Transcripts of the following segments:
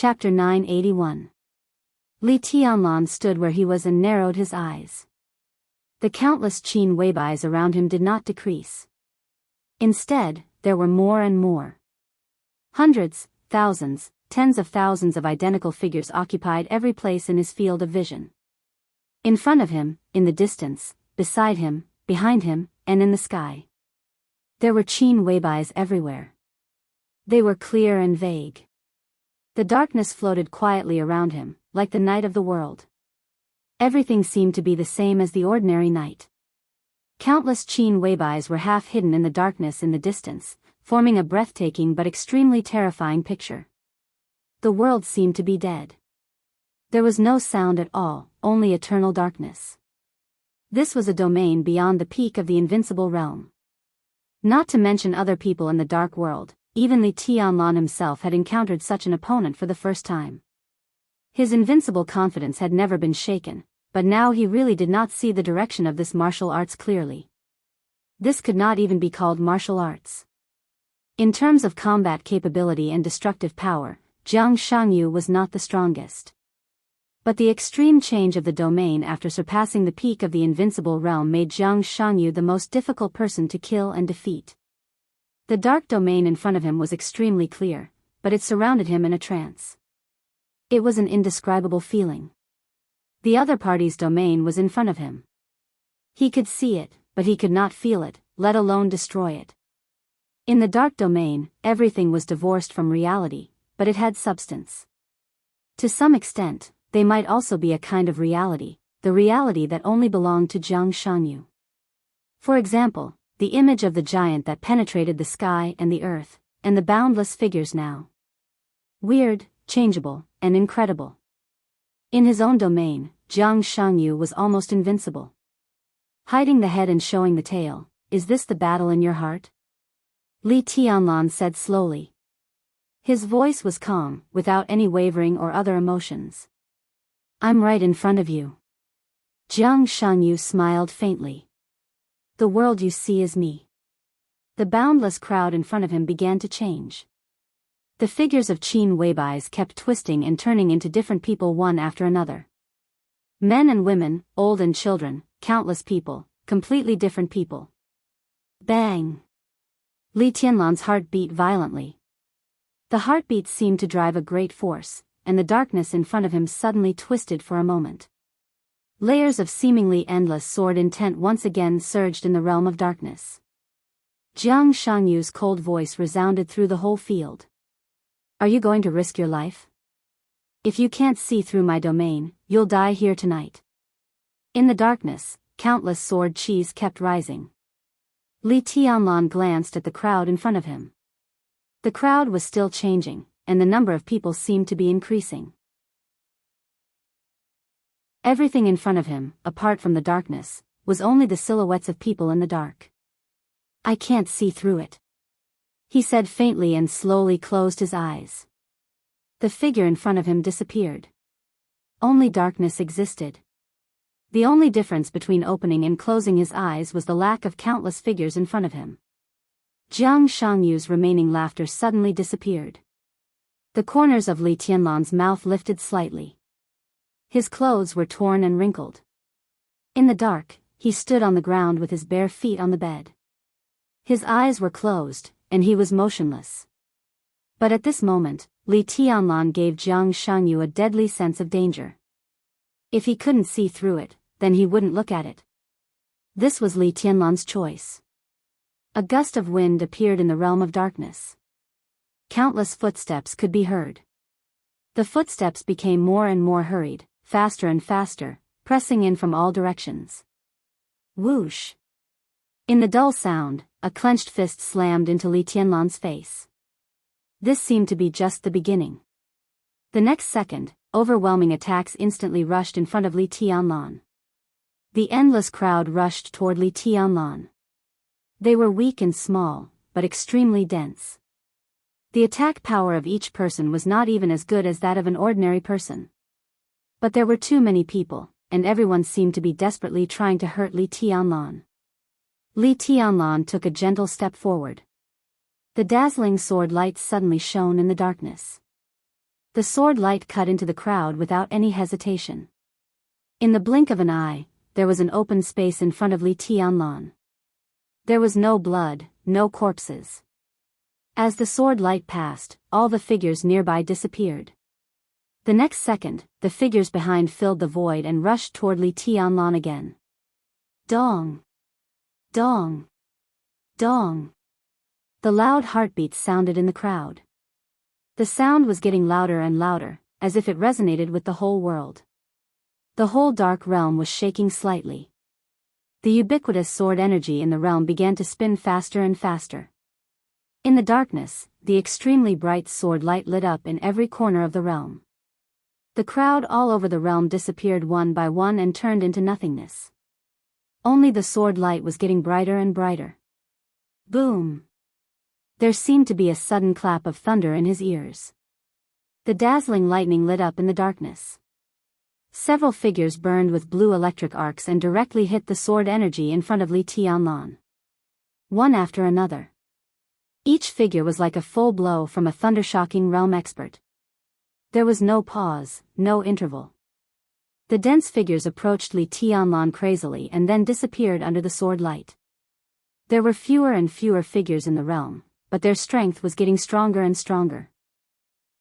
Chapter 981. Li Tianlan stood where he was and narrowed his eyes. The countless Qin Weibais around him did not decrease. Instead, there were more and more. Hundreds, thousands, tens of thousands of identical figures occupied every place in his field of vision. In front of him, in the distance, beside him, behind him, and in the sky. There were Qin Weibais everywhere. They were clear and vague. The darkness floated quietly around him, like the night of the world. Everything seemed to be the same as the ordinary night. Countless Qin Weibais were half hidden in the darkness in the distance, forming a breathtaking but extremely terrifying picture. The world seemed to be dead. There was no sound at all, only eternal darkness. This was a domain beyond the peak of the invincible realm. Not to mention other people in the dark world, even Li Tianlan himself had encountered such an opponent for the first time. His invincible confidence had never been shaken, but now he really did not see the direction of this martial arts clearly. This could not even be called martial arts. In terms of combat capability and destructive power, Jiang Shangyu was not the strongest. But the extreme change of the domain after surpassing the peak of the invincible realm made Jiang Shangyu the most difficult person to kill and defeat. The dark domain in front of him was extremely clear, but it surrounded him in a trance. It was an indescribable feeling. The other party's domain was in front of him. He could see it, but he could not feel it, let alone destroy it. In the dark domain, everything was divorced from reality, but it had substance. To some extent, they might also be a kind of reality, the reality that only belonged to Jiang Shangyu. For example, the image of the giant that penetrated the sky and the earth, and the boundless figures now. Weird, changeable, and incredible. In his own domain, Jiang Shangyu was almost invincible. Hiding the head and showing the tail, is this the battle in your heart? Li Tianlan said slowly. His voice was calm, without any wavering or other emotions. I'm right in front of you. Jiang Shangyu smiled faintly. The world you see is me. The boundless crowd in front of him began to change. The figures of Qin Weibais kept twisting and turning into different people one after another. Men and women, old and children, countless people, completely different people. Bang! Li Tianlan's heart beat violently. The heartbeat seemed to drive a great force, and the darkness in front of him suddenly twisted for a moment. Layers of seemingly endless sword intent once again surged in the realm of darkness. Jiang Shangyu's cold voice resounded through the whole field. Are you going to risk your life? If you can't see through my domain, you'll die here tonight. In the darkness, countless sword qis kept rising. Li Tianlan glanced at the crowd in front of him. The crowd was still changing, and the number of people seemed to be increasing. Everything in front of him, apart from the darkness, was only the silhouettes of people in the dark. I can't see through it. He said faintly and slowly closed his eyes. The figure in front of him disappeared. Only darkness existed. The only difference between opening and closing his eyes was the lack of countless figures in front of him. Jiang Shangyu's remaining laughter suddenly disappeared. The corners of Li Tianlan's mouth lifted slightly. His clothes were torn and wrinkled. In the dark, he stood on the ground with his bare feet on the bed. His eyes were closed, and he was motionless. But at this moment, Li Tianlan gave Jiang Shangyu a deadly sense of danger. If he couldn't see through it, then he wouldn't look at it. This was Li Tianlan's choice. A gust of wind appeared in the realm of darkness. Countless footsteps could be heard. The footsteps became more and more hurried, faster and faster, pressing in from all directions. Whoosh! In the dull sound, a clenched fist slammed into Li Tianlan's face. This seemed to be just the beginning. The next second, overwhelming attacks instantly rushed in front of Li Tianlan. The endless crowd rushed toward Li Tianlan. They were weak and small, but extremely dense. The attack power of each person was not even as good as that of an ordinary person. But there were too many people, and everyone seemed to be desperately trying to hurt Li Tianlan. Li Tianlan took a gentle step forward. The dazzling sword light suddenly shone in the darkness. The sword light cut into the crowd without any hesitation. In the blink of an eye, there was an open space in front of Li Tianlan. There was no blood, no corpses. As the sword light passed, all the figures nearby disappeared. The next second, the figures behind filled the void and rushed toward Li Tianlan again. Dong! Dong! Dong! The loud heartbeats sounded in the crowd. The sound was getting louder and louder, as if it resonated with the whole world. The whole dark realm was shaking slightly. The ubiquitous sword energy in the realm began to spin faster and faster. In the darkness, the extremely bright sword light lit up in every corner of the realm. The crowd all over the realm disappeared one by one and turned into nothingness. Only the sword light was getting brighter and brighter. Boom! There seemed to be a sudden clap of thunder in his ears. The dazzling lightning lit up in the darkness. Several figures burned with blue electric arcs and directly hit the sword energy in front of Li Tianlan. One after another. Each figure was like a full blow from a thundershocking realm expert. There was no pause, no interval. The dense figures approached Li Tianlan crazily and then disappeared under the sword light. There were fewer and fewer figures in the realm, but their strength was getting stronger and stronger.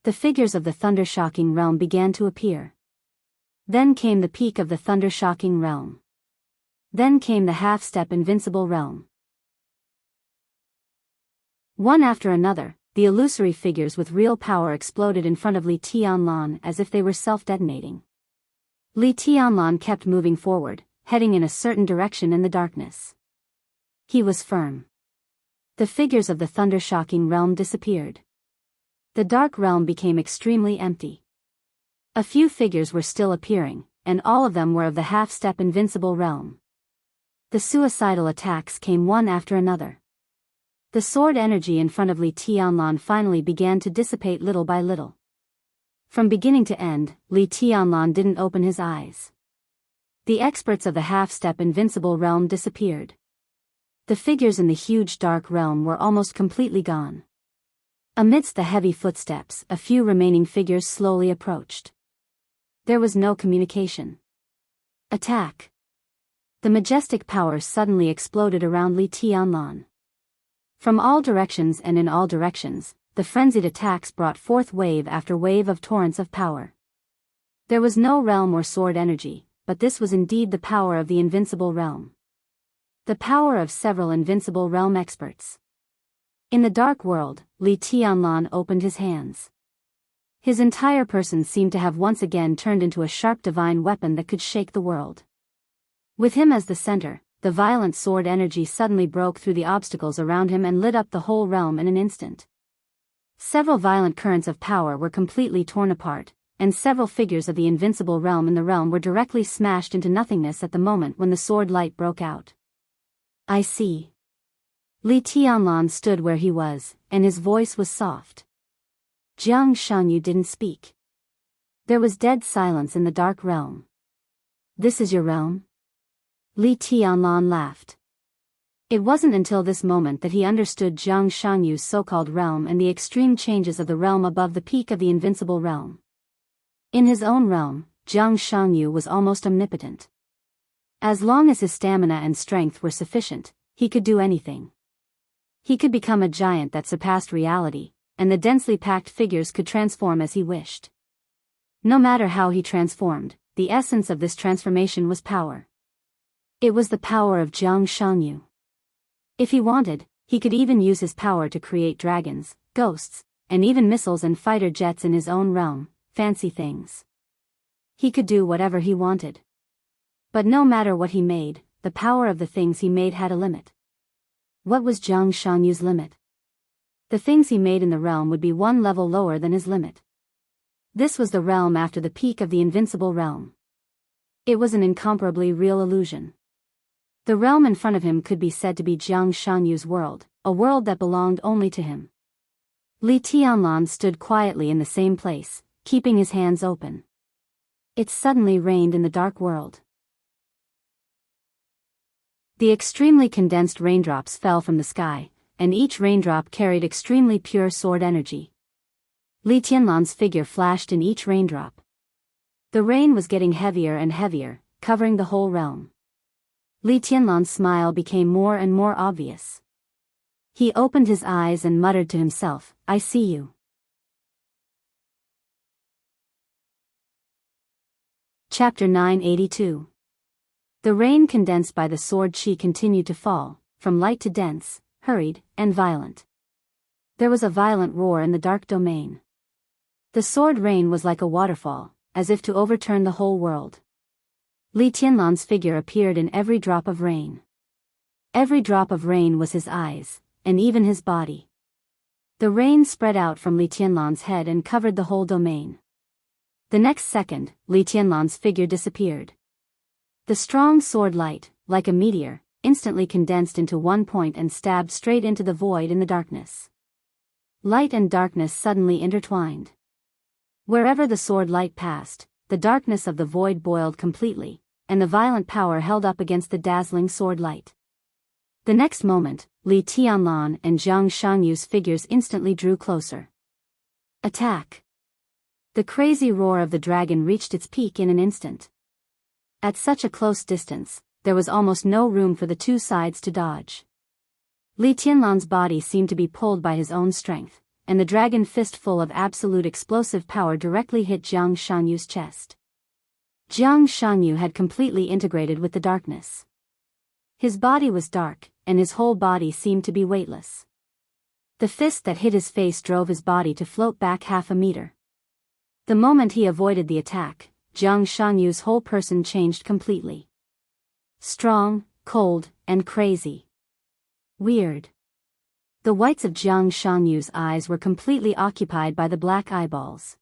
The figures of the thundershocking realm began to appear. Then came the peak of the thundershocking realm. Then came the half-step invincible realm. One after another, the illusory figures with real power exploded in front of Li Tianlan as if they were self-detonating. Li Tianlan kept moving forward, heading in a certain direction in the darkness. He was firm. The figures of the thundershocking realm disappeared. The dark realm became extremely empty. A few figures were still appearing, and all of them were of the half-step invincible realm. The suicidal attacks came one after another. The sword energy in front of Li Tianlan finally began to dissipate little by little. From beginning to end, Li Tianlan didn't open his eyes. The experts of the half-step invincible realm disappeared. The figures in the huge dark realm were almost completely gone. Amidst the heavy footsteps, a few remaining figures slowly approached. There was no communication. Attack! The majestic power suddenly exploded around Li Tianlan. From all directions and in all directions, the frenzied attacks brought forth wave after wave of torrents of power. There was no realm or sword energy, but this was indeed the power of the invincible realm. The power of several invincible realm experts. In the dark world, Li Tianlan opened his hands. His entire person seemed to have once again turned into a sharp divine weapon that could shake the world. With him as the center, the violent sword energy suddenly broke through the obstacles around him and lit up the whole realm in an instant. Several violent currents of power were completely torn apart, and several figures of the invincible realm in the realm were directly smashed into nothingness at the moment when the sword light broke out. I see. Li Tianlan stood where he was, and his voice was soft. Jiang Shanyu didn't speak. There was dead silence in the dark realm. This is your realm? Li Tianlan laughed. It wasn't until this moment that he understood Jiang Shanyu's so-called realm and the extreme changes of the realm above the peak of the invincible realm. In his own realm, Jiang Shanyu was almost omnipotent. As long as his stamina and strength were sufficient, he could do anything. He could become a giant that surpassed reality, and the densely packed figures could transform as he wished. No matter how he transformed, the essence of this transformation was power. It was the power of Jiang Shanyu. If he wanted, he could even use his power to create dragons, ghosts, and even missiles and fighter jets in his own realm, fancy things. He could do whatever he wanted. But no matter what he made, the power of the things he made had a limit. What was Jiang Shanyu's limit? The things he made in the realm would be one level lower than his limit. This was the realm after the peak of the invincible realm. It was an incomparably real illusion. The realm in front of him could be said to be Jiang Shanyu's world, a world that belonged only to him. Li Tianlan stood quietly in the same place, keeping his hands open. It suddenly rained in the dark world. The extremely condensed raindrops fell from the sky, and each raindrop carried extremely pure sword energy. Li Tianlan's figure flashed in each raindrop. The rain was getting heavier and heavier, covering the whole realm. Li Tianlan's smile became more and more obvious. He opened his eyes and muttered to himself, "I see you." Chapter 982. The rain condensed by the sword chi continued to fall, from light to dense, hurried, and violent. There was a violent roar in the dark domain. The sword rain was like a waterfall, as if to overturn the whole world. Li Tianlan's figure appeared in every drop of rain. Every drop of rain was his eyes, and even his body. The rain spread out from Li Tianlan's head and covered the whole domain. The next second, Li Tianlan's figure disappeared. The strong sword light, like a meteor, instantly condensed into one point and stabbed straight into the void in the darkness. Light and darkness suddenly intertwined. Wherever the sword light passed, the darkness of the void boiled completely, and the violent power held up against the dazzling sword light. The next moment, Li Tianlan and Zhang Shangyu's figures instantly drew closer. Attack! The crazy roar of the dragon reached its peak in an instant. At such a close distance, there was almost no room for the two sides to dodge. Li Tianlan's body seemed to be pulled by his own strength, and the dragon fist full of absolute explosive power directly hit Zhang Shangyu's chest. Zhang Shangyu had completely integrated with the darkness. His body was dark, and his whole body seemed to be weightless. The fist that hit his face drove his body to float back half a meter. The moment he avoided the attack, Zhang Shangyu's whole person changed completely. Strong, cold, and crazy. Weird. The whites of Zhang Shangyu's eyes were completely occupied by the black eyeballs.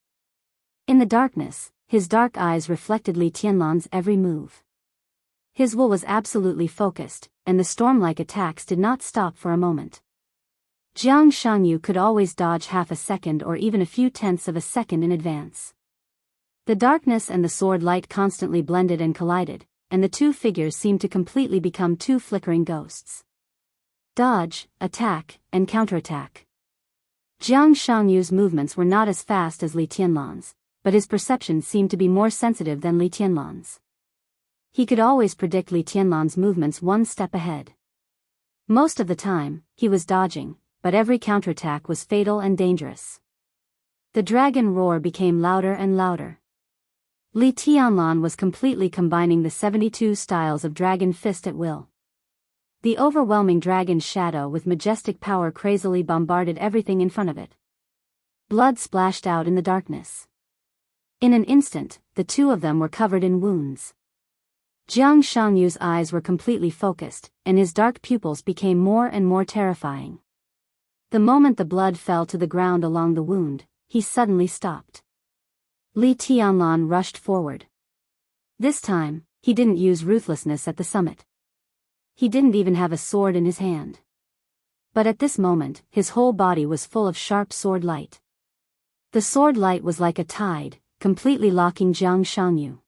In the darkness, his dark eyes reflected Li Tianlan's every move. His will was absolutely focused, and the storm-like attacks did not stop for a moment. Zhang Shangyu could always dodge half a second or even a few tenths of a second in advance. The darkness and the sword light constantly blended and collided, and the two figures seemed to completely become two flickering ghosts. Dodge, attack, and counterattack. Zhang Shangyu's movements were not as fast as Li Tianlan's, but his perception seemed to be more sensitive than Li Tianlan's. He could always predict Li Tianlan's movements one step ahead. Most of the time, he was dodging, but every counterattack was fatal and dangerous. The dragon roar became louder and louder. Li Tianlan was completely combining the 72 styles of dragon fist at will. The overwhelming dragon's shadow with majestic power crazily bombarded everything in front of it. Blood splashed out in the darkness. In an instant, the two of them were covered in wounds. Zhang Shangyu's eyes were completely focused, and his dark pupils became more and more terrifying. The moment the blood fell to the ground along the wound, he suddenly stopped. Li Tianlan rushed forward. This time, he didn't use ruthlessness at the summit. He didn't even have a sword in his hand. But at this moment, his whole body was full of sharp sword light. The sword light was like a tide, completely locking Zhang Shangyu.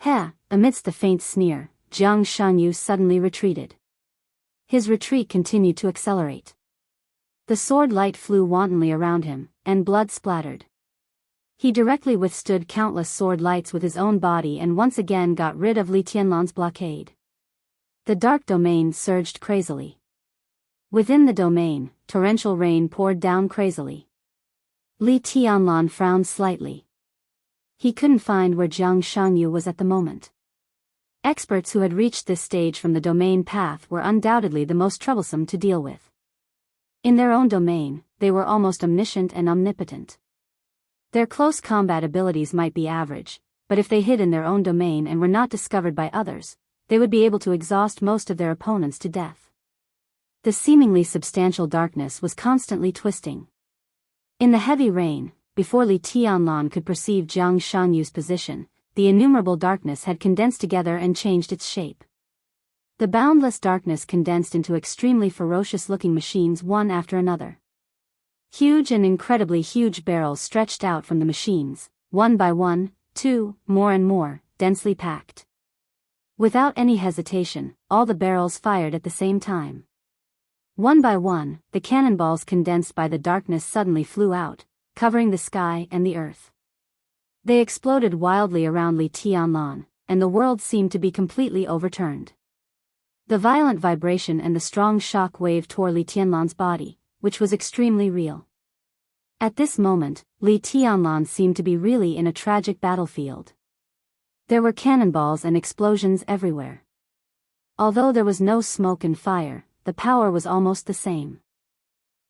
"Heh!" Amidst the faint sneer, Zhang Shangyu suddenly retreated. His retreat continued to accelerate. The sword light flew wantonly around him, and blood splattered. He directly withstood countless sword lights with his own body and once again got rid of Li Tianlan's blockade. The dark domain surged crazily. Within the domain, torrential rain poured down crazily. Li Tianlan frowned slightly. He couldn't find where Zhang Shangyu was at the moment. Experts who had reached this stage from the domain path were undoubtedly the most troublesome to deal with. In their own domain, they were almost omniscient and omnipotent. Their close combat abilities might be average, but if they hid in their own domain and were not discovered by others, they would be able to exhaust most of their opponents to death. The seemingly substantial darkness was constantly twisting. In the heavy rain, before Li Tianlan could perceive Zhang Shangyu's position, the innumerable darkness had condensed together and changed its shape. The boundless darkness condensed into extremely ferocious-looking machines one after another. Huge and incredibly huge barrels stretched out from the machines, one by one, two, more and more, densely packed. Without any hesitation, all the barrels fired at the same time. One by one, the cannonballs condensed by the darkness suddenly flew out, covering the sky and the earth. They exploded wildly around Li Tianlan, and the world seemed to be completely overturned. The violent vibration and the strong shock wave tore Li Tianlan's body, which was extremely real. At this moment, Li Tianlan seemed to be really in a tragic battlefield. There were cannonballs and explosions everywhere. Although there was no smoke and fire, the power was almost the same.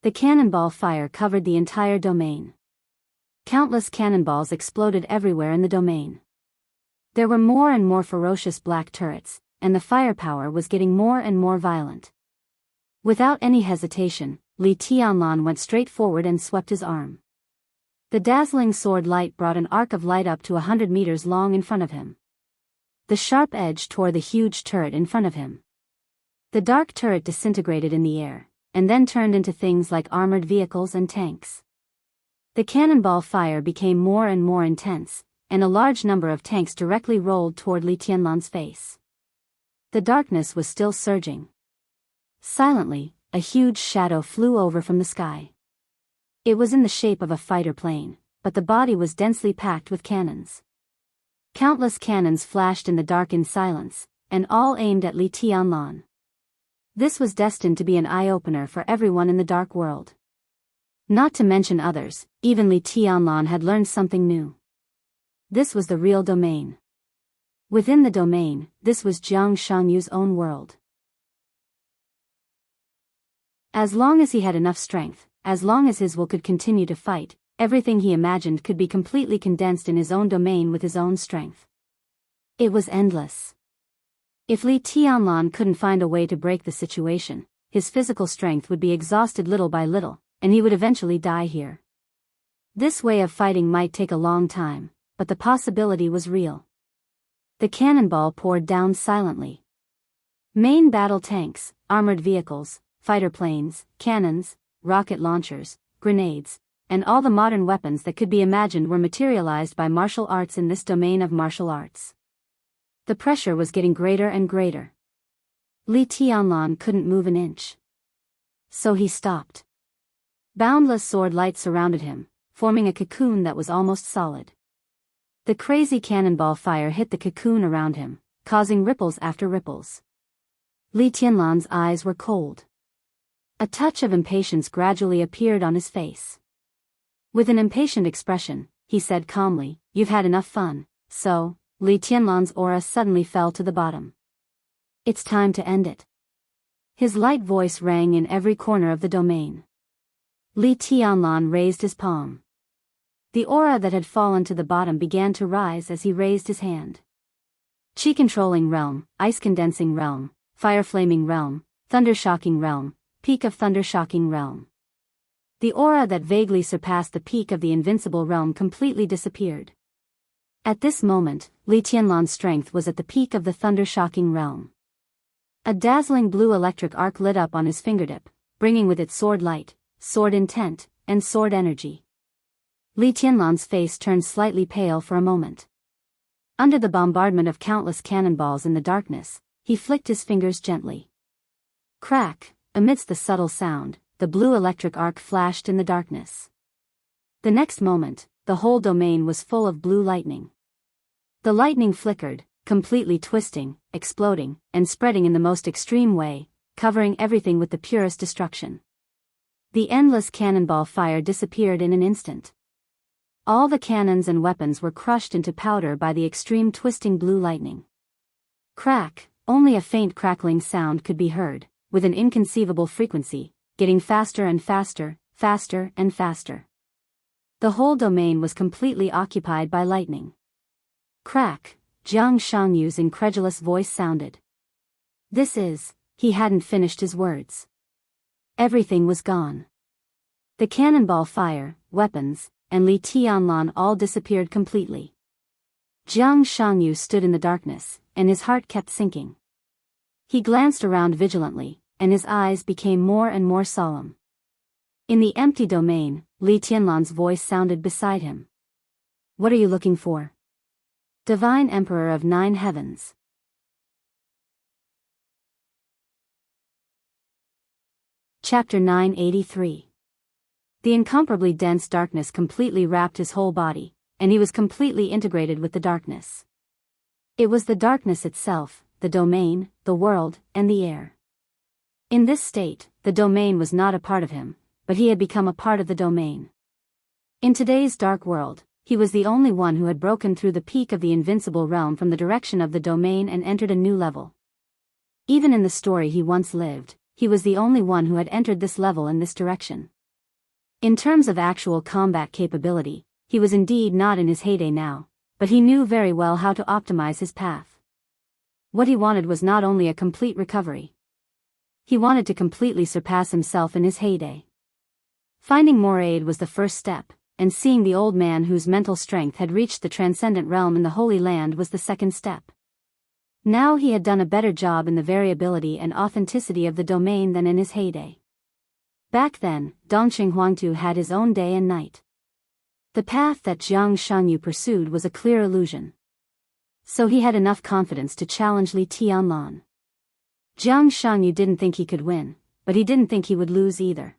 The cannonball fire covered the entire domain. Countless cannonballs exploded everywhere in the domain. There were more and more ferocious black turrets, and the firepower was getting more and more violent. Without any hesitation, Li Tianlan went straight forward and swept his arm. The dazzling sword light brought an arc of light up to 100 meters long in front of him. The sharp edge tore the huge turret in front of him. The dark turret disintegrated in the air, and then turned into things like armored vehicles and tanks. The cannonball fire became more and more intense, and a large number of tanks directly rolled toward Li Tianlan's face. The darkness was still surging. Silently, a huge shadow flew over from the sky. It was in the shape of a fighter plane, but the body was densely packed with cannons. Countless cannons flashed in the dark in silence, and all aimed at Li Tianlan. This was destined to be an eye-opener for everyone in the dark world. Not to mention others, even Li Tianlan had learned something new. This was the real domain. Within the domain, this was Jiang Shangyu's own world. As long as he had enough strength, as long as his will could continue to fight, everything he imagined could be completely condensed in his own domain with his own strength. It was endless. If Li Tianlan couldn't find a way to break the situation, his physical strength would be exhausted little by little, and he would eventually die here. This way of fighting might take a long time, but the possibility was real. The cannonball poured down silently. Main battle tanks, armored vehicles, fighter planes, cannons, rocket launchers, grenades, and all the modern weapons that could be imagined were materialized by martial arts in this domain of martial arts. The pressure was getting greater and greater. Li Tianlan couldn't move an inch. So he stopped. Boundless sword light surrounded him, forming a cocoon that was almost solid. The crazy cannonball fire hit the cocoon around him, causing ripples after ripples. Li Tianlan's eyes were cold. A touch of impatience gradually appeared on his face. With an impatient expression, he said calmly, "You've had enough fun, so..." Li Tianlan's aura suddenly fell to the bottom. "It's time to end it." His light voice rang in every corner of the domain. Li Tianlan raised his palm. The aura that had fallen to the bottom began to rise as he raised his hand. Chi-controlling realm, ice-condensing realm, fire-flaming realm, thunder-shocking realm, peak of thunder-shocking realm. The aura that vaguely surpassed the peak of the invincible realm completely disappeared. At this moment, Li Tianlan's strength was at the peak of the thunder-shocking realm. A dazzling blue electric arc lit up on his fingertip, bringing with it sword light, sword intent, and sword energy. Li Tianlan's face turned slightly pale for a moment. Under the bombardment of countless cannonballs in the darkness, he flicked his fingers gently. Crack, amidst the subtle sound, the blue electric arc flashed in the darkness. The next moment, the whole domain was full of blue lightning. The lightning flickered, completely twisting, exploding, and spreading in the most extreme way, covering everything with the purest destruction. The endless cannonball fire disappeared in an instant. All the cannons and weapons were crushed into powder by the extreme twisting blue lightning. Crack, only a faint crackling sound could be heard, with an inconceivable frequency, getting faster and faster, faster and faster. The whole domain was completely occupied by lightning. Crack, Jiang Shangyu's incredulous voice sounded. "This is..." He hadn't finished his words. Everything was gone. The cannonball fire, weapons, and Li Tianlan all disappeared completely. Jiang Shangyu stood in the darkness, and his heart kept sinking. He glanced around vigilantly, and his eyes became more and more solemn. In the empty domain, Li Tianlan's voice sounded beside him. "What are you looking for?" "Divine Emperor of 9 Heavens." Chapter 983. The incomparably dense darkness completely wrapped his whole body, and he was completely integrated with the darkness. It was the darkness itself, the domain, the world, and the air. In this state, the domain was not a part of him, but he had become a part of the domain. In today's dark world, he was the only one who had broken through the peak of the invincible realm from the direction of the domain and entered a new level. Even in the story he once lived, he was the only one who had entered this level in this direction. In terms of actual combat capability, he was indeed not in his heyday now, but he knew very well how to optimize his path. What he wanted was not only a complete recovery. He wanted to completely surpass himself in his heyday. Finding more aid was the first step, and seeing the old man whose mental strength had reached the transcendent realm in the Holy Land was the second step. Now he had done a better job in the variability and authenticity of the domain than in his heyday. Back then, Dongxing Huangtu had his own day and night. The path that Jiang Shangyu pursued was a clear illusion. So he had enough confidence to challenge Li Tianlan. Jiang Shangyu didn't think he could win, but he didn't think he would lose either.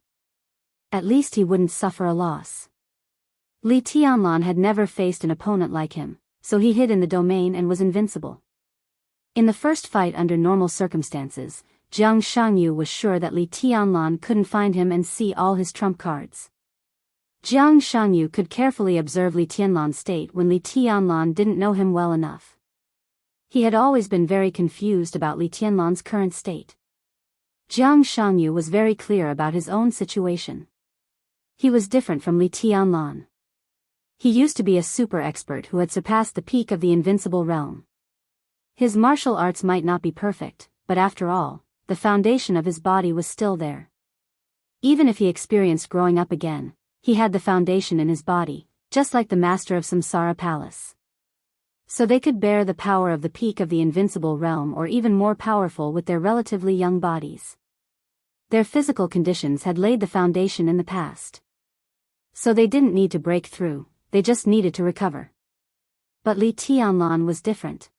At least he wouldn't suffer a loss. Li Tianlan had never faced an opponent like him, so he hid in the domain and was invincible. In the first fight under normal circumstances, Jiang Shangyu was sure that Li Tianlan couldn't find him and see all his trump cards. Jiang Shangyu could carefully observe Li Tianlan's state when Li Tianlan didn't know him well enough. He had always been very confused about Li Tianlan's current state. Jiang Shangyu was very clear about his own situation. He was different from Li Tianlan. He used to be a super expert who had surpassed the peak of the invincible realm. His martial arts might not be perfect, but after all, the foundation of his body was still there. Even if he experienced growing up again, he had the foundation in his body, just like the master of Samsara Palace. So they could bear the power of the peak of the invincible realm or even more powerful with their relatively young bodies. Their physical conditions had laid the foundation in the past. So they didn't need to break through, they just needed to recover. But Li Tianlan was different.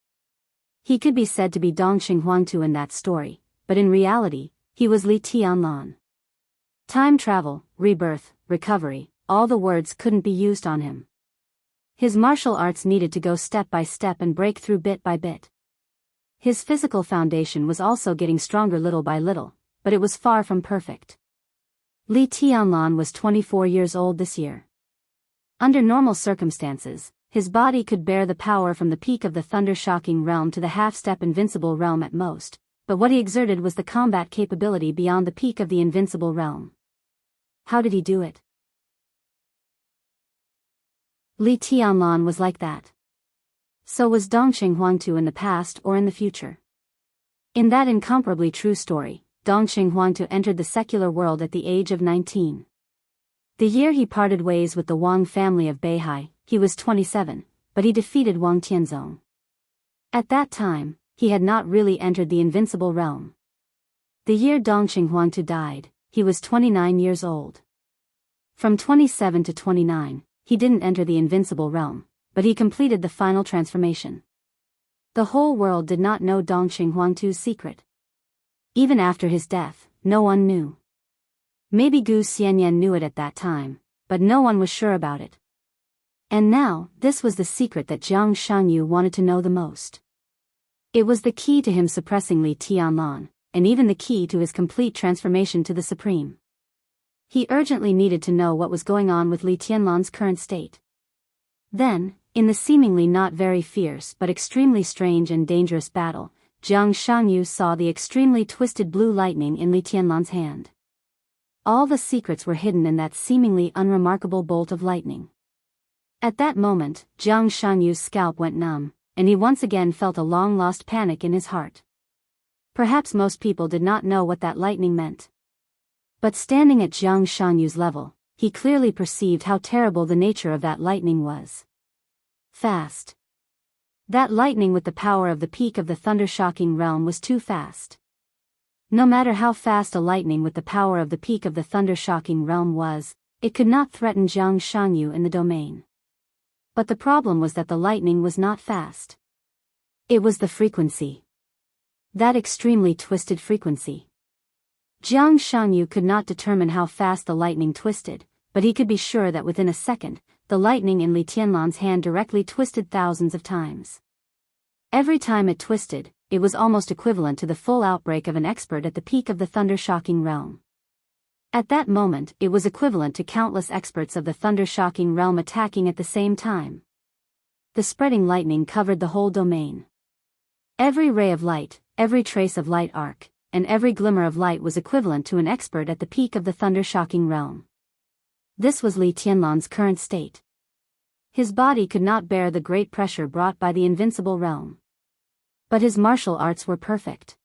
He could be said to be Dongxing Huangtu in that story, but in reality, he was Li Tianlan. Time travel, rebirth, recovery, all the words couldn't be used on him. His martial arts needed to go step by step and break through bit by bit. His physical foundation was also getting stronger little by little, but it was far from perfect. Li Tianlan was 24 years old this year. Under normal circumstances, his body could bear the power from the peak of the thunder-shocking realm to the half-step invincible realm at most, but what he exerted was the combat capability beyond the peak of the invincible realm. How did he do it? Li Tianlan was like that. So was Dongxing Huangtu in the past or in the future. In that incomparably true story, Dongxing Huangtu entered the secular world at the age of 19. The year he parted ways with the Wang family of Beihai, he was 27, but he defeated Wang Tianzong. At that time, he had not really entered the invincible realm. The year Dongxing Huangtu died, he was 29 years old. From 27 to 29, he didn't enter the invincible realm, but he completed the final transformation. The whole world did not know Dongxing Huangtu's secret. Even after his death, no one knew. Maybe Gu Xianyan knew it at that time, but no one was sure about it. And now, this was the secret that Jiang Shangyu wanted to know the most. It was the key to him suppressing Li Tianlan, and even the key to his complete transformation to the Supreme. He urgently needed to know what was going on with Li Tianlan's current state. Then, in the seemingly not very fierce but extremely strange and dangerous battle, Jiang Shangyu saw the extremely twisted blue lightning in Li Tianlan's hand. All the secrets were hidden in that seemingly unremarkable bolt of lightning. At that moment, Jiang Shangyu's scalp went numb, and he once again felt a long-lost panic in his heart. Perhaps most people did not know what that lightning meant. But standing at Jiang Shangyu's level, he clearly perceived how terrible the nature of that lightning was. Fast. That lightning with the power of the peak of the thunder-shocking realm was too fast. No matter how fast a lightning with the power of the peak of the thunder-shocking realm was, it could not threaten Jiang Shangyu in the domain. But the problem was that the lightning was not fast. It was the frequency. That extremely twisted frequency. Jiang Shanyu could not determine how fast the lightning twisted, but he could be sure that within a second, the lightning in Li Tianlan's hand directly twisted thousands of times. Every time it twisted, it was almost equivalent to the full outbreak of an expert at the peak of the thunder-shocking realm. At that moment, it was equivalent to countless experts of the thunder-shocking realm attacking at the same time. The spreading lightning covered the whole domain. Every ray of light, every trace of light arc, and every glimmer of light was equivalent to an expert at the peak of the thunder-shocking realm. This was Li Tianlan's current state. His body could not bear the great pressure brought by the invincible realm. But his martial arts were perfect.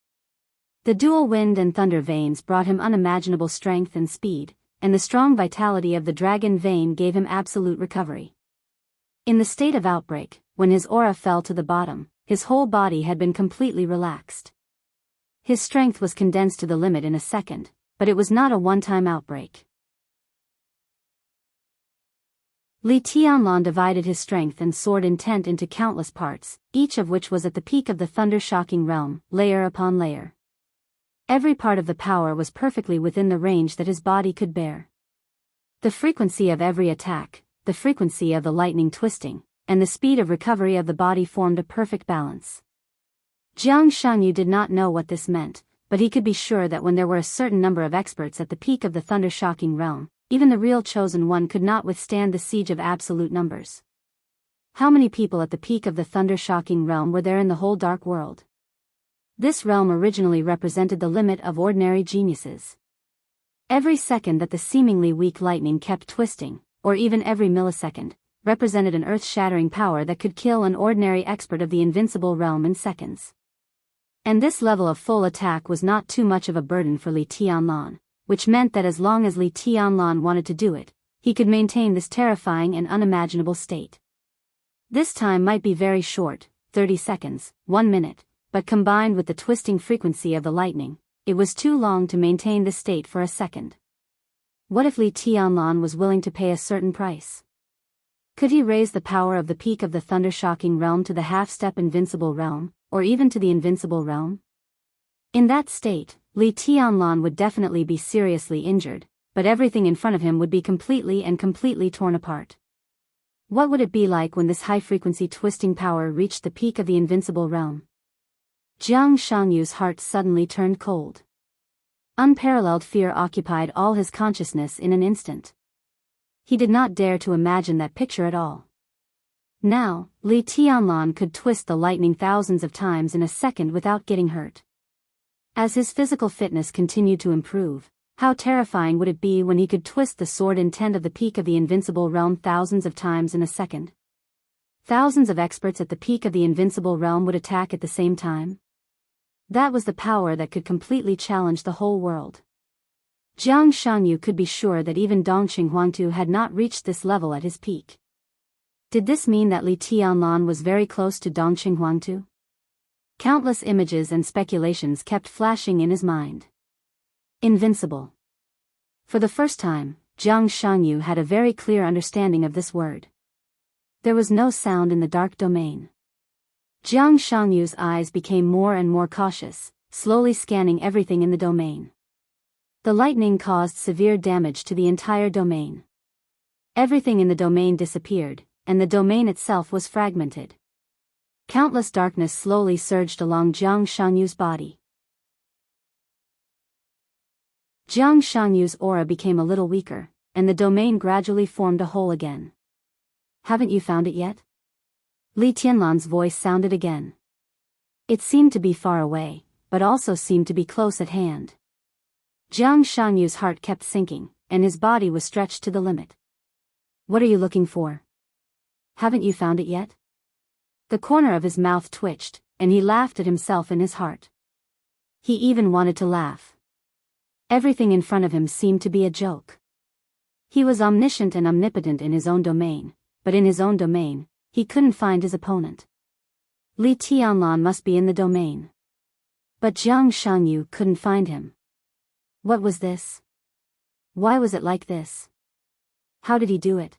The dual wind and thunder veins brought him unimaginable strength and speed, and the strong vitality of the dragon vein gave him absolute recovery. In the state of outbreak, when his aura fell to the bottom, his whole body had been completely relaxed. His strength was condensed to the limit in a second, but it was not a one-time outbreak. Li Tianlan divided his strength and sword intent into countless parts, each of which was at the peak of the thunder-shocking realm, layer upon layer. Every part of the power was perfectly within the range that his body could bear. The frequency of every attack, the frequency of the lightning twisting, and the speed of recovery of the body formed a perfect balance. Jiang Shanyu did not know what this meant, but he could be sure that when there were a certain number of experts at the peak of the thunder-shocking realm, even the real chosen one could not withstand the siege of absolute numbers. How many people at the peak of the thunder-shocking realm were there in the whole dark world? This realm originally represented the limit of ordinary geniuses. Every second that the seemingly weak lightning kept twisting, or even every millisecond, represented an earth-shattering power that could kill an ordinary expert of the invincible realm in seconds. And this level of full attack was not too much of a burden for Li Tianlan, which meant that as long as Li Tianlan wanted to do it, he could maintain this terrifying and unimaginable state. This time might be very short, 30 seconds, 1 minute, but combined with the twisting frequency of the lightning, it was too long to maintain this state for a second. What if Li Tianlan was willing to pay a certain price? Could he raise the power of the peak of the thunder-shocking realm to the half-step invincible realm, or even to the invincible realm? In that state, Li Tianlan would definitely be seriously injured, but everything in front of him would be completely torn apart. What would it be like when this high-frequency twisting power reached the peak of the invincible realm? Jiang Shangyu's heart suddenly turned cold. Unparalleled fear occupied all his consciousness in an instant. He did not dare to imagine that picture at all. Now, Li Tianlan could twist the lightning thousands of times in a second without getting hurt. As his physical fitness continued to improve, how terrifying would it be when he could twist the sword intent of the peak of the invincible realm thousands of times in a second? Thousands of experts at the peak of the invincible realm would attack at the same time. That was the power that could completely challenge the whole world. Jiang Shanyu could be sure that even Dongqing Huangtu had not reached this level at his peak. Did this mean that Li Tianlan was very close to Dongqing Huangtu? Countless images and speculations kept flashing in his mind. Invincible. For the first time, Jiang Shanyu had a very clear understanding of this word. There was no sound in the dark domain. Jiang Shangyu's eyes became more and more cautious, slowly scanning everything in the domain. The lightning caused severe damage to the entire domain. Everything in the domain disappeared, and the domain itself was fragmented. Countless darkness slowly surged along Jiang Shangyu's body. Jiang Shangyu's aura became a little weaker, and the domain gradually formed a hole again. Haven't you found it yet? Li Tianlan's voice sounded again. It seemed to be far away, but also seemed to be close at hand. Jiang Shangyu's heart kept sinking, and his body was stretched to the limit. What are you looking for? Haven't you found it yet? The corner of his mouth twitched, and he laughed at himself in his heart. He even wanted to laugh. Everything in front of him seemed to be a joke. He was omniscient and omnipotent in his own domain, but in his own domain, he couldn't find his opponent. Li Tianlan must be in the domain. But Jiang Shanyu couldn't find him. What was this? Why was it like this? How did he do it?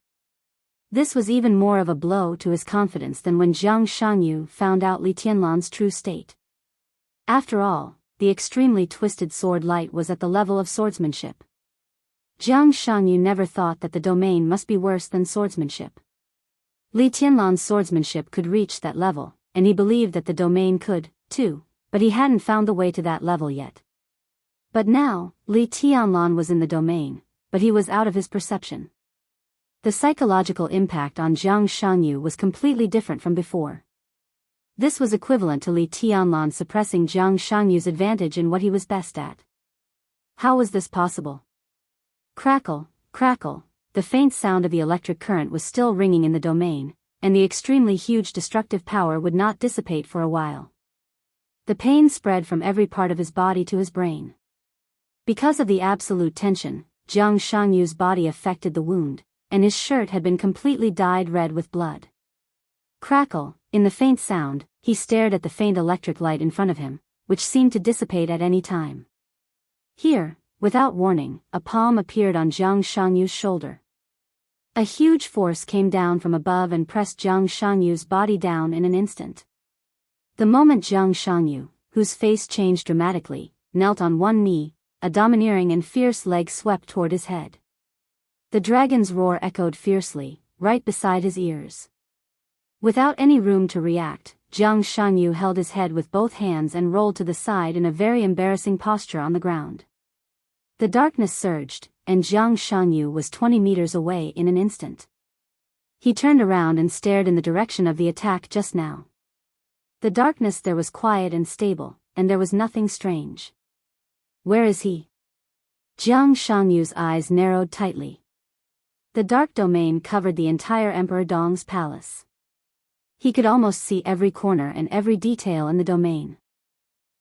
This was even more of a blow to his confidence than when Jiang Shanyu found out Li Tianlan's true state. After all, the extremely twisted sword light was at the level of swordsmanship. Jiang Shanyu never thought that the domain must be worse than swordsmanship. Li Tianlan's swordsmanship could reach that level, and he believed that the domain could, too, but he hadn't found the way to that level yet. But now, Li Tianlan was in the domain, but he was out of his perception. The psychological impact on Jiang Shanyu was completely different from before. This was equivalent to Li Tianlan suppressing Jiang Shanyu's advantage in what he was best at. How was this possible? Crackle, crackle, the faint sound of the electric current was still ringing in the domain, and the extremely huge destructive power would not dissipate for a while. The pain spread from every part of his body to his brain. Because of the absolute tension, Jiang Shanyu's body affected the wound, and his shirt had been completely dyed red with blood. Crackle, in the faint sound, he stared at the faint electric light in front of him, which seemed to dissipate at any time. Here, without warning, a palm appeared on Jiang Shanyu's shoulder. A huge force came down from above and pressed Jiang Shanyu's body down in an instant. The moment Jiang Shanyu, whose face changed dramatically, knelt on one knee, a domineering and fierce leg swept toward his head. The dragon's roar echoed fiercely, right beside his ears. Without any room to react, Jiang Shanyu held his head with both hands and rolled to the side in a very embarrassing posture on the ground. The darkness surged, and Jiang Shanyu was 20 meters away in an instant. He turned around and stared in the direction of the attack just now. The darkness there was quiet and stable, and there was nothing strange. Where is he? Jiang Shanyu's eyes narrowed tightly. The dark domain covered the entire Emperor Dong's palace. He could almost see every corner and every detail in the domain.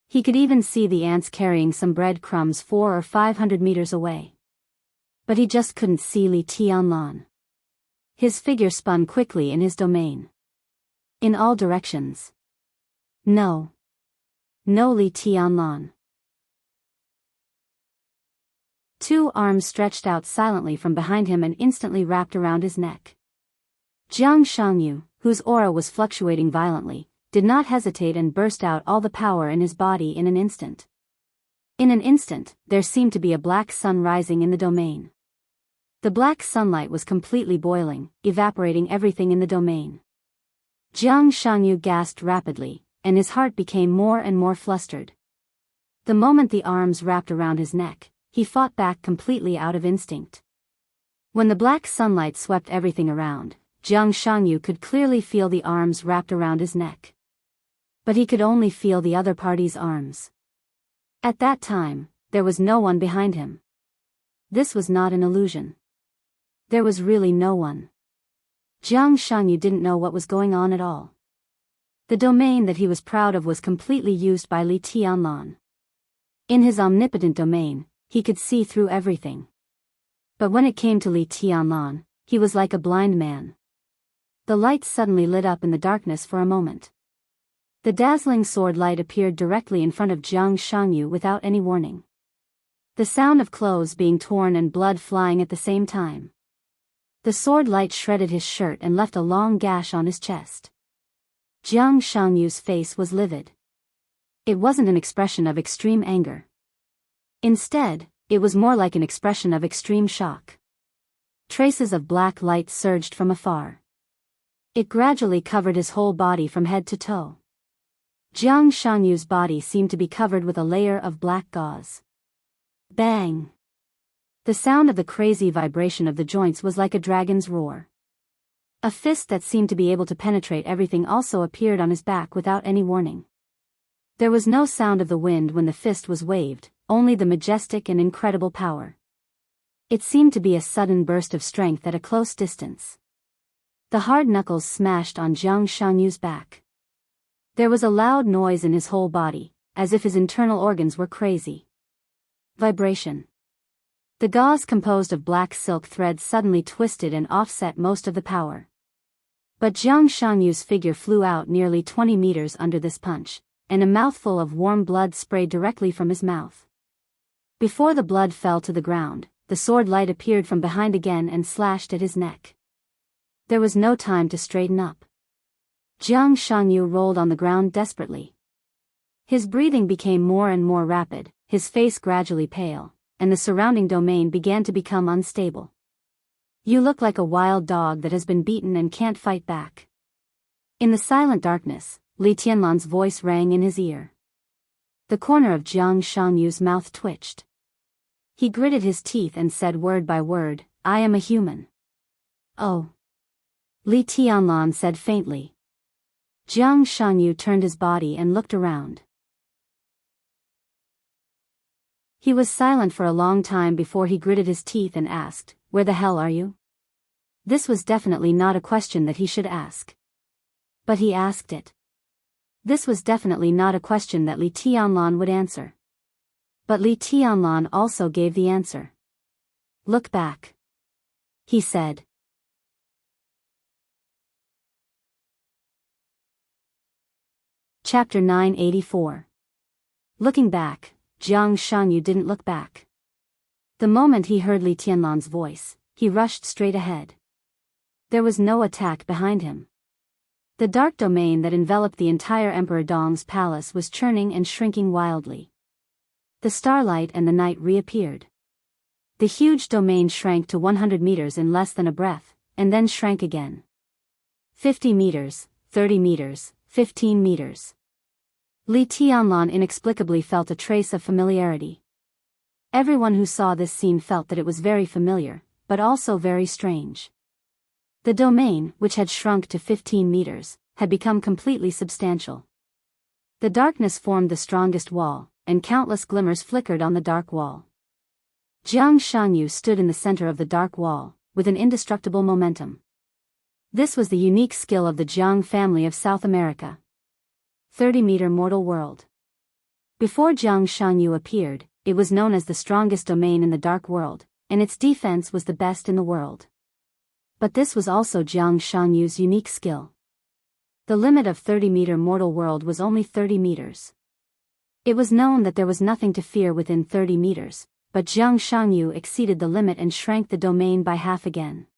He could even see the ants carrying some bread crumbs 400 or 500 meters away. But he just couldn't see Li Tianlan. His figure spun quickly in his domain. In all directions. No. No Li Tianlan. Two arms stretched out silently from behind him and instantly wrapped around his neck. Jiang Shanyu, whose aura was fluctuating violently, did not hesitate and burst out all the power in his body in an instant. In an instant, there seemed to be a black sun rising in the domain. The black sunlight was completely boiling, evaporating everything in the domain. Jiang Shanyu gasped rapidly, and his heart became more and more flustered. The moment the arms wrapped around his neck, he fought back completely out of instinct. When the black sunlight swept everything around, Jiang Shanyu could clearly feel the arms wrapped around his neck. But he could only feel the other party's arms. At that time, there was no one behind him. This was not an illusion. There was really no one. Jiang Shanyu didn't know what was going on at all. The domain that he was proud of was completely used by Li Tianlan. In his omnipotent domain, he could see through everything. But when it came to Li Tianlan, he was like a blind man. The light suddenly lit up in the darkness for a moment. The dazzling sword light appeared directly in front of Jiang Shanyu without any warning. The sound of clothes being torn and blood flying at the same time. The sword light shredded his shirt and left a long gash on his chest. Jiang Shanyu's face was livid. It wasn't an expression of extreme anger. Instead, it was more like an expression of extreme shock. Traces of black light surged from afar. It gradually covered his whole body from head to toe. Jiang Shanyu's body seemed to be covered with a layer of black gauze. Bang! The sound of the crazy vibration of the joints was like a dragon's roar. A fist that seemed to be able to penetrate everything also appeared on his back without any warning. There was no sound of the wind when the fist was waved, only the majestic and incredible power. It seemed to be a sudden burst of strength at a close distance. The hard knuckles smashed on Jiang Shanyu's back. There was a loud noise in his whole body, as if his internal organs were crazy. Vibration. The gauze composed of black silk threads suddenly twisted and offset most of the power. But Jiang Shanyu's figure flew out nearly 20 meters under this punch, and a mouthful of warm blood sprayed directly from his mouth. Before the blood fell to the ground, the sword light appeared from behind again and slashed at his neck. There was no time to straighten up. Jiang Shanyu rolled on the ground desperately. His breathing became more and more rapid, his face gradually pale, and the surrounding domain began to become unstable. You look like a wild dog that has been beaten and can't fight back. In the silent darkness, Li Tianlan's voice rang in his ear. The corner of Jiang Shangyu's mouth twitched. He gritted his teeth and said word by word, "I am a human." "Oh." Li Tianlan said faintly. Jiang Shangyu turned his body and looked around. He was silent for a long time before he gritted his teeth and asked, "Where the hell are you?" This was definitely not a question that he should ask. But he asked it. This was definitely not a question that Li Tianlan would answer. But Li Tianlan also gave the answer. "Look back," he said. Chapter 984. Looking back, Jiang Shangyu didn't look back. The moment he heard Li Tianlan's voice, he rushed straight ahead. There was no attack behind him. The dark domain that enveloped the entire Emperor Dong's palace was churning and shrinking wildly. The starlight and the night reappeared. The huge domain shrank to 100 meters in less than a breath, and then shrank again. 50 meters, 30 meters, 15 meters. Li Tianlan inexplicably felt a trace of familiarity. Everyone who saw this scene felt that it was very familiar, but also very strange. The domain, which had shrunk to 15 meters, had become completely substantial. The darkness formed the strongest wall, and countless glimmers flickered on the dark wall. Jiang Shangyu stood in the center of the dark wall, with an indestructible momentum. This was the unique skill of the Jiang family of South America. 30-meter mortal world. Before Jiang Shangyu appeared, it was known as the strongest domain in the dark world, and its defense was the best in the world. But this was also Jiang Shangyu's unique skill. The limit of 30-meter mortal world was only 30 meters. It was known that there was nothing to fear within 30 meters, but Jiang Shangyu exceeded the limit and shrank the domain by half again.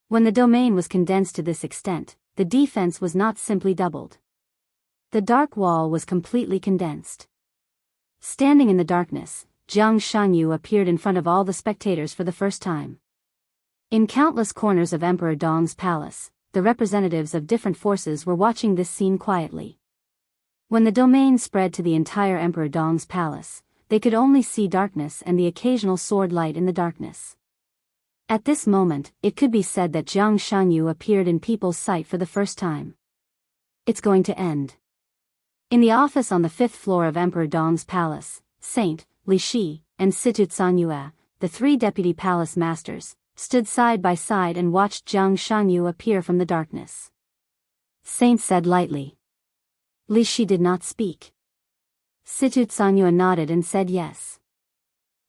When the domain was condensed to this extent, the defense was not simply doubled. The dark wall was completely condensed. Standing in the darkness, Jiang Shangyu appeared in front of all the spectators for the first time. In countless corners of Emperor Dong's palace, the representatives of different forces were watching this scene quietly. When the domain spread to the entire Emperor Dong's palace, they could only see darkness and the occasional sword light in the darkness. At this moment, it could be said that Jiang Shangyu appeared in people's sight for the first time. It's going to end. In the office on the 5th floor of Emperor Dong's palace, Saint, Li Shi, and Situ Tsanyue, the three deputy palace masters, stood side by side and watched Jiang Shangyu appear from the darkness. Saint said lightly. Li Shi did not speak. Situ Tsanyue nodded and said yes.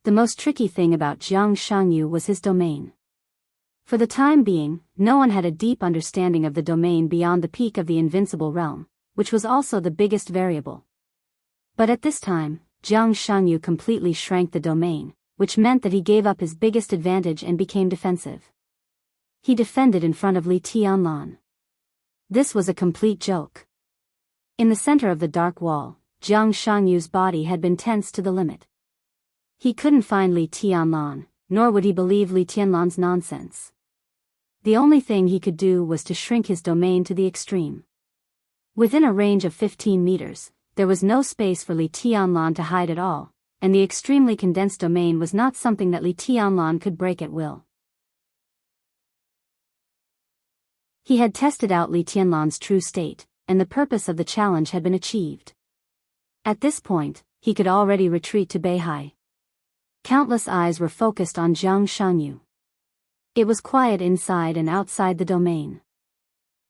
The most tricky thing about Jiang Shangyu was his domain. For the time being, no one had a deep understanding of the domain beyond the peak of the invincible realm, which was also the biggest variable. But at this time, Jiang Shangyu completely shrank the domain, which meant that he gave up his biggest advantage and became defensive. He defended in front of Li Tianlan. This was a complete joke. In the center of the dark wall, Jiang Shangyu's body had been tensed to the limit. He couldn't find Li Tianlan, nor would he believe Li Tianlan's nonsense. The only thing he could do was to shrink his domain to the extreme. Within a range of 15 meters, there was no space for Li Tianlan to hide at all, and the extremely condensed domain was not something that Li Tianlan could break at will. He had tested out Li Tianlan's true state, and the purpose of the challenge had been achieved. At this point, he could already retreat to Beihai. Countless eyes were focused on Jiang Shangyu. It was quiet inside and outside the domain.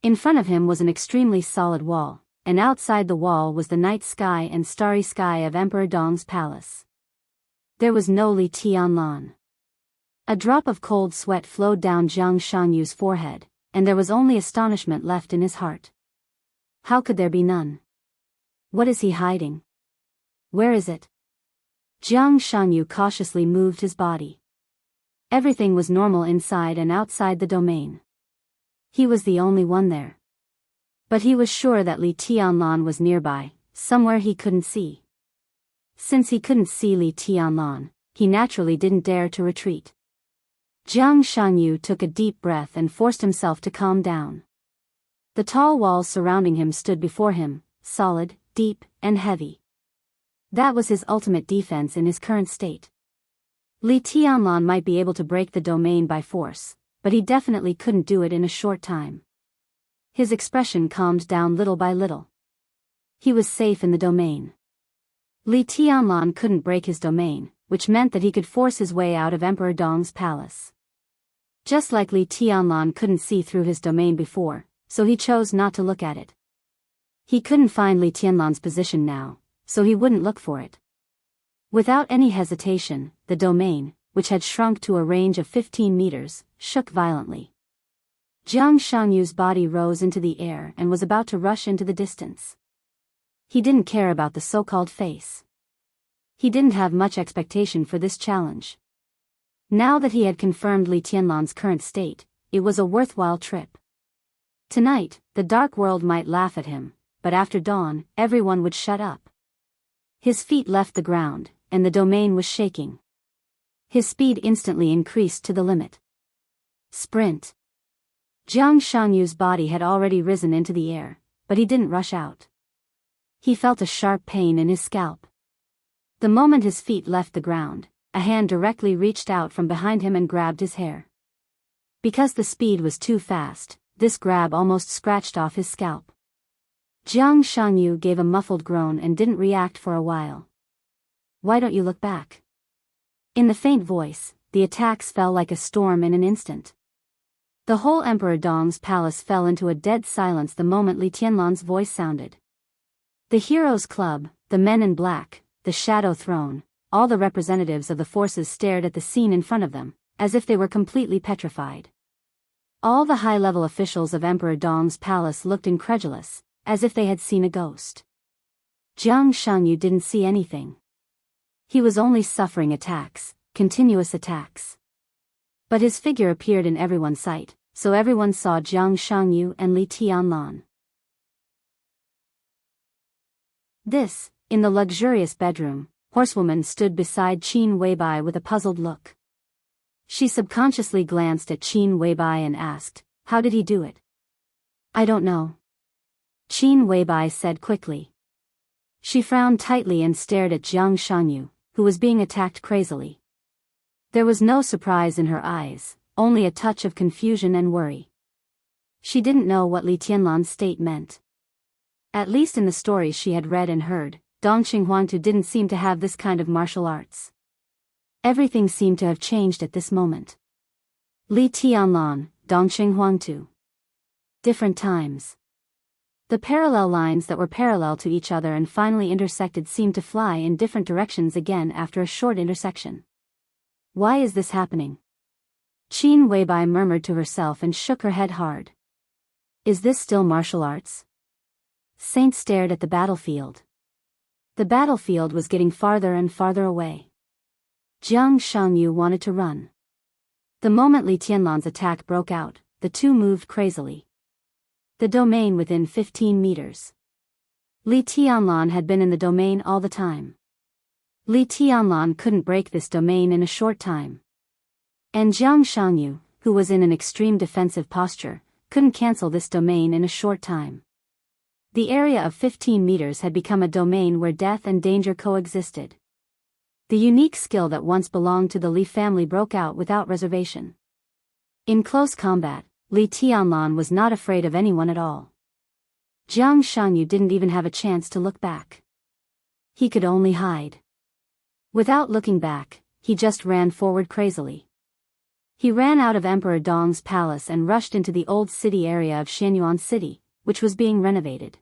In front of him was an extremely solid wall, and outside the wall was the night sky and starry sky of Emperor Dong's palace. There was no Li Tianlan. A drop of cold sweat flowed down Jiang Shangyu's forehead, and there was only astonishment left in his heart. How could there be none? What is he hiding? Where is it? Jiang Shangyu cautiously moved his body. Everything was normal inside and outside the domain. He was the only one there. But he was sure that Li Tianlan was nearby, somewhere he couldn't see. Since he couldn't see Li Tianlan, he naturally didn't dare to retreat. Jiang Shanyu took a deep breath and forced himself to calm down. The tall walls surrounding him stood before him, solid, deep, and heavy. That was his ultimate defense in his current state. Li Tianlan might be able to break the domain by force, but he definitely couldn't do it in a short time. His expression calmed down little by little. He was safe in the domain. Li Tianlan couldn't break his domain, which meant that he could force his way out of Emperor Dong's palace. Just like Li Tianlan couldn't see through his domain before, so he chose not to look at it. He couldn't find Li Tianlan's position now, so he wouldn't look for it. Without any hesitation, the domain, which had shrunk to a range of 15 meters, shook violently. Jiang Shangyu's body rose into the air and was about to rush into the distance. He didn't care about the so-called face. He didn't have much expectation for this challenge. Now that he had confirmed Li Tianlan's current state, it was a worthwhile trip. Tonight, the dark world might laugh at him, but after dawn, everyone would shut up. His feet left the ground, and the domain was shaking. His speed instantly increased to the limit. Sprint. Jiang Shangyu's body had already risen into the air, but he didn't rush out. He felt a sharp pain in his scalp. The moment his feet left the ground, a hand directly reached out from behind him and grabbed his hair. Because the speed was too fast, this grab almost scratched off his scalp. Jiang Shangyu gave a muffled groan and didn't react for a while. "Why don't you look back?" In the faint voice, the attacks fell like a storm in an instant. The whole Emperor Dong's palace fell into a dead silence the moment Li Tianlan's voice sounded. The Heroes Club, the Men in Black, the Shadow Throne, all the representatives of the forces stared at the scene in front of them, as if they were completely petrified. All the high-level officials of Emperor Dong's palace looked incredulous, as if they had seen a ghost. Jiang Shangyu didn't see anything. He was only suffering attacks, continuous attacks. But his figure appeared in everyone's sight, so everyone saw Jiang Shangyu and Li Tianlan. In the luxurious bedroom, Horsewoman stood beside Qin Weibai with a puzzled look. She subconsciously glanced at Qin Weibai and asked, "How did he do it?" "I don't know," Qin Weibai said quickly. She frowned tightly and stared at Jiang Shangyu, who was being attacked crazily. There was no surprise in her eyes, only a touch of confusion and worry. She didn't know what Li Tianlan's state meant. At least in the stories she had read and heard, Dongqing Huangtu didn't seem to have this kind of martial arts. Everything seemed to have changed at this moment. Li Tianlan, Dongqing Huangtu. Different times. The parallel lines that were parallel to each other and finally intersected seemed to fly in different directions again after a short intersection. Why is this happening? Qin Weibai murmured to herself and shook her head hard. Is this still martial arts? Saint stared at the battlefield. The battlefield was getting farther and farther away. Jiang Shangyu wanted to run. The moment Li Tianlan's attack broke out, the two moved crazily. The domain within 15 meters. Li Tianlan had been in the domain all the time. Li Tianlan couldn't break this domain in a short time. And Jiang Shangyu, who was in an extreme defensive posture, couldn't cancel this domain in a short time. The area of 15 meters had become a domain where death and danger coexisted. The unique skill that once belonged to the Li family broke out without reservation. In close combat, Li Tianlan was not afraid of anyone at all. Jiang Shangyu didn't even have a chance to look back. He could only hide. Without looking back, he just ran forward crazily. He ran out of Emperor Dong's palace and rushed into the old city area of Xianyuan City, which was being renovated.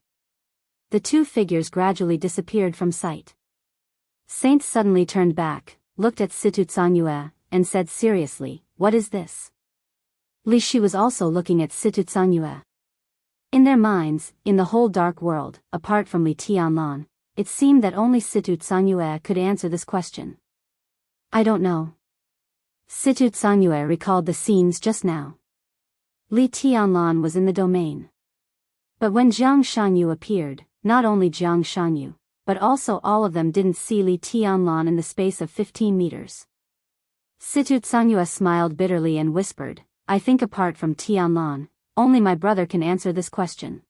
The two figures gradually disappeared from sight. Saint suddenly turned back, looked at Situ Tsangyue, and said seriously, "What is this?" Li Shi was also looking at Situ Tsangyue. In their minds, in the whole dark world, apart from Li Tianlan, it seemed that only Situ Tsangyue could answer this question. "I don't know." Situ Tsangyue recalled the scenes just now. Li Tianlan was in the domain. But when Jiang Shangyu appeared, not only Jiang Shanyu, but also all of them didn't see Li Tianlan in the space of 15 meters. Situ Tsangyue smiled bitterly and whispered, I think apart from Tianlan, only my brother can answer this question.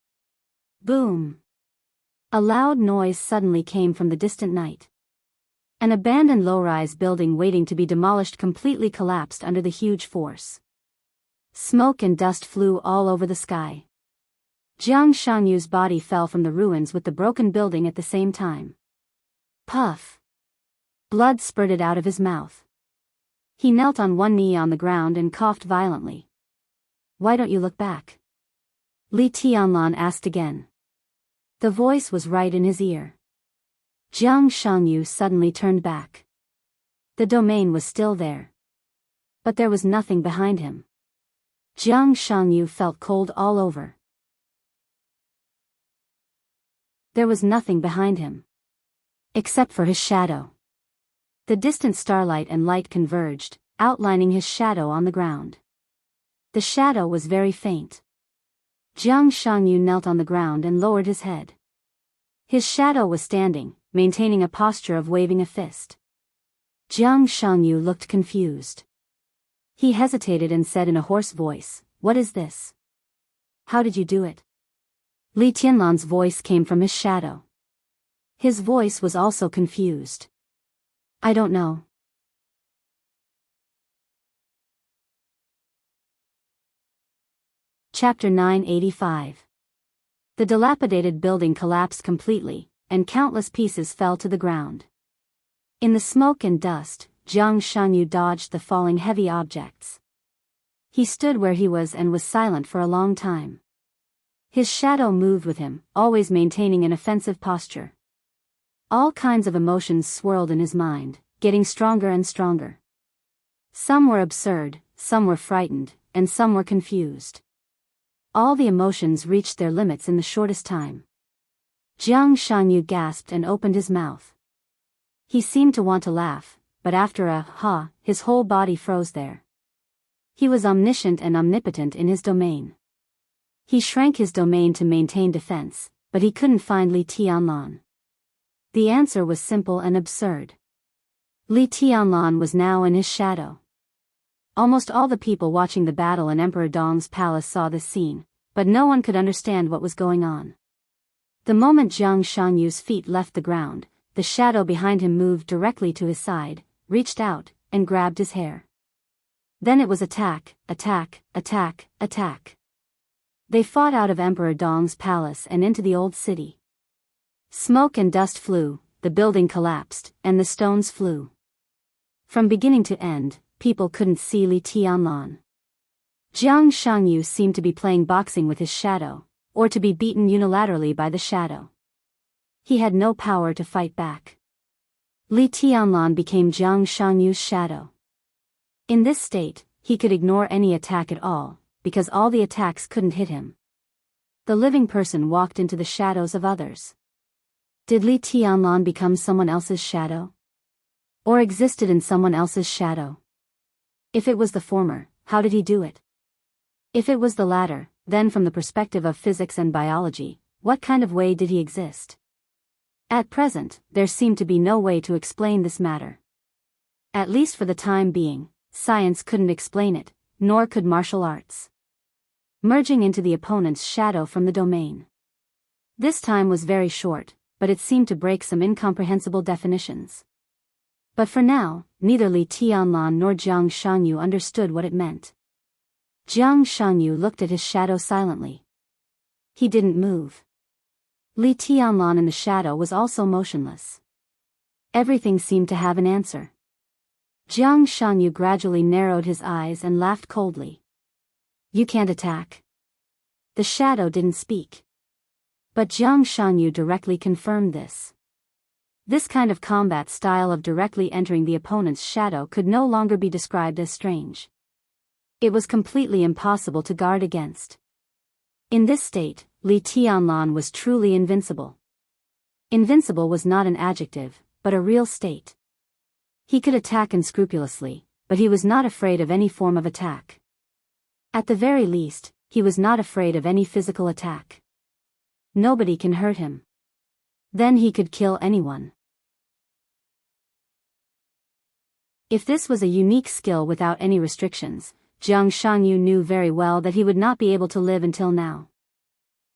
Boom! A loud noise suddenly came from the distant night. An abandoned low-rise building waiting to be demolished completely collapsed under the huge force. Smoke and dust flew all over the sky. Jiang Shanyu's body fell from the ruins with the broken building at the same time. Puff! Blood spurted out of his mouth. He knelt on one knee on the ground and coughed violently. Why don't you look back? Li Tianlan asked again. The voice was right in his ear. Jiang Shanyu suddenly turned back. The domain was still there. But there was nothing behind him. Jiang Shanyu felt cold all over. There was nothing behind him. Except for his shadow. The distant starlight and light converged, outlining his shadow on the ground. The shadow was very faint. Jiang Shanyu knelt on the ground and lowered his head. His shadow was standing, maintaining a posture of waving a fist. Jiang Shanyu looked confused. He hesitated and said in a hoarse voice, What is this? How did you do it? Li Tianlan's voice came from his shadow. His voice was also confused. I don't know. Chapter 985. The dilapidated building collapsed completely, and countless pieces fell to the ground. In the smoke and dust, Jiang Shanyu dodged the falling heavy objects. He stood where he was and was silent for a long time. His shadow moved with him, always maintaining an offensive posture. All kinds of emotions swirled in his mind, getting stronger and stronger. Some were absurd, some were frightened, and some were confused. All the emotions reached their limits in the shortest time. Jiang Shanyu gasped and opened his mouth. He seemed to want to laugh, but after a ha, his whole body froze there. He was omniscient and omnipotent in his domain. He shrank his domain to maintain defense, but he couldn't find Li Tianlan. The answer was simple and absurd. Li Tianlan was now in his shadow. Almost all the people watching the battle in Emperor Dong's palace saw this scene, but no one could understand what was going on. The moment Jiang Shanyu's feet left the ground, the shadow behind him moved directly to his side, reached out, and grabbed his hair. Then it was attack, attack, attack, attack. They fought out of Emperor Dong's palace and into the old city. Smoke and dust flew, the building collapsed, and the stones flew. From beginning to end, people couldn't see Li Tianlan. Jiang Shanyu seemed to be playing boxing with his shadow, or to be beaten unilaterally by the shadow. He had no power to fight back. Li Tianlan became Jiang Shanyu's shadow. In this state, he could ignore any attack at all, because all the attacks couldn't hit him. The living person walked into the shadows of others. Did Li Tianlan become someone else's shadow? Or existed in someone else's shadow? If it was the former, how did he do it? If it was the latter, then from the perspective of physics and biology, what kind of way did he exist? At present, there seemed to be no way to explain this matter. At least for the time being, science couldn't explain it, nor could martial arts. Merging into the opponent's shadow from the domain. This time was very short, but it seemed to break some incomprehensible definitions. But for now, neither Li Tianlan nor Jiang Shanyu understood what it meant. Jiang Shanyu looked at his shadow silently. He didn't move. Li Tianlan in the shadow was also motionless. Everything seemed to have an answer. Jiang Shanyu gradually narrowed his eyes and laughed coldly. You can't attack. The shadow didn't speak. But Jiang Shanyu directly confirmed this. This kind of combat style of directly entering the opponent's shadow could no longer be described as strange. It was completely impossible to guard against. In this state, Li Tianlan was truly invincible. Invincible was not an adjective, but a real state. He could attack unscrupulously, but he was not afraid of any form of attack. At the very least, he was not afraid of any physical attack. Nobody can hurt him. Then he could kill anyone. If this was a unique skill without any restrictions, Jiang Shanyu knew very well that he would not be able to live until now.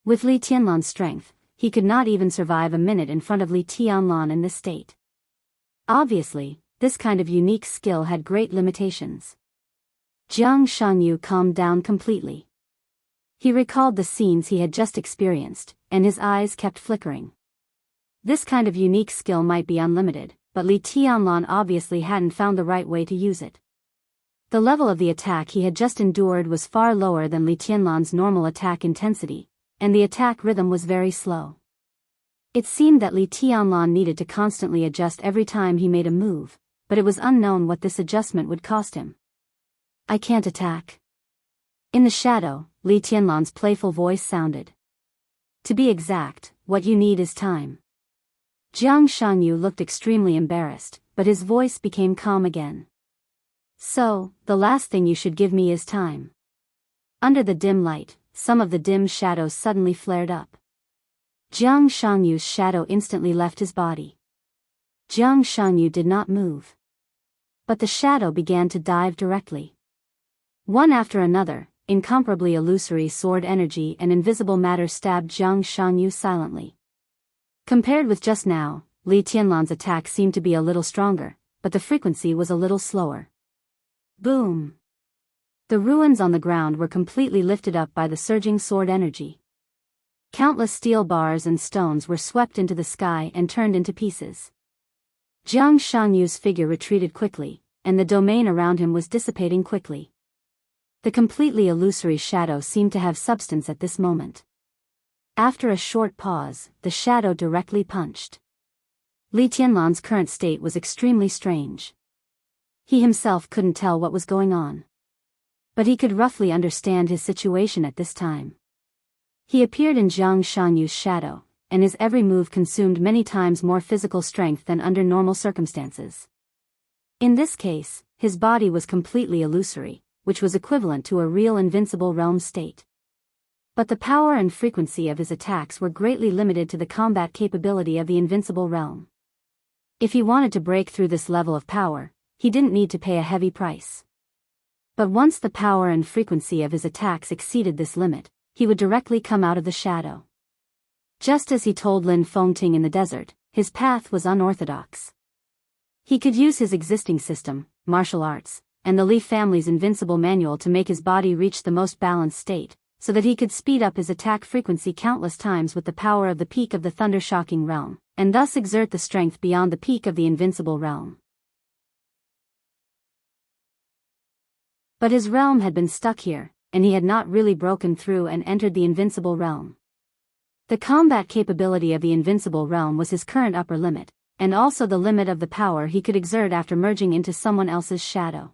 With Li Tianlan's strength, he could not even survive a minute in front of Li Tianlan in this state. Obviously, this kind of unique skill had great limitations. Jiang Shanyu calmed down completely. He recalled the scenes he had just experienced, and his eyes kept flickering. This kind of unique skill might be unlimited, but Li Tianlan obviously hadn't found the right way to use it. The level of the attack he had just endured was far lower than Li Tianlan's normal attack intensity, and the attack rhythm was very slow. It seemed that Li Tianlan needed to constantly adjust every time he made a move, but it was unknown what this adjustment would cost him. I can't attack. In the shadow, Li Tianlan's playful voice sounded. To be exact, what you need is time. Jiang Shanyu looked extremely embarrassed, but his voice became calm again. So, the last thing you should give me is time. Under the dim light, some of the dim shadows suddenly flared up. Jiang Shangyu's shadow instantly left his body. Jiang Shanyu did not move. But the shadow began to dive directly. One after another, incomparably illusory sword energy and invisible matter stabbed Jiang Shanyu silently. Compared with just now, Li Tianlan's attack seemed to be a little stronger, but the frequency was a little slower. Boom! The ruins on the ground were completely lifted up by the surging sword energy. Countless steel bars and stones were swept into the sky and turned into pieces. Jiang Shanyu's figure retreated quickly, and the domain around him was dissipating quickly. The completely illusory shadow seemed to have substance at this moment. After a short pause, the shadow directly punched. Li Tianlan's current state was extremely strange. He himself couldn't tell what was going on. But he could roughly understand his situation at this time. He appeared in Jiang Shanyu's shadow, and his every move consumed many times more physical strength than under normal circumstances. In this case, his body was completely illusory, which was equivalent to a real invincible realm state. But the power and frequency of his attacks were greatly limited to the combat capability of the invincible realm. If he wanted to break through this level of power, he didn't need to pay a heavy price. But once the power and frequency of his attacks exceeded this limit, he would directly come out of the shadow. Just as he told Lin Fengting in the desert, his path was unorthodox. He could use his existing system, martial arts, and the Li family's invincible manual to make his body reach the most balanced state, so that he could speed up his attack frequency countless times with the power of the peak of the thunder-shocking realm, and thus exert the strength beyond the peak of the invincible realm. But his realm had been stuck here, and he had not really broken through and entered the invincible realm. The combat capability of the invincible realm was his current upper limit, and also the limit of the power he could exert after merging into someone else's shadow.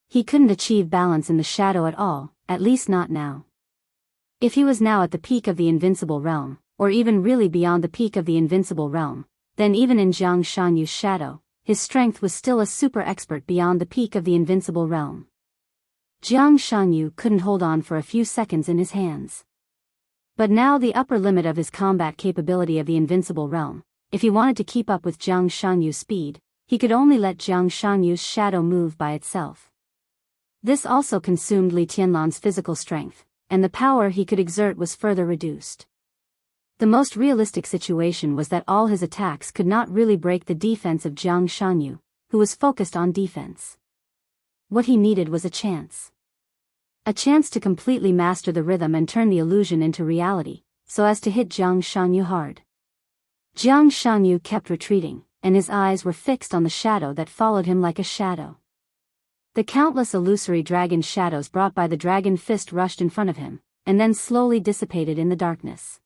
He couldn't achieve balance in the shadow at all, at least not now. If he was now at the peak of the invincible realm, or even really beyond the peak of the invincible realm, then even in Jiang Shanyu's shadow, his strength was still a super expert beyond the peak of the invincible realm. Jiang Shanyu couldn't hold on for a few seconds in his hands. But now the upper limit of his combat capability of the invincible realm, if he wanted to keep up with Jiang Shanyu's speed, he could only let Jiang Shanyu's shadow move by itself. This also consumed Li Tianlan's physical strength, and the power he could exert was further reduced. The most realistic situation was that all his attacks could not really break the defense of Jiang Shanyu, who was focused on defense. What he needed was a chance. A chance to completely master the rhythm and turn the illusion into reality, so as to hit Jiang Shanyu hard. Jiang Shanyu kept retreating, and his eyes were fixed on the shadow that followed him like a shadow. The countless illusory dragon shadows brought by the dragon fist rushed in front of him, and then slowly dissipated in the darkness.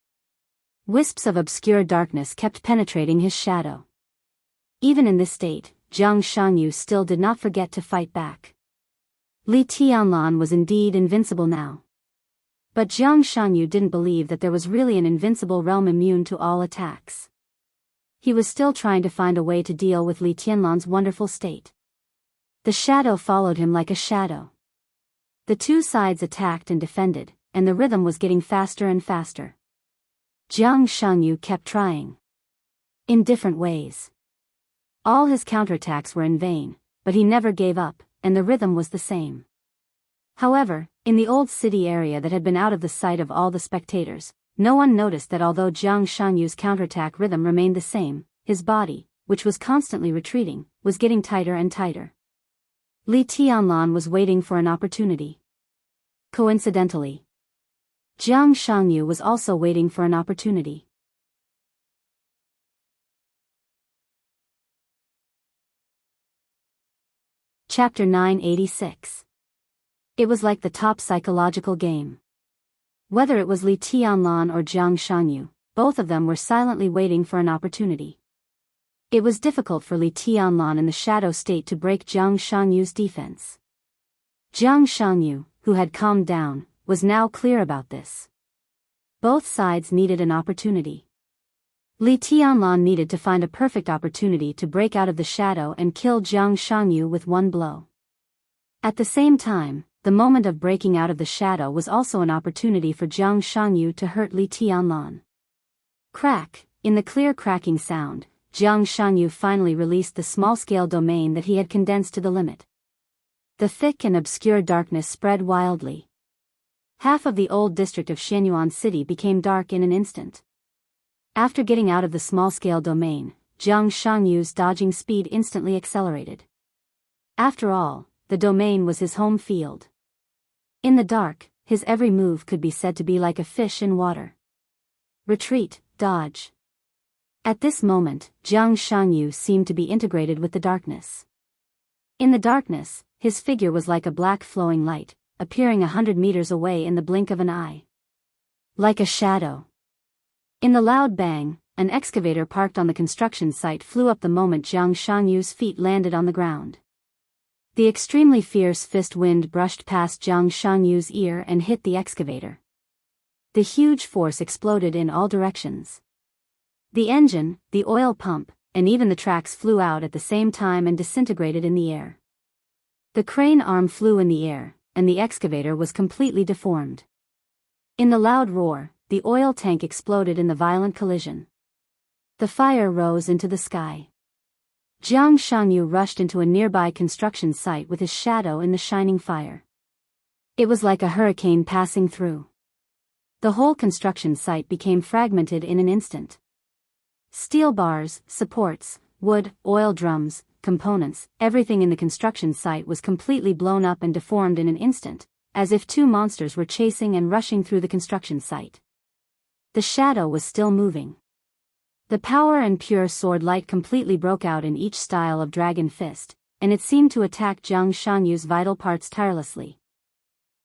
Wisps of obscure darkness kept penetrating his shadow. Even in this state, Jiang Shanyu still did not forget to fight back. Li Tianlan was indeed invincible now. But Jiang Shanyu didn't believe that there was really an invincible realm immune to all attacks. He was still trying to find a way to deal with Li Tianlan's wonderful state. The shadow followed him like a shadow. The two sides attacked and defended, and the rhythm was getting faster and faster. Jiang Shanyu kept trying. in different ways. All his counterattacks were in vain, but he never gave up, and the rhythm was the same. However, in the old city area that had been out of the sight of all the spectators, no one noticed that although Jiang Shangyu's counterattack rhythm remained the same, his body, which was constantly retreating, was getting tighter and tighter. Li Tianlan was waiting for an opportunity. Coincidentally, Jiang Shangyu was also waiting for an opportunity. Chapter 986. It was like the top psychological game. Whether it was Li Tianlan or Jiang Shangyu, both of them were silently waiting for an opportunity. It was difficult for Li Tianlan in the shadow state to break Jiang Shangyu's defense. Jiang Shangyu, who had calmed down, was now clear about this. Both sides needed an opportunity. Li Tianlan needed to find a perfect opportunity to break out of the shadow and kill Jiang Shangyu with one blow. At the same time, the moment of breaking out of the shadow was also an opportunity for Jiang Shangyu to hurt Li Tianlan. Crack, in the clear cracking sound, Jiang Shangyu finally released the small-scale domain that he had condensed to the limit. The thick and obscure darkness spread wildly. Half of the old district of Shenyuan City became dark in an instant. After getting out of the small-scale domain, Jiang Shangyu's dodging speed instantly accelerated. After all, the domain was his home field. In the dark, his every move could be said to be like a fish in water. Retreat, dodge. At this moment, Jiang Shangyu seemed to be integrated with the darkness. In the darkness, his figure was like a black flowing light, appearing 100 meters away in the blink of an eye. Like a shadow. In the loud bang, an excavator parked on the construction site flew up the moment Jiang Shangyu's feet landed on the ground. The extremely fierce fist wind brushed past Jiang Shangyu's ear and hit the excavator. The huge force exploded in all directions. The engine, the oil pump, and even the tracks flew out at the same time and disintegrated in the air. The crane arm flew in the air, and the excavator was completely deformed. In the loud roar, the oil tank exploded in the violent collision. The fire rose into the sky. Jiang Shangyu rushed into a nearby construction site with his shadow in the shining fire. It was like a hurricane passing through. The whole construction site became fragmented in an instant. Steel bars, supports, wood, oil drums, components, everything in the construction site was completely blown up and deformed in an instant, as if two monsters were chasing and rushing through the construction site. The shadow was still moving. The power and pure sword light completely broke out in each style of dragon fist, and it seemed to attack Jiang Shangyu's vital parts tirelessly.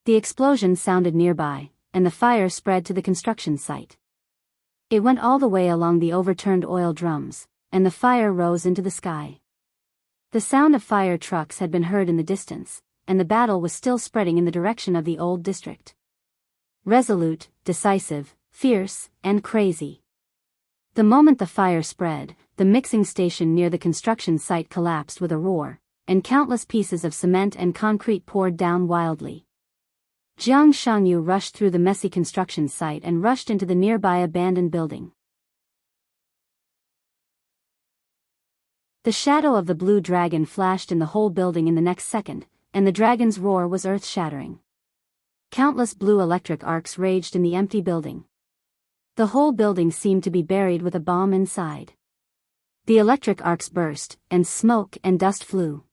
The explosion sounded nearby, and the fire spread to the construction site. It went all the way along the overturned oil drums, and the fire rose into the sky. The sound of fire trucks had been heard in the distance, and the battle was still spreading in the direction of the old district. Resolute, decisive, fierce, and crazy. The moment the fire spread, the mixing station near the construction site collapsed with a roar, and countless pieces of cement and concrete poured down wildly. Jiang Shangyu rushed through the messy construction site and rushed into the nearby abandoned building. The shadow of the blue dragon flashed in the whole building in the next second, and the dragon's roar was earth-shattering. Countless blue electric arcs raged in the empty building. The whole building seemed to be buried with a bomb inside. The electric arcs burst, and smoke and dust flew.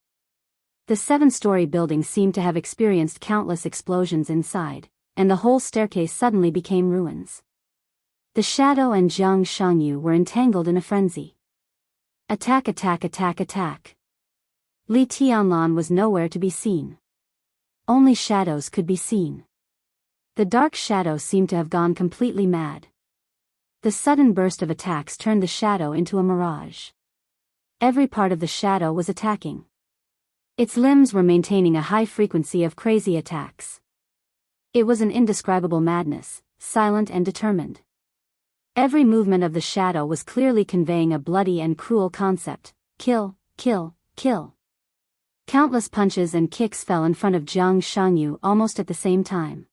The 7-story building seemed to have experienced countless explosions inside, and the whole staircase suddenly became ruins. The shadow and Jiang Shangyu were entangled in a frenzy. Attack, attack, attack, attack. Li Tianlan was nowhere to be seen. Only shadows could be seen. The dark shadow seemed to have gone completely mad. The sudden burst of attacks turned the shadow into a mirage. Every part of the shadow was attacking. Its limbs were maintaining a high frequency of crazy attacks. It was an indescribable madness, silent and determined. Every movement of the shadow was clearly conveying a bloody and cruel concept: kill, kill, kill. Countless punches and kicks fell in front of Jiang Shangyu almost at the same time.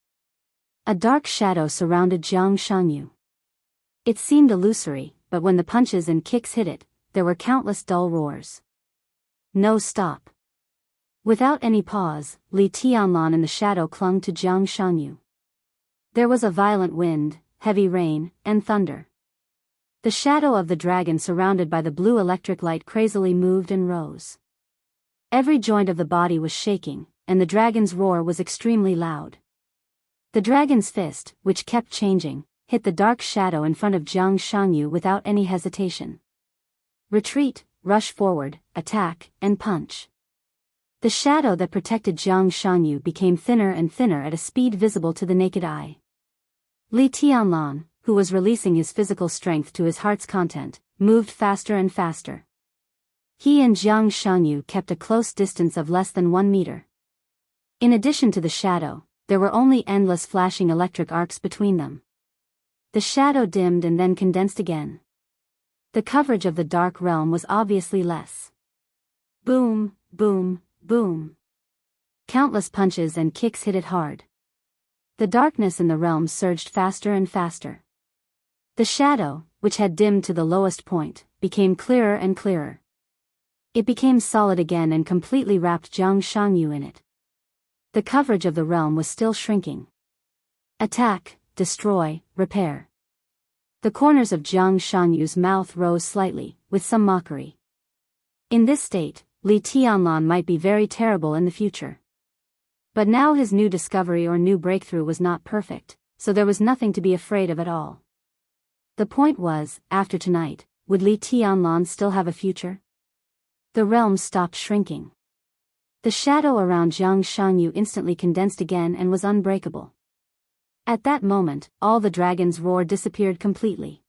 A dark shadow surrounded Jiang Shangyu. It seemed illusory, but when the punches and kicks hit it, there were countless dull roars. No stop. Without any pause, Li Tianlan in the shadow clung to Jiang Shanyu. There was a violent wind, heavy rain, and thunder. The shadow of the dragon surrounded by the blue electric light crazily moved and rose. Every joint of the body was shaking, and the dragon's roar was extremely loud. The dragon's fist, which kept changing, hit the dark shadow in front of Jiang Shanyu without any hesitation. Retreat, rush forward, attack, and punch. The shadow that protected Jiang Shanyu became thinner and thinner at a speed visible to the naked eye. Li Tianlan, who was releasing his physical strength to his heart's content, moved faster and faster. He and Jiang Shanyu kept a close distance of less than 1 meter. In addition to the shadow, there were only endless flashing electric arcs between them. The shadow dimmed and then condensed again. The coverage of the dark realm was obviously less. Boom, boom, boom. Countless punches and kicks hit it hard. The darkness in the realm surged faster and faster. The shadow, which had dimmed to the lowest point, became clearer and clearer. It became solid again and completely wrapped Jiang Shanyu in it. The coverage of the realm was still shrinking. Attack, destroy, repair. The corners of Jiang Shanyu's mouth rose slightly, with some mockery. In this state, Li Tianlan might be very terrible in the future. But now his new discovery or new breakthrough was not perfect, so there was nothing to be afraid of at all. The point was, after tonight, would Li Tianlan still have a future? The realm stopped shrinking. The shadow around Jiang Shanyu instantly condensed again and was unbreakable. At that moment, all the dragon's roar disappeared completely.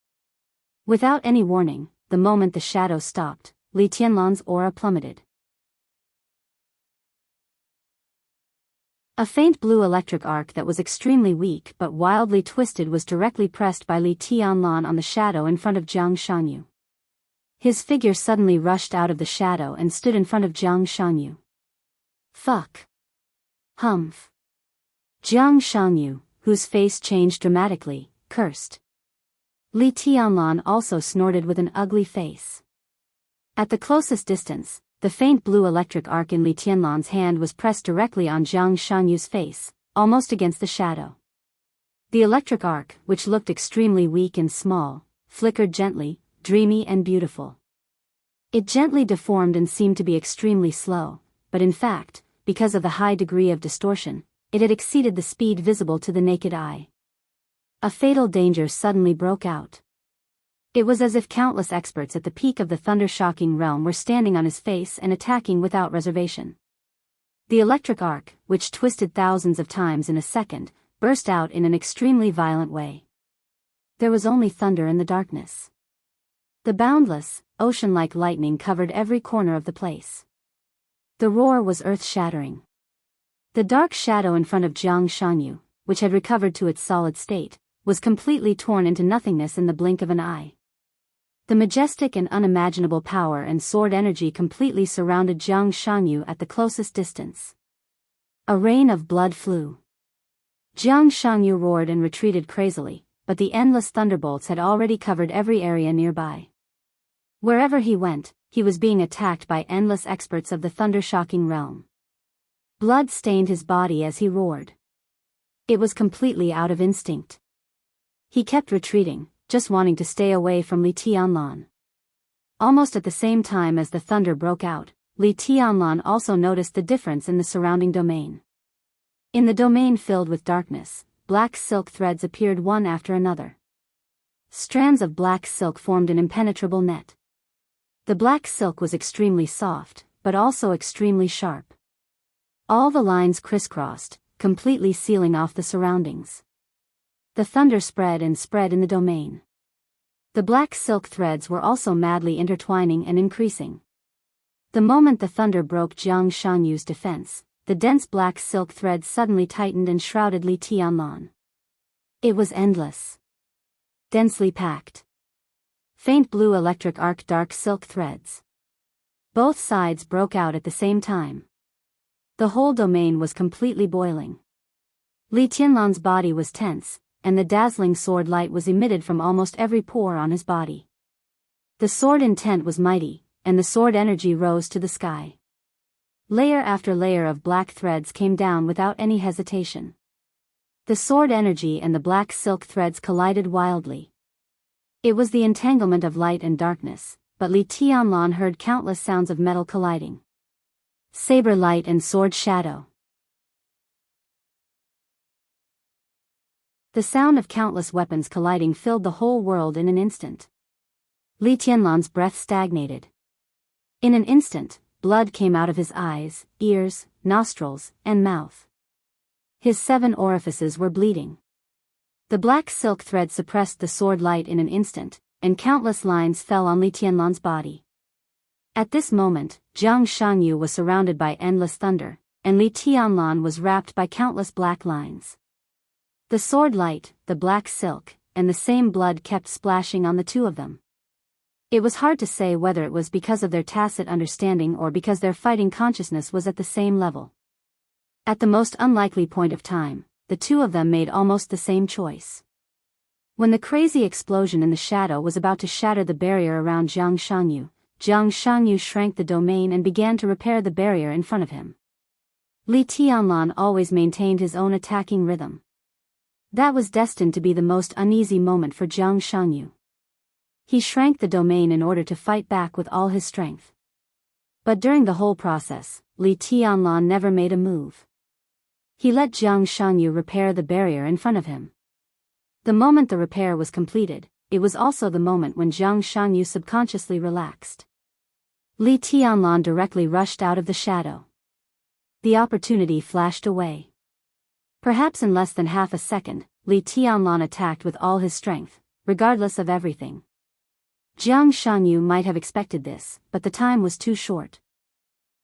Without any warning, the moment the shadow stopped, Li Tianlan's aura plummeted. A faint blue electric arc that was extremely weak but wildly twisted was directly pressed by Li Tianlan on the shadow in front of Jiang Shanyu. His figure suddenly rushed out of the shadow and stood in front of Jiang Shanyu. Fuck. Humph. Jiang Shanyu, whose face changed dramatically, cursed. Li Tianlan also snorted with an ugly face. At the closest distance, the faint blue electric arc in Li Tianlan's hand was pressed directly on Jiang Shanyu's face, almost against the shadow. The electric arc, which looked extremely weak and small, flickered gently, dreamy and beautiful. It gently deformed and seemed to be extremely slow, but in fact, because of the high degree of distortion, it had exceeded the speed visible to the naked eye. A fatal danger suddenly broke out. It was as if countless experts at the peak of the thunder-shocking realm were standing on his face and attacking without reservation. The electric arc, which twisted thousands of times in a second, burst out in an extremely violent way. There was only thunder in the darkness. The boundless, ocean-like lightning covered every corner of the place. The roar was earth-shattering. The dark shadow in front of Jiang Shanyu, which had recovered to its solid state, was completely torn into nothingness in the blink of an eye. The majestic and unimaginable power and sword energy completely surrounded Jiang Shanyu at the closest distance. A rain of blood flew. Jiang Shanyu roared and retreated crazily, but the endless thunderbolts had already covered every area nearby. Wherever he went, he was being attacked by endless experts of the thunder-shocking realm. Blood stained his body as he roared. It was completely out of instinct. He kept retreating, just wanting to stay away from Li Tianlan. Almost at the same time as the thunder broke out, Li Tianlan also noticed the difference in the surrounding domain. In the domain filled with darkness, black silk threads appeared one after another. Strands of black silk formed an impenetrable net. The black silk was extremely soft, but also extremely sharp. All the lines crisscrossed, completely sealing off the surroundings. The thunder spread and spread in the domain. The black silk threads were also madly intertwining and increasing. The moment the thunder broke Jiang Shanyu's defense, the dense black silk threads suddenly tightened and shrouded Li Tianlan. It was endless. Densely packed. Faint blue electric arc dark silk threads. Both sides broke out at the same time. The whole domain was completely boiling. Li Tianlan's body was tense, and the dazzling sword light was emitted from almost every pore on his body. The sword intent was mighty, and the sword energy rose to the sky. Layer after layer of black threads came down without any hesitation. The sword energy and the black silk threads collided wildly. It was the entanglement of light and darkness, but Li Tianlan heard countless sounds of metal colliding. Saber light and sword shadow. The sound of countless weapons colliding filled the whole world in an instant. Li Tianlan's breath stagnated. In an instant, blood came out of his eyes, ears, nostrils, and mouth. His 7 orifices were bleeding. The black silk thread suppressed the sword light in an instant, and countless lines fell on Li Tianlan's body. At this moment, Jiang Shangyu was surrounded by endless thunder, and Li Tianlan was wrapped by countless black lines. The sword light, the black silk, and the same blood kept splashing on the two of them. It was hard to say whether it was because of their tacit understanding or because their fighting consciousness was at the same level. At the most unlikely point of time, the two of them made almost the same choice. When the crazy explosion in the shadow was about to shatter the barrier around Jiang Shangyu shrank the domain and began to repair the barrier in front of him. Li Tianlan always maintained his own attacking rhythm. That was destined to be the most uneasy moment for Jiang Shangyu. He shrank the domain in order to fight back with all his strength. But during the whole process, Li Tianlan never made a move. He let Jiang Shangyu repair the barrier in front of him. The moment the repair was completed, it was also the moment when Jiang Shangyu subconsciously relaxed. Li Tianlan directly rushed out of the shadow. The opportunity flashed away. Perhaps in less than half a second, Li Tianlan attacked with all his strength, regardless of everything. Jiang Shangyu might have expected this, but the time was too short.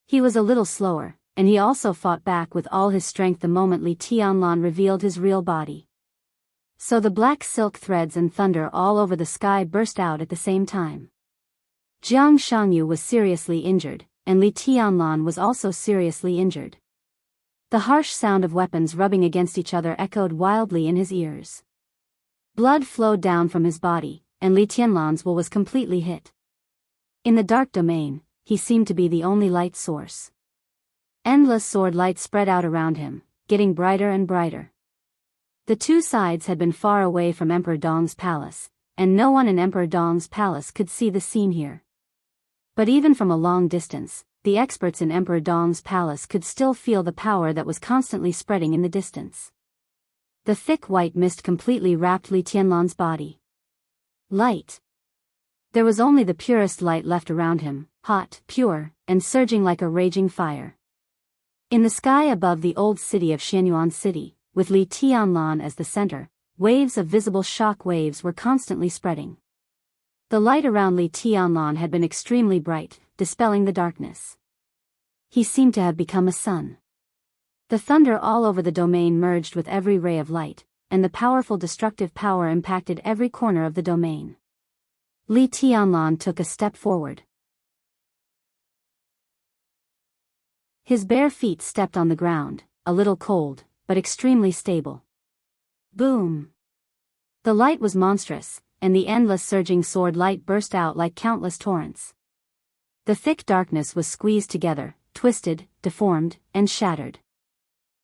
He was a little slower, and he also fought back with all his strength the moment Li Tianlan revealed his real body. So the black silk threads and thunder all over the sky burst out at the same time. Jiang Shangyu was seriously injured, and Li Tianlan was also seriously injured. The harsh sound of weapons rubbing against each other echoed wildly in his ears. Blood flowed down from his body, and Li Tianlan's will was completely hit. In the dark domain, he seemed to be the only light source. Endless sword light spread out around him, getting brighter and brighter. The two sides had been far away from Emperor Dong's palace, and no one in Emperor Dong's palace could see the scene here. But even from a long distance, the experts in Emperor Dong's palace could still feel the power that was constantly spreading in the distance. The thick white mist completely wrapped Li Tianlan's body. Light. There was only the purest light left around him, hot, pure, and surging like a raging fire. In the sky above the old city of Xianyuan City, with Li Tianlan as the center, waves of visible shock waves were constantly spreading. The light around Li Tianlan had been extremely bright, dispelling the darkness. He seemed to have become a sun. The thunder all over the domain merged with every ray of light, and the powerful destructive power impacted every corner of the domain. Li Tianlan took a step forward. His bare feet stepped on the ground, a little cold, but extremely stable. Boom! The light was monstrous, and the endless surging sword light burst out like countless torrents. The thick darkness was squeezed together, twisted, deformed, and shattered.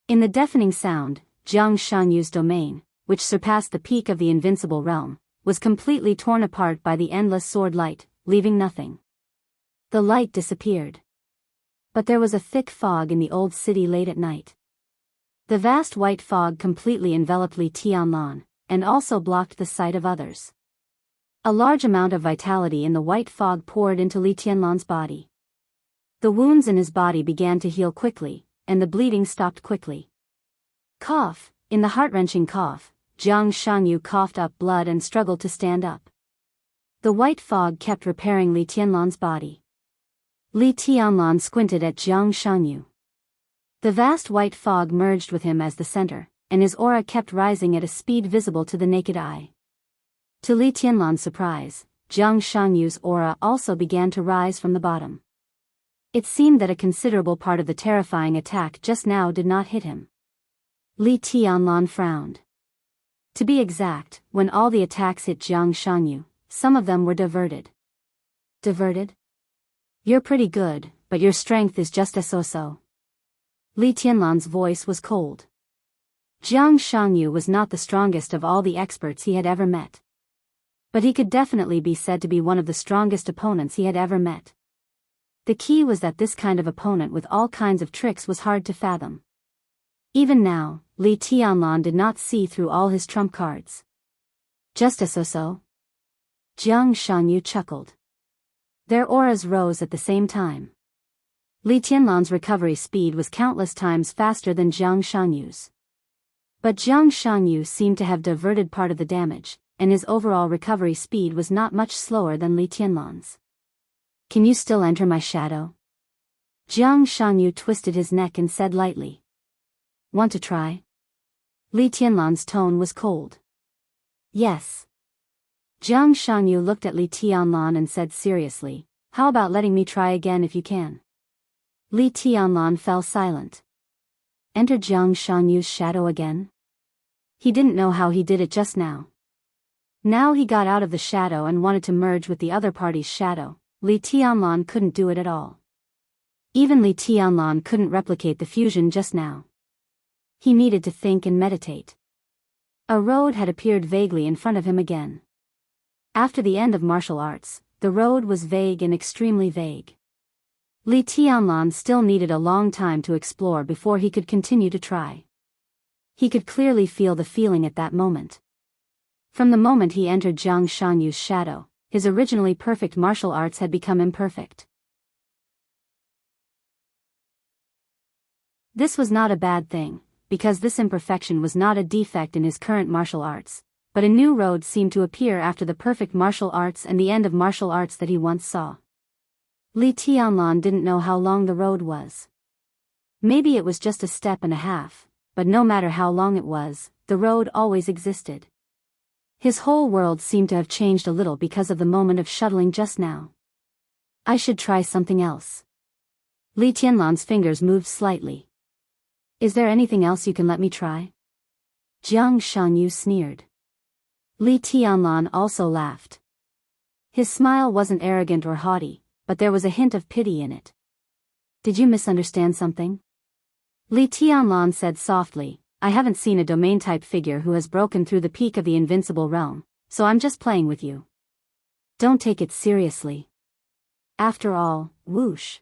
In the deafening sound, Jiang Shangyu's domain, which surpassed the peak of the invincible realm, was completely torn apart by the endless sword light, leaving nothing. The light disappeared. But there was a thick fog in the old city late at night. The vast white fog completely enveloped Li Tianlan, and also blocked the sight of others. A large amount of vitality in the white fog poured into Li Tianlan's body. The wounds in his body began to heal quickly, and the bleeding stopped quickly. Cough! In the heart-wrenching cough, Jiang Shangyu coughed up blood and struggled to stand up. The white fog kept repairing Li Tianlan's body. Li Tianlan squinted at Jiang Shangyu. The vast white fog merged with him as the center, and his aura kept rising at a speed visible to the naked eye. To Li Tianlan's surprise, Jiang Shangyu's aura also began to rise from the bottom. It seemed that a considerable part of the terrifying attack just now did not hit him. Li Tianlan frowned. To be exact, when all the attacks hit Jiang Shangyu, some of them were diverted. Diverted? You're pretty good, but your strength is just a so-so. Li Tianlan's voice was cold. Jiang Shangyu was not the strongest of all the experts he had ever met. But he could definitely be said to be one of the strongest opponents he had ever met. The key was that this kind of opponent with all kinds of tricks was hard to fathom. Even now, Li Tianlan did not see through all his trump cards. Just a so-so? Jiang Shangyu chuckled. Their auras rose at the same time. Li Tianlan's recovery speed was countless times faster than Jiang Shangyu's. But Jiang Shangyu seemed to have diverted part of the damage, and his overall recovery speed was not much slower than Li Tianlan's. Can you still enter my shadow? Jiang Shangyu twisted his neck and said lightly. Want to try? Li Tianlan's tone was cold. Yes. Jiang Shangyu looked at Li Tianlan and said seriously, how about letting me try again if you can? Li Tianlan fell silent. Enter Jiang Shangyu's shadow again? He didn't know how he did it just now. Now he got out of the shadow and wanted to merge with the other party's shadow. Li Tianlan couldn't do it at all. Even Li Tianlan couldn't replicate the fusion just now. He needed to think and meditate. A road had appeared vaguely in front of him again. After the end of martial arts, the road was vague and extremely vague. Li Tianlan still needed a long time to explore before he could continue to try. He could clearly feel the feeling at that moment. From the moment he entered Jiang Shangyu's shadow, his originally perfect martial arts had become imperfect. This was not a bad thing, because this imperfection was not a defect in his current martial arts, but a new road seemed to appear after the perfect martial arts and the end of martial arts that he once saw. Li Tianlan didn't know how long the road was. Maybe it was just a step and a half, but no matter how long it was, the road always existed. His whole world seemed to have changed a little because of the moment of shuttling just now. I should try something else. Li Tianlan's fingers moved slightly. Is there anything else you can let me try? Jiang Shangyu sneered. Li Tianlan also laughed. His smile wasn't arrogant or haughty, but there was a hint of pity in it. Did you misunderstand something? Li Tianlan said softly, I haven't seen a domain-type figure who has broken through the peak of the invincible realm, so I'm just playing with you. Don't take it seriously. After all, whoosh.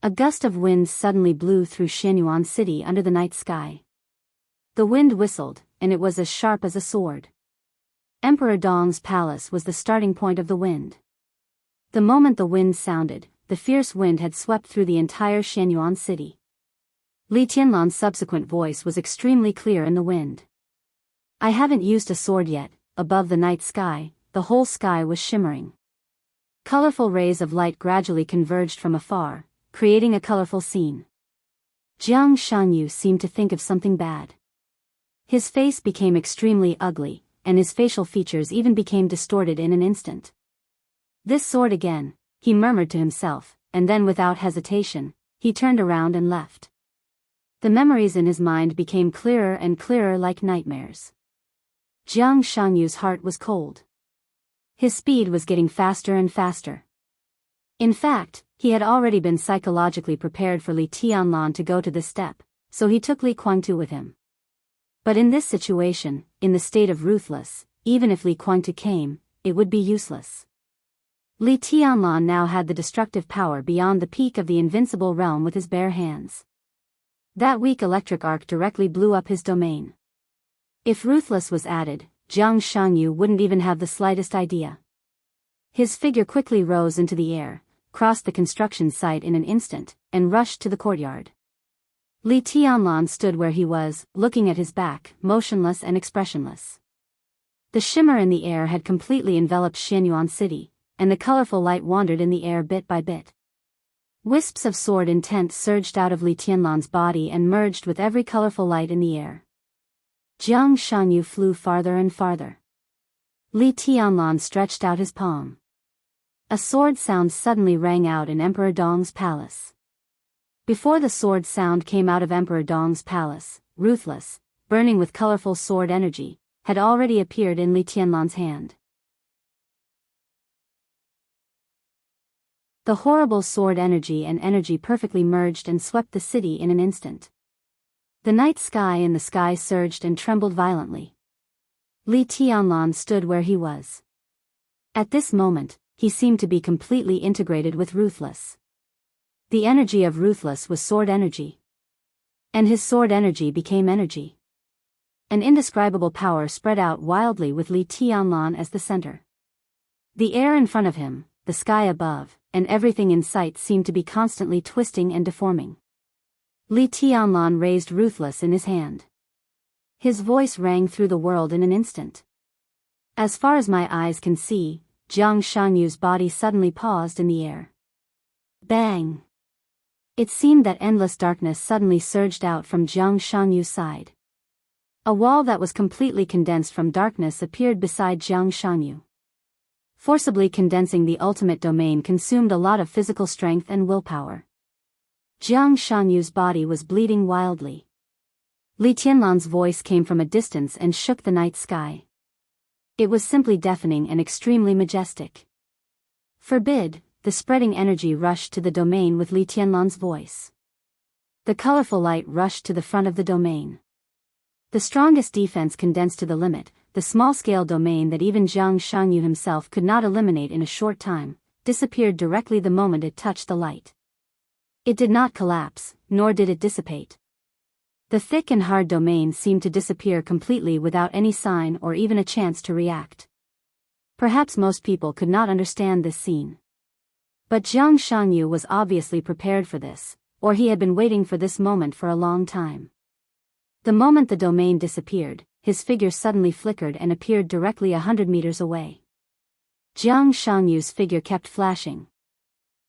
A gust of wind suddenly blew through Shenyuan City under the night sky. The wind whistled, and it was as sharp as a sword. Emperor Dong's palace was the starting point of the wind. The moment the wind sounded, the fierce wind had swept through the entire Shenyuan City. Li Tianlan's subsequent voice was extremely clear in the wind. I haven't used a sword yet. Above the night sky, the whole sky was shimmering. Colorful rays of light gradually converged from afar, creating a colorful scene. Jiang Shangyu seemed to think of something bad. His face became extremely ugly, and his facial features even became distorted in an instant. This sword again, he murmured to himself, and then without hesitation, he turned around and left. The memories in his mind became clearer and clearer like nightmares. Jiang Shangyu's heart was cold. His speed was getting faster and faster. In fact, he had already been psychologically prepared for Li Tianlan to go to this step, so he took Li Guangtu with him. But in this situation, in the state of ruthless, even if Li Guangtu came, it would be useless. Li Tianlan now had the destructive power beyond the peak of the invincible realm with his bare hands. That weak electric arc directly blew up his domain. If ruthless was added, Jiang Shangyu wouldn't even have the slightest idea. His figure quickly rose into the air, crossed the construction site in an instant, and rushed to the courtyard. Li Tianlan stood where he was, looking at his back, motionless and expressionless. The shimmer in the air had completely enveloped Shenyuan City, and the colorful light wandered in the air bit by bit. Wisps of sword intent surged out of Li Tianlan's body and merged with every colorful light in the air. Jiang Shangyu flew farther and farther. Li Tianlan stretched out his palm. A sword sound suddenly rang out in Emperor Dong's palace. Before the sword sound came out of Emperor Dong's palace, ruthless, burning with colorful sword energy, had already appeared in Li Tianlan's hand. The horrible sword energy and energy perfectly merged and swept the city in an instant. The night sky and the sky surged and trembled violently. Li Tianlan stood where he was. At this moment, he seemed to be completely integrated with Ruthless. The energy of Ruthless was sword energy. And his sword energy became energy. An indescribable power spread out wildly with Li Tianlan as the center. The air in front of him, the sky above, and everything in sight seemed to be constantly twisting and deforming. Li Tianlan raised Ruthless in his hand. His voice rang through the world in an instant. As far as my eyes can see, Jiang Shangyu's body suddenly paused in the air. Bang! It seemed that endless darkness suddenly surged out from Jiang Shangyu's side. A wall that was completely condensed from darkness appeared beside Jiang Shangyu. Forcibly condensing the ultimate domain consumed a lot of physical strength and willpower. Jiang Shangyu's body was bleeding wildly. Li Tianlan's voice came from a distance and shook the night sky. It was simply deafening and extremely majestic. Forbid, the spreading energy rushed to the domain with Li Tianlan's voice. The colorful light rushed to the front of the domain. The strongest defense condensed to the limit, the small-scale domain that even Jiang Shangyu himself could not eliminate in a short time, disappeared directly the moment it touched the light. It did not collapse, nor did it dissipate. The thick and hard domain seemed to disappear completely without any sign or even a chance to react. Perhaps most people could not understand this scene. But Jiang Shangyu was obviously prepared for this, or he had been waiting for this moment for a long time. The moment the domain disappeared, his figure suddenly flickered and appeared directly 100 meters away. Jiang Shangyu's figure kept flashing.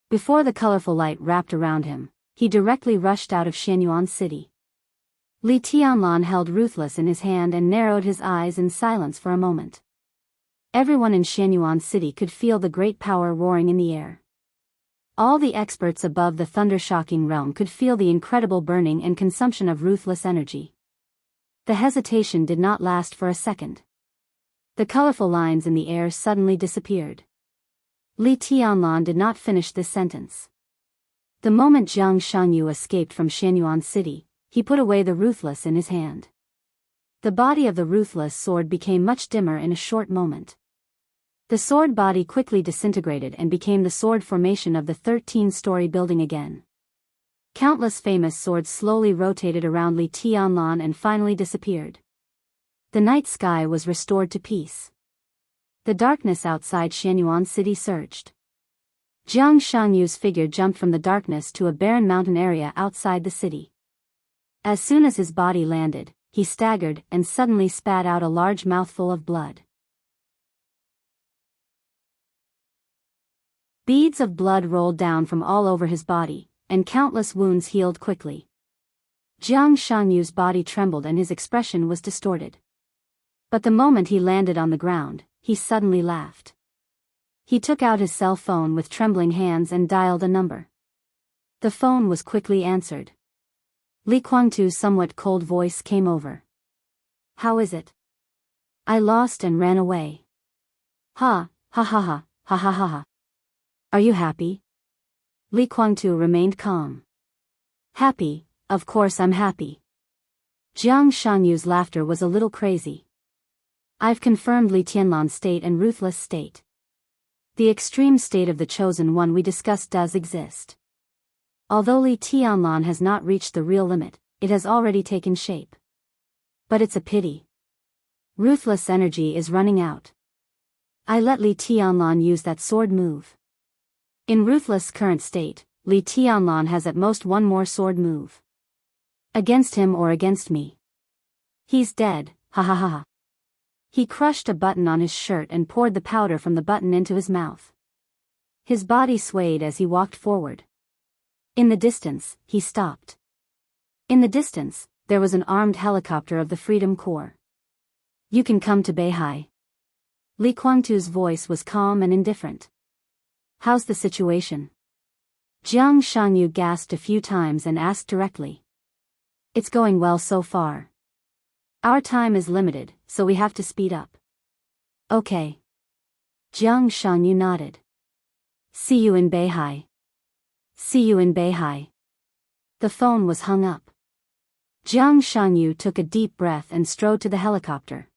Before the colorful light wrapped around him, he directly rushed out of Shenyuan City. Li Tianlan held Ruthless in his hand and narrowed his eyes in silence for a moment. Everyone in Shenyuan City could feel the great power roaring in the air. All the experts above the thunder-shocking realm could feel the incredible burning and consumption of Ruthless energy. The hesitation did not last for a second. The colorful lines in the air suddenly disappeared. Li Tianlan did not finish this sentence. The moment Jiang Shangyu escaped from Shenyuan City, he put away the Ruthless in his hand. The body of the Ruthless sword became much dimmer in a short moment. The sword body quickly disintegrated and became the sword formation of the 13-story building again. Countless famous swords slowly rotated around Li Tianlan and finally disappeared. The night sky was restored to peace. The darkness outside Shenyuan City surged. Jiang Shangyu's figure jumped from the darkness to a barren mountain area outside the city. As soon as his body landed, he staggered and suddenly spat out a large mouthful of blood. Beads of blood rolled down from all over his body, and countless wounds healed quickly. Jiang Shangyu's body trembled and his expression was distorted. But the moment he landed on the ground, he suddenly laughed. He took out his cell phone with trembling hands and dialed a number. The phone was quickly answered. Li Guangtu's somewhat cold voice came over. "How is it?" "I lost and ran away." Ha, ha ha ha, ha ha ha ha. "Are you happy?" Li Guangtu remained calm. "Happy, of course I'm happy." Jiang Shangyu's laughter was a little crazy. "I've confirmed Li Tianlan's state and Ruthless state. The extreme state of the chosen one we discussed does exist. Although Li Tianlan has not reached the real limit, it has already taken shape. But it's a pity. Ruthless energy is running out. I let Li Tianlan use that sword move. In Ruthless' current state, Li Tianlan has at most one more sword move. Against him or against me. He's dead, ha ha ha ha." He crushed a button on his shirt and poured the powder from the button into his mouth. His body swayed as he walked forward. In the distance, he stopped. In the distance, there was an armed helicopter of the Freedom Corps. "You can come to Beihai." Li Guangtu's voice was calm and indifferent. "How's the situation?" Jiang Shangyu gasped a few times and asked directly. "It's going well so far. Our time is limited, so we have to speed up." "Okay." Jiang Shangyu nodded. "See you in Beihai." See you in Beihai. The phone was hung up. Jiang Shangyu took a deep breath and strode to the helicopter.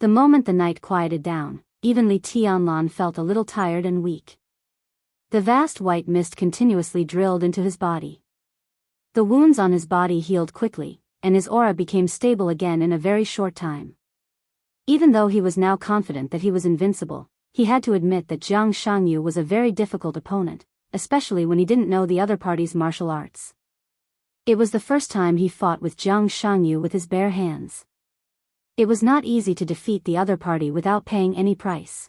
The moment the night quieted down, even Li Tianlan felt a little tired and weak. The vast white mist continuously drilled into his body. The wounds on his body healed quickly, and his aura became stable again in a very short time. Even though he was now confident that he was invincible, he had to admit that Jiang Shangyu was a very difficult opponent, especially when he didn't know the other party's martial arts. It was the first time he fought with Jiang Shangyu with his bare hands. It was not easy to defeat the other party without paying any price.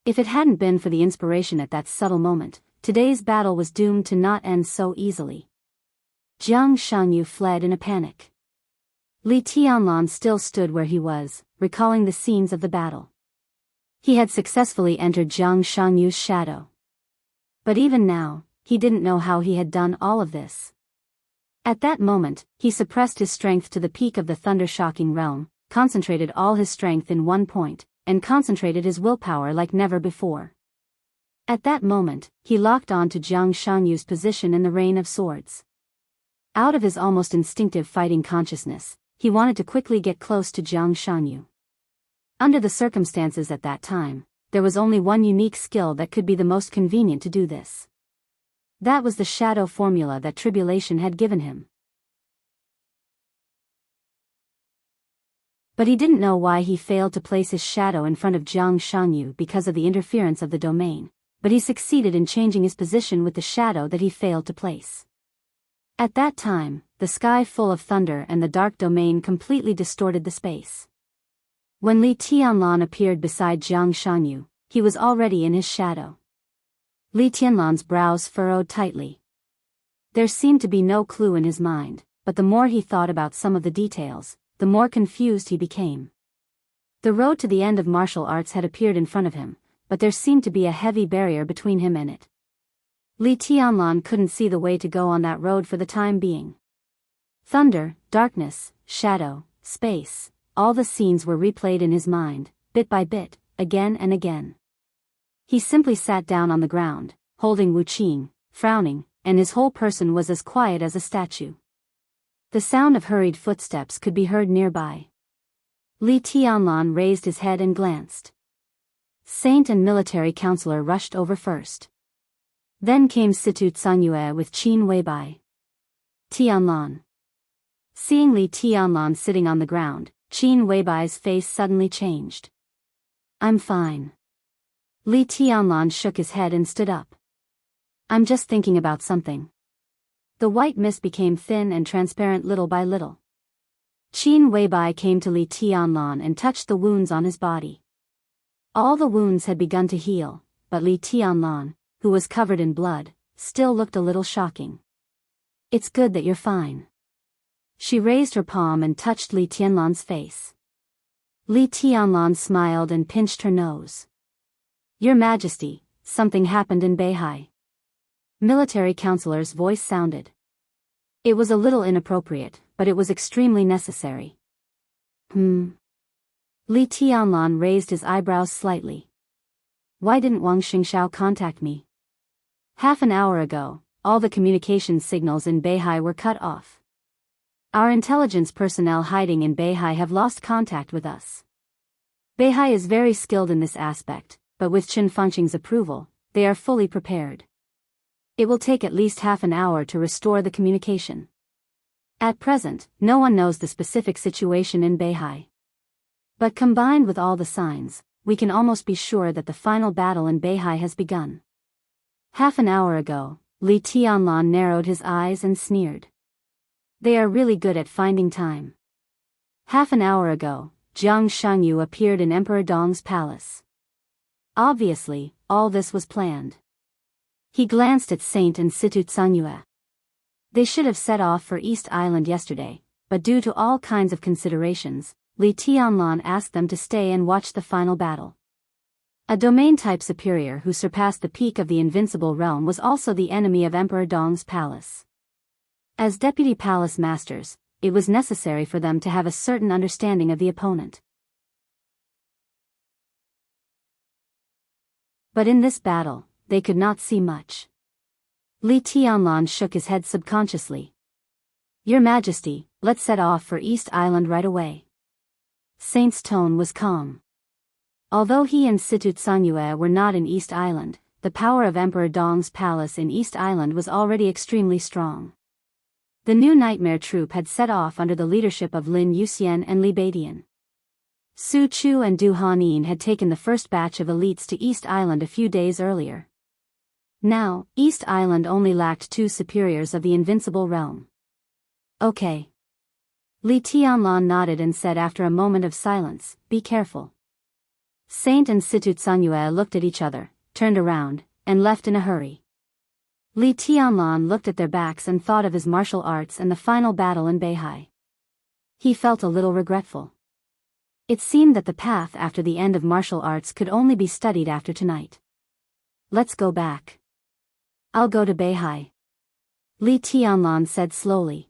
If it hadn't been for the inspiration at that subtle moment, today's battle was doomed to not end so easily. Jiang Shangyu fled in a panic. Li Tianlan still stood where he was, recalling the scenes of the battle. He had successfully entered Jiang Shangyu's shadow. But even now, he didn't know how he had done all of this. At that moment, he suppressed his strength to the peak of the thunder-shocking realm, concentrated all his strength in one point, and concentrated his willpower like never before. At that moment, he locked on to Jiang Shangyu's position in the Rain of Swords. Out of his almost instinctive fighting consciousness, he wanted to quickly get close to Jiang Shangyu. Under the circumstances at that time, there was only one unique skill that could be the most convenient to do this. That was the shadow formula that tribulation had given him. But he didn't know why he failed to place his shadow in front of Jiang Shangyu because of the interference of the domain, but he succeeded in changing his position with the shadow that he failed to place. At that time, the sky full of thunder and the dark domain completely distorted the space. When Li Tianlan appeared beside Jiang Shangyu, he was already in his shadow. Li Tianlan's brows furrowed tightly. There seemed to be no clue in his mind, but the more he thought about some of the details, the more confused he became. The road to the end of martial arts had appeared in front of him, but there seemed to be a heavy barrier between him and it. Li Tianlan couldn't see the way to go on that road for the time being. Thunder, darkness, shadow, space, all the scenes were replayed in his mind, bit by bit, again and again. He simply sat down on the ground, holding Wu Qing, frowning, and his whole person was as quiet as a statue. The sound of hurried footsteps could be heard nearby. Li Tianlan raised his head and glanced. Saint and military counselor rushed over first. Then came Situ Tsanyue with Qin Weibai. Tianlan. Seeing Li Tianlan sitting on the ground, Qin Weibai's face suddenly changed. I'm fine. Li Tianlan shook his head and stood up. I'm just thinking about something. The white mist became thin and transparent little by little. Qin Weibai came to Li Tianlan and touched the wounds on his body. All the wounds had begun to heal, but Li Tianlan, who was covered in blood, still looked a little shocking. It's good that you're fine. She raised her palm and touched Li Tianlan's face. Li Tianlan smiled and pinched her nose. Your Majesty, something happened in Beihai. Military counselor's voice sounded. It was a little inappropriate, but it was extremely necessary. Li Tianlan raised his eyebrows slightly. Why didn't Wang Xingxiao contact me? Half an hour ago, all the communication signals in Beihai were cut off. Our intelligence personnel hiding in Beihai have lost contact with us. Beihai is very skilled in this aspect, but with Qin Fengqing's approval, they are fully prepared. It will take at least half an hour to restore the communication. At present, no one knows the specific situation in Beihai. But combined with all the signs, we can almost be sure that the final battle in Beihai has begun. Half an hour ago, Li Tianlan narrowed his eyes and sneered. They are really good at finding time. Half an hour ago, Jiang Shangyu appeared in Emperor Dong's palace. Obviously, all this was planned. He glanced at Saint and Situ Tsanyue. They should have set off for East Island yesterday, but due to all kinds of considerations, Li Tianlan asked them to stay and watch the final battle. A domain-type superior who surpassed the peak of the invincible realm was also the enemy of Emperor Dong's palace. As deputy palace masters, it was necessary for them to have a certain understanding of the opponent. But in this battle, they could not see much. Li Tianlan shook his head subconsciously. Your Majesty, let's set off for East Island right away. Saint's tone was calm. Although he and Situ Sanyue were not in East Island, the power of Emperor Dong's palace in East Island was already extremely strong. The new nightmare troop had set off under the leadership of Lin Yuxian and Li Beidian. Su Chu and Du Hanin had taken the first batch of elites to East Island a few days earlier. Now, East Island only lacked 2 superiors of the invincible realm. Okay. Li Tianlan nodded and said after a moment of silence, be careful. Saint and Situ Sanyue looked at each other, turned around, and left in a hurry. Li Tianlan looked at their backs and thought of his martial arts and the final battle in Beihai. He felt a little regretful. It seemed that the path after the end of martial arts could only be studied after tonight. Let's go back. I'll go to Beihai. Li Tianlan said slowly.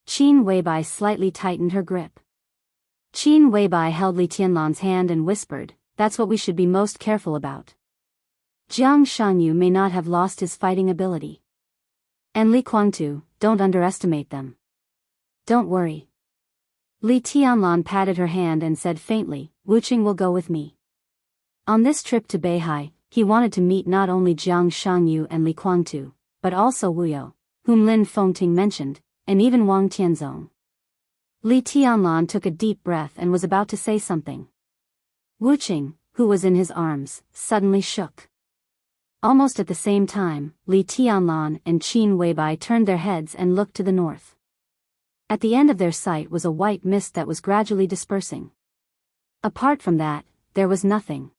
Qin Weibai slightly tightened her grip. Qin Weibai held Li Tianlan's hand and whispered, that's what we should be most careful about. Jiang Shanyu may not have lost his fighting ability. And Li Guangtu, don't underestimate them. Don't worry. Li Tianlan patted her hand and said faintly, Wuqing will go with me. On this trip to Beihai, he wanted to meet not only Jiang Shanyu and Li Guangtu, but also Wu You, whom Lin Fengting mentioned, and even Wang Tianzong. Li Tianlan took a deep breath and was about to say something. Wuqing, who was in his arms, suddenly shook. Almost at the same time, Li Tianlan and Qin Weibai turned their heads and looked to the north. At the end of their sight was a white mist that was gradually dispersing. Apart from that, there was nothing.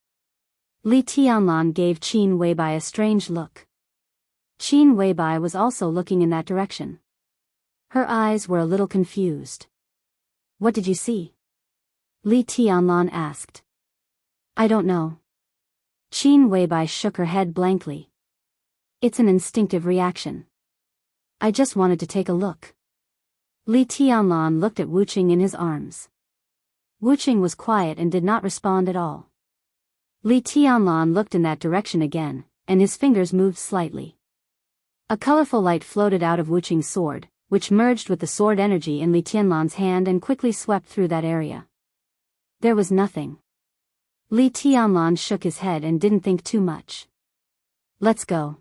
Li Tianlan gave Qin Weibai a strange look. Qin Weibai was also looking in that direction. Her eyes were a little confused. What did you see? Li Tianlan asked. I don't know. Qin Weibai shook her head blankly. It's an instinctive reaction. I just wanted to take a look. Li Tianlan looked at Wuqing in his arms. Wuqing was quiet and did not respond at all. Li Tianlan looked in that direction again, and his fingers moved slightly. A colorful light floated out of Wuqing's sword, which merged with the sword energy in Li Tianlan's hand and quickly swept through that area. There was nothing. Li Tianlan shook his head and didn't think too much. Let's go.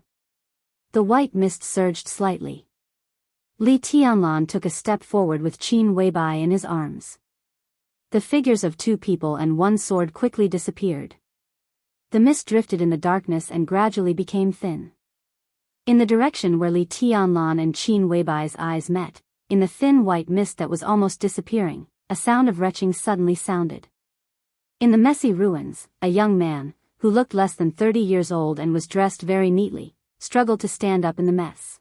The white mist surged slightly. Li Tianlan took a step forward with Qin Weibai in his arms. The figures of 2 people and 1 sword quickly disappeared. The mist drifted in the darkness and gradually became thin. In the direction where Li Tianlan and Qin Weibai's eyes met, in the thin white mist that was almost disappearing, a sound of retching suddenly sounded. In the messy ruins, a young man, who looked less than 30 years old and was dressed very neatly, struggled to stand up in the mess.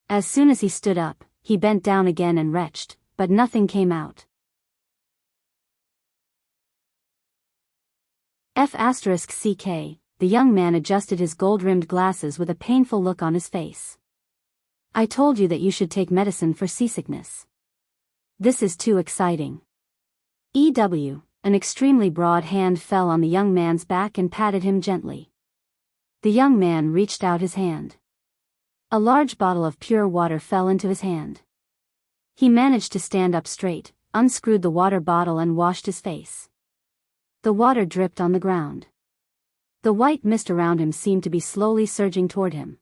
As soon as he stood up, he bent down again and retched, but nothing came out. F***ck, the young man adjusted his gold-rimmed glasses with a painful look on his face. I told you that you should take medicine for seasickness. This is too exciting. EW, an extremely broad hand fell on the young man's back and patted him gently. The young man reached out his hand. A large bottle of pure water fell into his hand. He managed to stand up straight, unscrewed the water bottle and washed his face. The water dripped on the ground. The white mist around him seemed to be slowly surging toward him.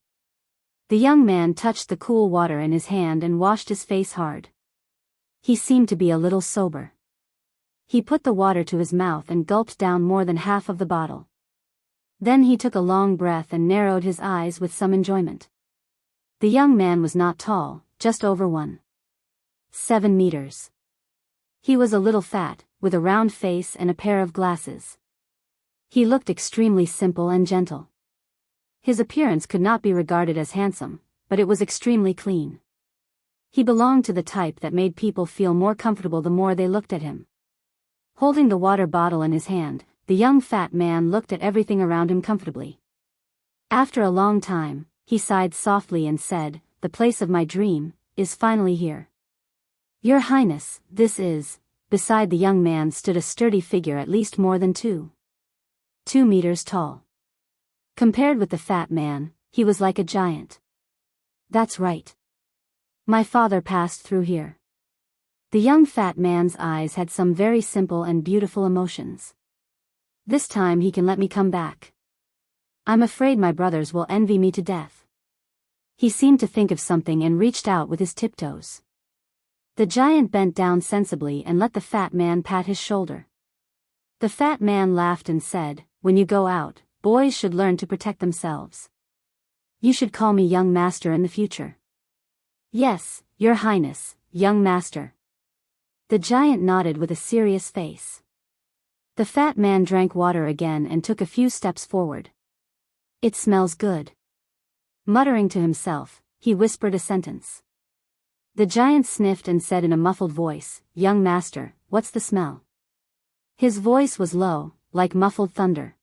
The young man touched the cool water in his hand and washed his face hard. He seemed to be a little sober. He put the water to his mouth and gulped down more than half of the bottle. Then he took a long breath and narrowed his eyes with some enjoyment. The young man was not tall, just over 1.7 meters. He was a little fat, with a round face and a pair of glasses. He looked extremely simple and gentle. His appearance could not be regarded as handsome, but it was extremely clean. He belonged to the type that made people feel more comfortable the more they looked at him. Holding the water bottle in his hand, the young fat man looked at everything around him comfortably. After a long time, he sighed softly and said, "The place of my dream is finally here. Your Highness, this is..." Beside the young man stood a sturdy figure at least more than 2 meters tall. Compared with the fat man, he was like a giant. That's right. My father passed through here. The young fat man's eyes had some very simple and beautiful emotions. This time he can let me come back. I'm afraid my brothers will envy me to death. He seemed to think of something and reached out with his tiptoes. The giant bent down sensibly and let the fat man pat his shoulder. The fat man laughed and said, "When you go out, boys should learn to protect themselves. You should call me young master in the future." "Yes, your highness, young master." The giant nodded with a serious face. The fat man drank water again and took a few steps forward. "It smells good." Muttering to himself, he whispered a sentence. The giant sniffed and said in a muffled voice, "Young master, what's the smell?" His voice was low, like muffled thunder.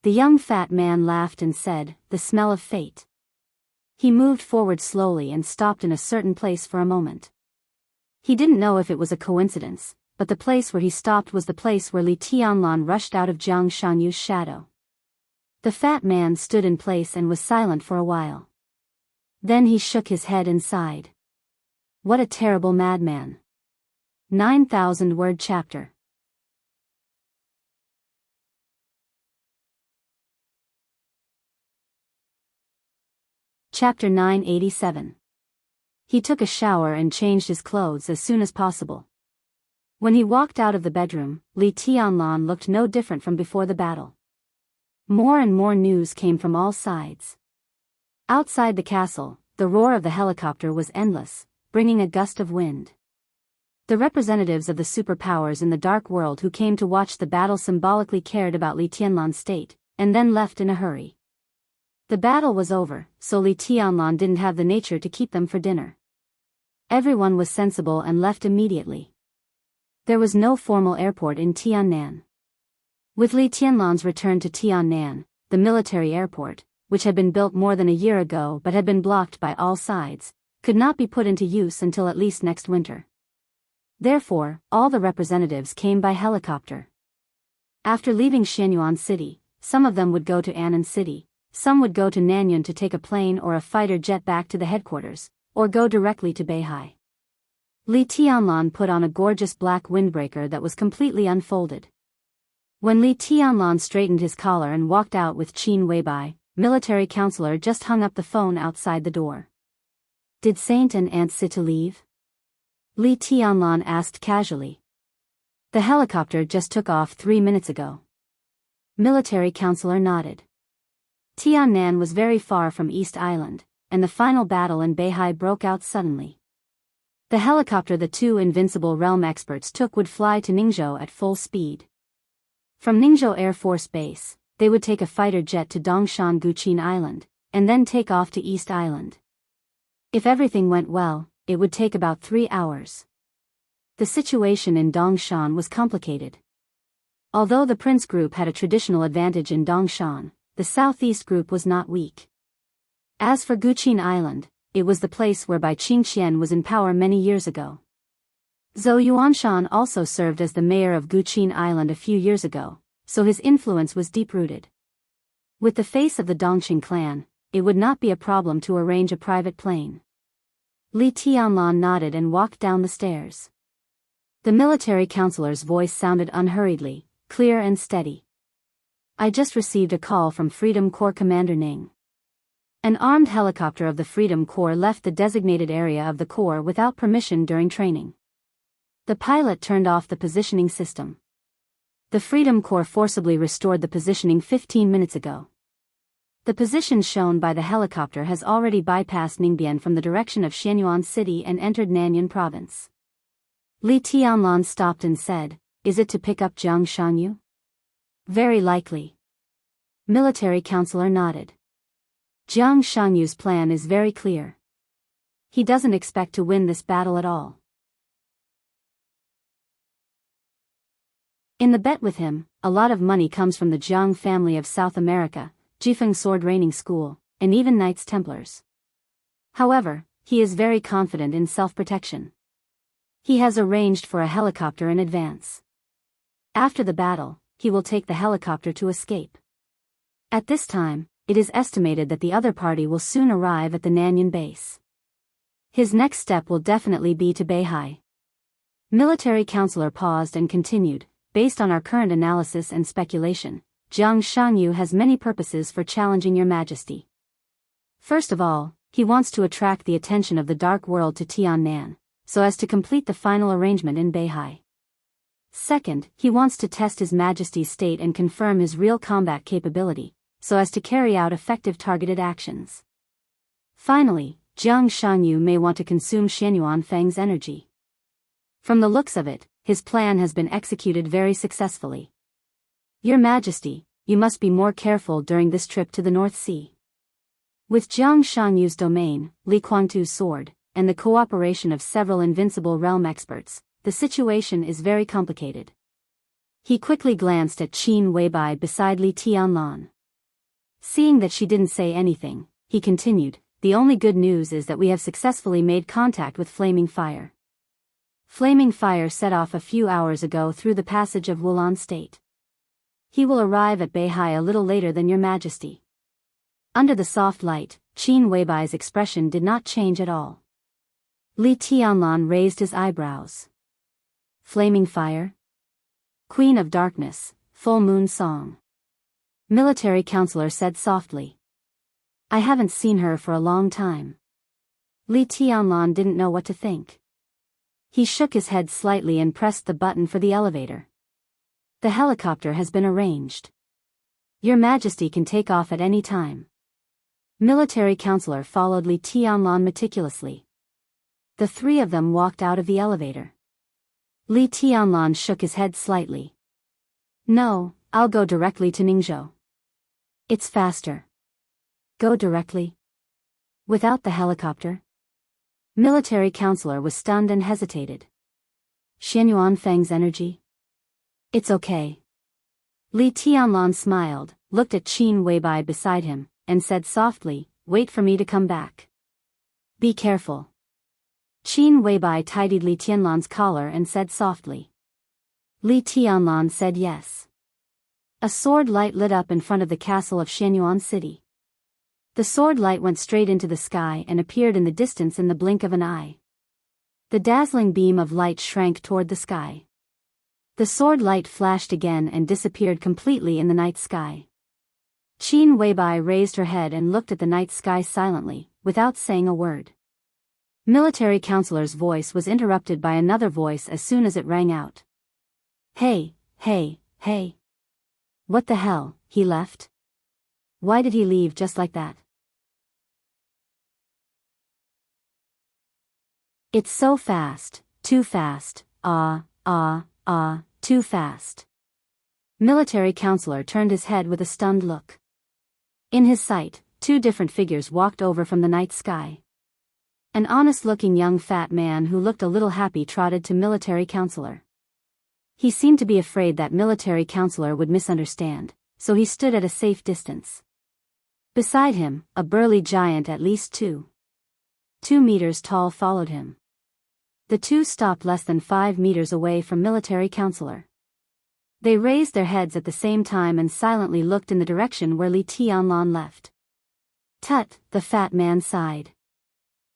The young fat man laughed and said, "The smell of fate." He moved forward slowly and stopped in a certain place for a moment. He didn't know if it was a coincidence, but the place where he stopped was the place where Li Tianlan rushed out of Jiang Shangyu's shadow. The fat man stood in place and was silent for a while. Then he shook his head and sighed. What a terrible madman. 9,000-word chapter. Chapter 987. He took a shower and changed his clothes as soon as possible. When he walked out of the bedroom, Li Tianlan looked no different from before the battle. More and more news came from all sides. Outside the castle, the roar of the helicopter was endless, bringing a gust of wind. The representatives of the superpowers in the dark world who came to watch the battle symbolically cared about Li Tianlan's state, and then left in a hurry. The battle was over, so Li Tianlan didn't have the nature to keep them for dinner. Everyone was sensible and left immediately. There was no formal airport in Tiannan. With Li Tianlan's return to Tiannan, the military airport, which had been built more than a year ago but had been blocked by all sides, could not be put into use until at least next winter. Therefore, all the representatives came by helicopter. After leaving Shenyuan City, some of them would go to Annan City, some would go to Nanyuan to take a plane or a fighter jet back to the headquarters, or go directly to Beihai. Li Tianlan put on a gorgeous black windbreaker that was completely unfolded. When Li Tianlan straightened his collar and walked out with Qin Weibai, military counselor just hung up the phone outside the door. Did Saint and Aunt Sita leave? Li Tianlan asked casually. The helicopter just took off 3 minutes ago. Military counselor nodded. Tiannan was very far from East Island, and the final battle in Beihai broke out suddenly. The helicopter the two invincible realm experts took would fly to Ningzhou at full speed. From Ningzhou Air Force Base, they would take a fighter jet to Dongshan Guqin Island, and then take off to East Island. If everything went well, it would take about 3 hours. The situation in Dongshan was complicated. Although the Prince Group had a traditional advantage in Dongshan, the Southeast Group was not weak. As for Guqin Island, it was the place whereby Qingqian was in power many years ago. Zhou Yuanshan also served as the mayor of Guqin Island a few years ago, so his influence was deep-rooted. With the face of the Dongqing clan, it would not be a problem to arrange a private plane. Li Tianlan nodded and walked down the stairs. The military counselor's voice sounded unhurriedly, clear and steady. I just received a call from Freedom Corps Commander Ning. An armed helicopter of the Freedom Corps left the designated area of the Corps without permission during training. The pilot turned off the positioning system. The Freedom Corps forcibly restored the positioning 15 minutes ago. The position shown by the helicopter has already bypassed Ningbian from the direction of Shenyuan City and entered Nanyuan Province. Li Tianlan stopped and said, "Is it to pick up Jiang Shangyu?" "Very likely." Military counselor nodded. Jiang Shangyu's plan is very clear. He doesn't expect to win this battle at all. In the bet with him, a lot of money comes from the Jiang family of South America, Jifeng Sword Training School, and even Knights Templars. However, he is very confident in self-protection. He has arranged for a helicopter in advance. After the battle, he will take the helicopter to escape. At this time, it is estimated that the other party will soon arrive at the Nanyan base. His next step will definitely be to Beihai. Military counselor paused and continued, based on our current analysis and speculation, Jiang Shangyu has many purposes for challenging your majesty. First of all, he wants to attract the attention of the dark world to Tiannan, so as to complete the final arrangement in Beihai. Second, he wants to test his majesty's state and confirm his real combat capability, so as to carry out effective targeted actions. Finally, Jiang Shangyu may want to consume Xianyuan Feng's energy. From the looks of it, his plan has been executed very successfully. Your Majesty, you must be more careful during this trip to the North Sea. With Jiang Shangyu's domain, Li Kuangtu's sword, and the cooperation of several invincible realm experts, the situation is very complicated. He quickly glanced at Qin Weibai beside Li Tianlan. Seeing that she didn't say anything, he continued, the only good news is that we have successfully made contact with Flaming Fire. Flaming Fire set off a few hours ago through the passage of Wulan State. He will arrive at Beihai a little later than your Majesty. Under the soft light, Qin Weibai's expression did not change at all. Li Tianlan raised his eyebrows. Flaming Fire? Queen of Darkness, Full Moon Song. Military counselor said softly. I haven't seen her for a long time. Li Tianlan didn't know what to think. He shook his head slightly and pressed the button for the elevator. The helicopter has been arranged. Your Majesty can take off at any time. Military counselor followed Li Tianlan meticulously. The three of them walked out of the elevator. Li Tianlan shook his head slightly. No, I'll go directly to Ningzhou. It's faster. Go directly? Without the helicopter? Military counselor was stunned and hesitated. Xianyuan Feng's energy? It's okay. Li Tianlan smiled, looked at Qin Weibai beside him, and said softly, wait for me to come back. Be careful. Qin Weibai tidied Li Tianlan's collar and said softly. Li Tianlan said yes. A sword light lit up in front of the castle of Xianyuan City. The sword light went straight into the sky and appeared in the distance in the blink of an eye. The dazzling beam of light shrank toward the sky. The sword light flashed again and disappeared completely in the night sky. Qin Weibai raised her head and looked at the night sky silently, without saying a word. Military counselor's voice was interrupted by another voice as soon as it rang out. Hey, hey, hey. What the hell, he left? Why did he leave just like that? It's so fast, too fast, too fast. Military counselor turned his head with a stunned look. In his sight, two different figures walked over from the night sky. An honest-looking young fat man who looked a little happy trotted to military counselor. He seemed to be afraid that military counselor would misunderstand, so he stood at a safe distance. Beside him, a burly giant at least 2 meters tall followed him. The two stopped less than 5 meters away from military counselor. They raised their heads at the same time and silently looked in the direction where Li Tianlan left. Tut, the fat man sighed.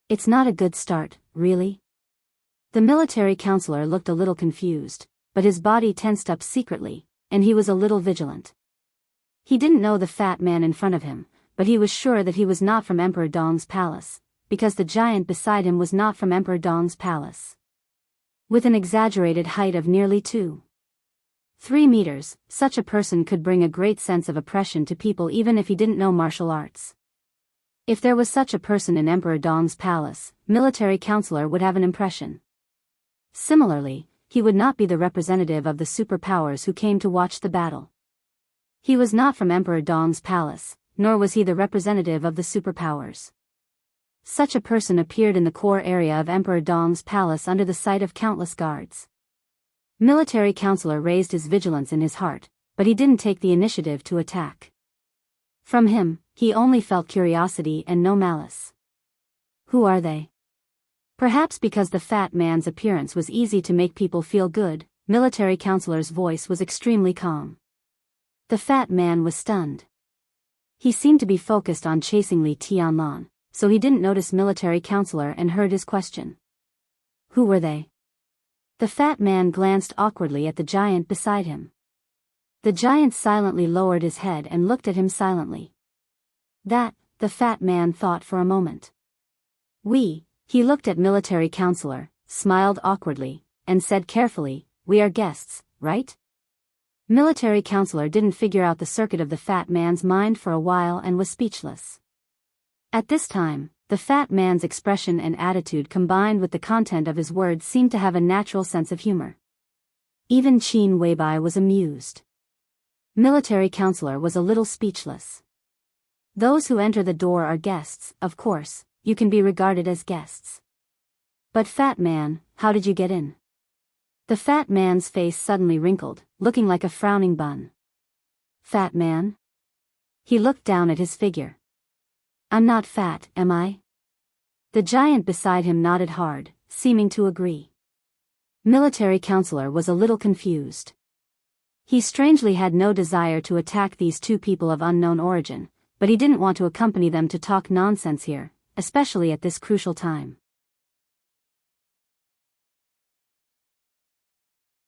It's not a good start, really? The military counselor looked a little confused, but his body tensed up secretly, and he was a little vigilant. He didn't know the fat man in front of him, but he was sure that he was not from Emperor Dong's palace, because the giant beside him was not from Emperor Dong's palace. With an exaggerated height of nearly 2-3 meters, such a person could bring a great sense of oppression to people even if he didn't know martial arts. If there was such a person in Emperor Dong's palace, military counselor would have an impression. Similarly, he would not be the representative of the superpowers who came to watch the battle. He was not from Emperor Dong's palace, nor was he the representative of the superpowers. Such a person appeared in the core area of Emperor Dong's palace under the sight of countless guards. Military counselor raised his vigilance in his heart, but he didn't take the initiative to attack. From him, he only felt curiosity and no malice. Who are they? Perhaps because the fat man's appearance was easy to make people feel good, military counselor's voice was extremely calm. The fat man was stunned. He seemed to be focused on chasing Li Tianlan, so he didn't notice military counselor and heard his question. Who were they? The fat man glanced awkwardly at the giant beside him. The giant silently lowered his head and looked at him silently. That, the fat man thought for a moment. He looked at military counselor, smiled awkwardly, and said carefully, we are guests, right? Military counselor didn't figure out the circuit of the fat man's mind for a while and was speechless. At this time, the fat man's expression and attitude combined with the content of his words seemed to have a natural sense of humor. Even Qin Weibai was amused. Military counselor was a little speechless. Those who enter the door are guests, of course, you can be regarded as guests. But fat man, how did you get in? The fat man's face suddenly wrinkled, looking like a frowning bun. Fat man? He looked down at his figure. I'm not fat, am I? The giant beside him nodded hard, seeming to agree. Military counselor was a little confused. He strangely had no desire to attack these two people of unknown origin, but he didn't want to accompany them to talk nonsense here, especially at this crucial time.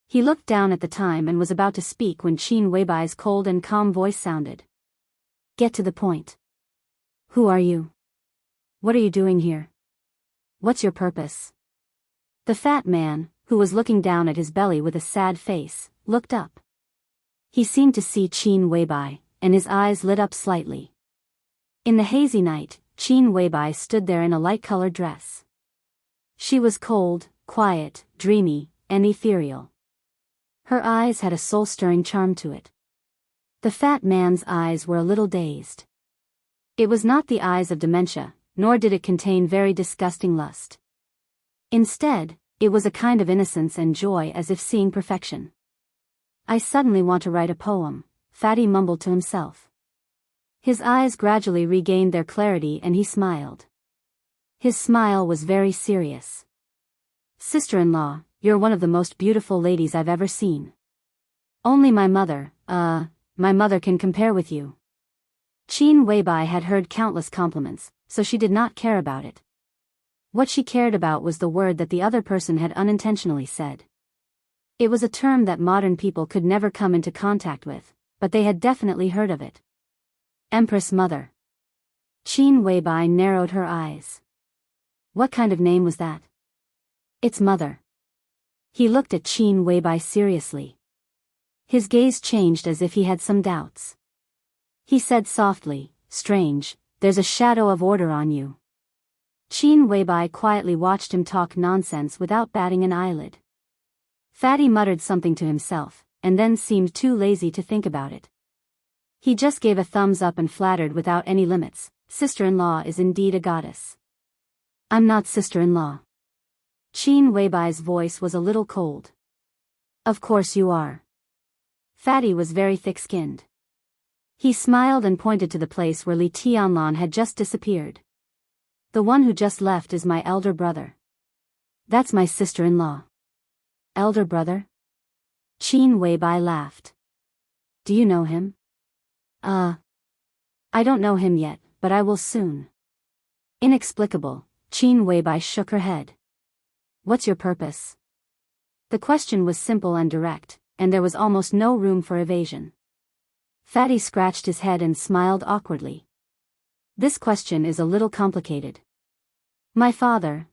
He looked down at the time and was about to speak when Qin Weibai's cold and calm voice sounded. Get to the point. Who are you? What are you doing here? What's your purpose? The fat man, who was looking down at his belly with a sad face, looked up. He seemed to see Qin Weibai, and his eyes lit up slightly. In the hazy night, Qin Weibai stood there in a light-colored dress. She was cold, quiet, dreamy, and ethereal. Her eyes had a soul-stirring charm to it. The fat man's eyes were a little dazed. It was not the eyes of dementia, nor did it contain very disgusting lust. Instead, it was a kind of innocence and joy as if seeing perfection. I suddenly want to write a poem, Fatty mumbled to himself. His eyes gradually regained their clarity and he smiled. His smile was very serious. Sister-in-law, you're one of the most beautiful ladies I've ever seen. Only my mother can compare with you. Qin Weibai had heard countless compliments, so she did not care about it. What she cared about was the word that the other person had unintentionally said. It was a term that modern people could never come into contact with, but they had definitely heard of it. Empress Mother. Qin Weibai narrowed her eyes. What kind of name was that? It's Mother. He looked at Qin Weibai seriously. His gaze changed as if he had some doubts. He said softly, strange, there's a shadow of order on you. Qin Weibai quietly watched him talk nonsense without batting an eyelid. Fatty muttered something to himself, and then seemed too lazy to think about it. He just gave a thumbs up and flattered without any limits, sister-in-law is indeed a goddess. I'm not sister-in-law. Qin Weibai's voice was a little cold. Of course you are. Fatty was very thick-skinned. He smiled and pointed to the place where Li Tianlan had just disappeared. The one who just left is my elder brother. That's my sister-in-law. Elder brother? Qin Weibai laughed. Do you know him? I don't know him yet, but I will soon. Inexplicable, Qin Weibai shook her head. What's your purpose? The question was simple and direct, and there was almost no room for evasion. Fatty scratched his head and smiled awkwardly. This question is a little complicated. My father,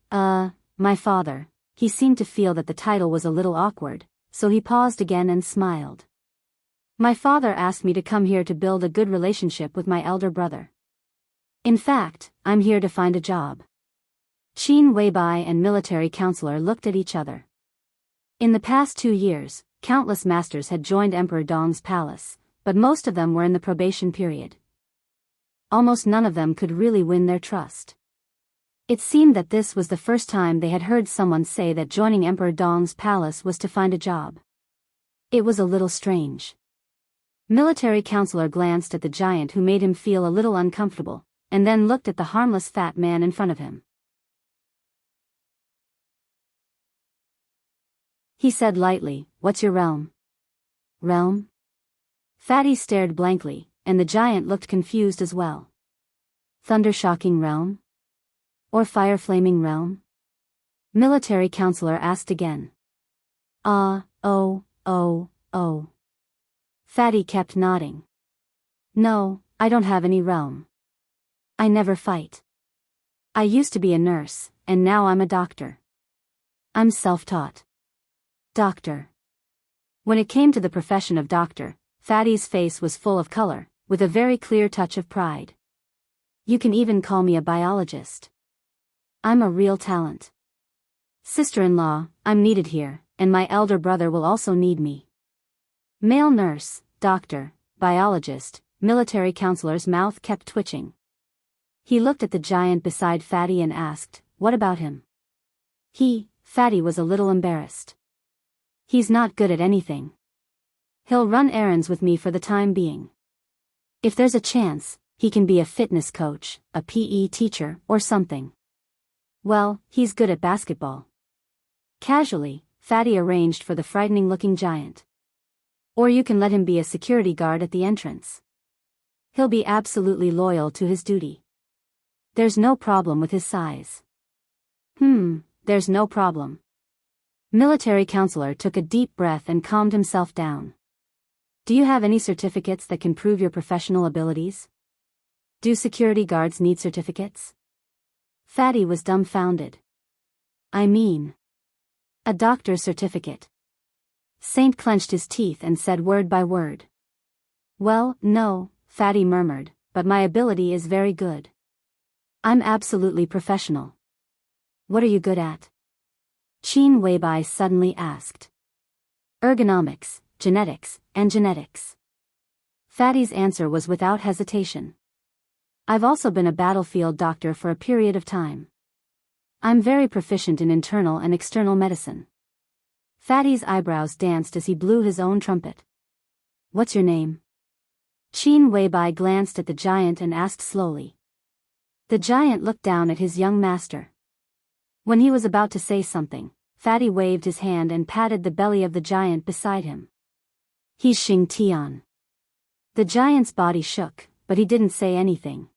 he seemed to feel that the title was a little awkward, so he paused again and smiled. My father asked me to come here to build a good relationship with my elder brother. In fact, I'm here to find a job. Qin Weibai and military counselor looked at each other. In the past 2 years, countless masters had joined Emperor Dong's palace, but most of them were in the probation period. Almost none of them could really win their trust. It seemed that this was the first time they had heard someone say that joining Emperor Dong's palace was to find a job. It was a little strange. Military counselor glanced at the giant who made him feel a little uncomfortable, and then looked at the harmless fat man in front of him. He said lightly, "What's your realm?" Realm? Fatty stared blankly, and the giant looked confused as well. Thunder-shocking realm? Or fire-flaming realm? Military counselor asked again. Oh. Fatty kept nodding. No, I don't have any realm. I never fight. I used to be a nurse, and now I'm a doctor. I'm self-taught. Doctor. When it came to the profession of doctor, Fatty's face was full of color, with a very clear touch of pride. You can even call me a biologist. I'm a real talent. Sister-in-law, I'm needed here, and my elder brother will also need me. Male nurse, doctor, biologist, military counselor's mouth kept twitching. He looked at the giant beside Fatty and asked, what about him? Fatty was a little embarrassed. He's not good at anything. He'll run errands with me for the time being. If there's a chance, he can be a fitness coach, a PE teacher, or something. Well, he's good at basketball. Casually, Fatty arranged for the frightening-looking giant. Or you can let him be a security guard at the entrance. He'll be absolutely loyal to his duty. There's no problem with his size. There's no problem. Military counselor took a deep breath and calmed himself down. Do you have any certificates that can prove your professional abilities? Do security guards need certificates? Fatty was dumbfounded. I mean, a doctor's certificate. Saint clenched his teeth and said word by word. Well, no, Fatty murmured, but my ability is very good. I'm absolutely professional. What are you good at? Qin Weibai suddenly asked. Ergonomics, genetics, and genetics. Fatty's answer was without hesitation. I've also been a battlefield doctor for a period of time. I'm very proficient in internal and external medicine. Fatty's eyebrows danced as he blew his own trumpet. What's your name? Qin Weibai glanced at the giant and asked slowly. The giant looked down at his young master. When he was about to say something, Fatty waved his hand and patted the belly of the giant beside him. He's Xing Tian. The giant's body shook, but he didn't say anything.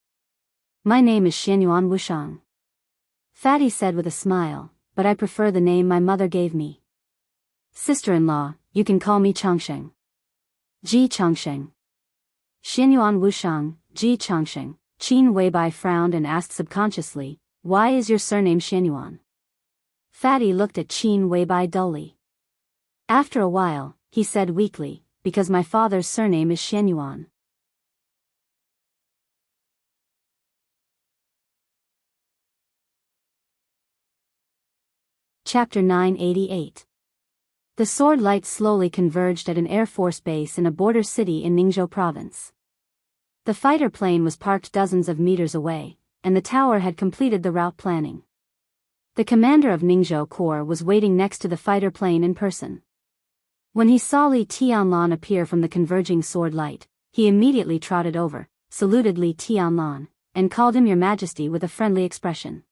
My name is Xianyuan Wushang. Fatty said with a smile, but I prefer the name my mother gave me. Sister-in-law, you can call me Changsheng. Ji Changsheng. Xianyuan Wushang, Ji Changsheng. Qin Weibai frowned and asked subconsciously, why is your surname Xianyuan? Fatty looked at Qin Weibai dully. After a while, he said weakly, because my father's surname is Xianyuan. Chapter 988. The sword light slowly converged at an Air Force base in a border city in Ningzhou province. The fighter plane was parked dozens of meters away, and the tower had completed the route planning. The commander of Ningzhou Corps was waiting next to the fighter plane in person. When he saw Li Tianlan appear from the converging sword light, he immediately trotted over, saluted Li Tianlan, and called him Your Majesty with a friendly expression.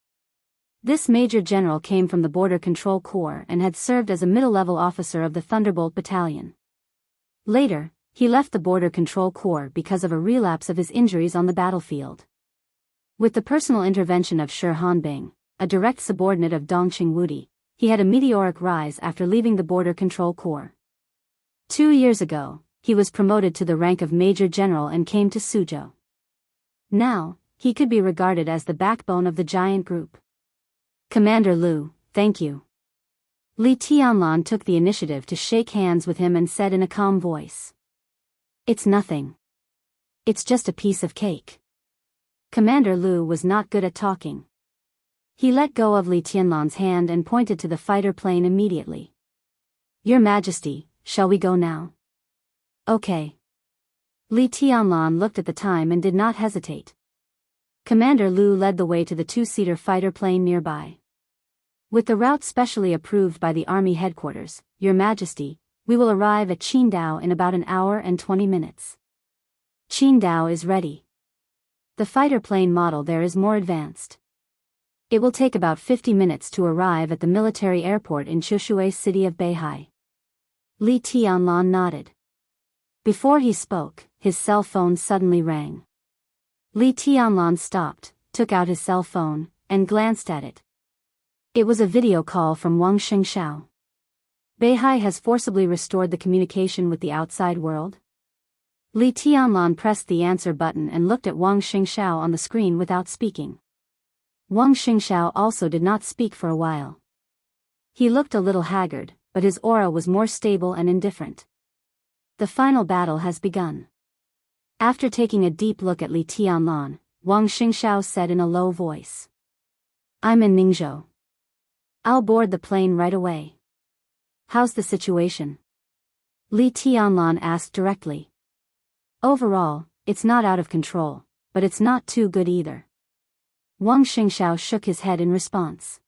This major general came from the Border Control Corps and had served as a middle-level officer of the Thunderbolt Battalion. Later, he left the Border Control Corps because of a relapse of his injuries on the battlefield. With the personal intervention of Shi Hanbing, a direct subordinate of Dongqing Wudi, he had a meteoric rise after leaving the Border Control Corps. 2 years ago, he was promoted to the rank of Major General and came to Suzhou. Now, he could be regarded as the backbone of the giant group. Commander Liu, thank you. Li Tianlan took the initiative to shake hands with him and said in a calm voice. It's nothing. It's just a piece of cake. Commander Liu was not good at talking. He let go of Li Tianlan's hand and pointed to the fighter plane immediately. Your Majesty, shall we go now? Okay. Li Tianlan looked at the time and did not hesitate. Commander Liu led the way to the two-seater fighter plane nearby. With the route specially approved by the Army headquarters, Your Majesty, we will arrive at Qingdao in about an hour and 20 minutes. Qingdao is ready. The fighter plane model there is more advanced. It will take about 50 minutes to arrive at the military airport in Chushui city of Beihai. Li Tianlan nodded. Before he spoke, his cell phone suddenly rang. Li Tianlan stopped, took out his cell phone, and glanced at it. It was a video call from Wang Xingxiao. Beihai has forcibly restored the communication with the outside world? Li Tianlan pressed the answer button and looked at Wang Xingxiao on the screen without speaking. Wang Xingxiao also did not speak for a while. He looked a little haggard, but his aura was more stable and indifferent. The final battle has begun. After taking a deep look at Li Tianlan, Wang Xingxiao said in a low voice. I'm in Ningzhou. I'll board the plane right away. How's the situation? Li Tianlan asked directly. Overall, it's not out of control, but it's not too good either. Wang Xingxiao shook his head in response.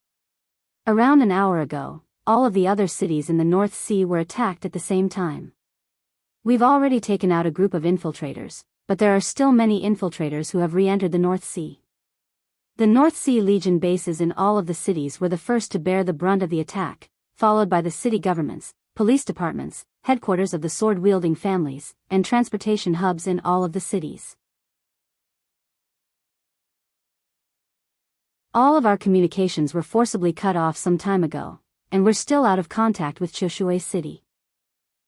Around an hour ago, all of the other cities in the North Sea were attacked at the same time. We've already taken out a group of infiltrators, but there are still many infiltrators who have re-entered the North Sea. The North Sea Legion bases in all of the cities were the first to bear the brunt of the attack, followed by the city governments, police departments, headquarters of the sword-wielding families, and transportation hubs in all of the cities. All of our communications were forcibly cut off some time ago, and we're still out of contact with Chushui City.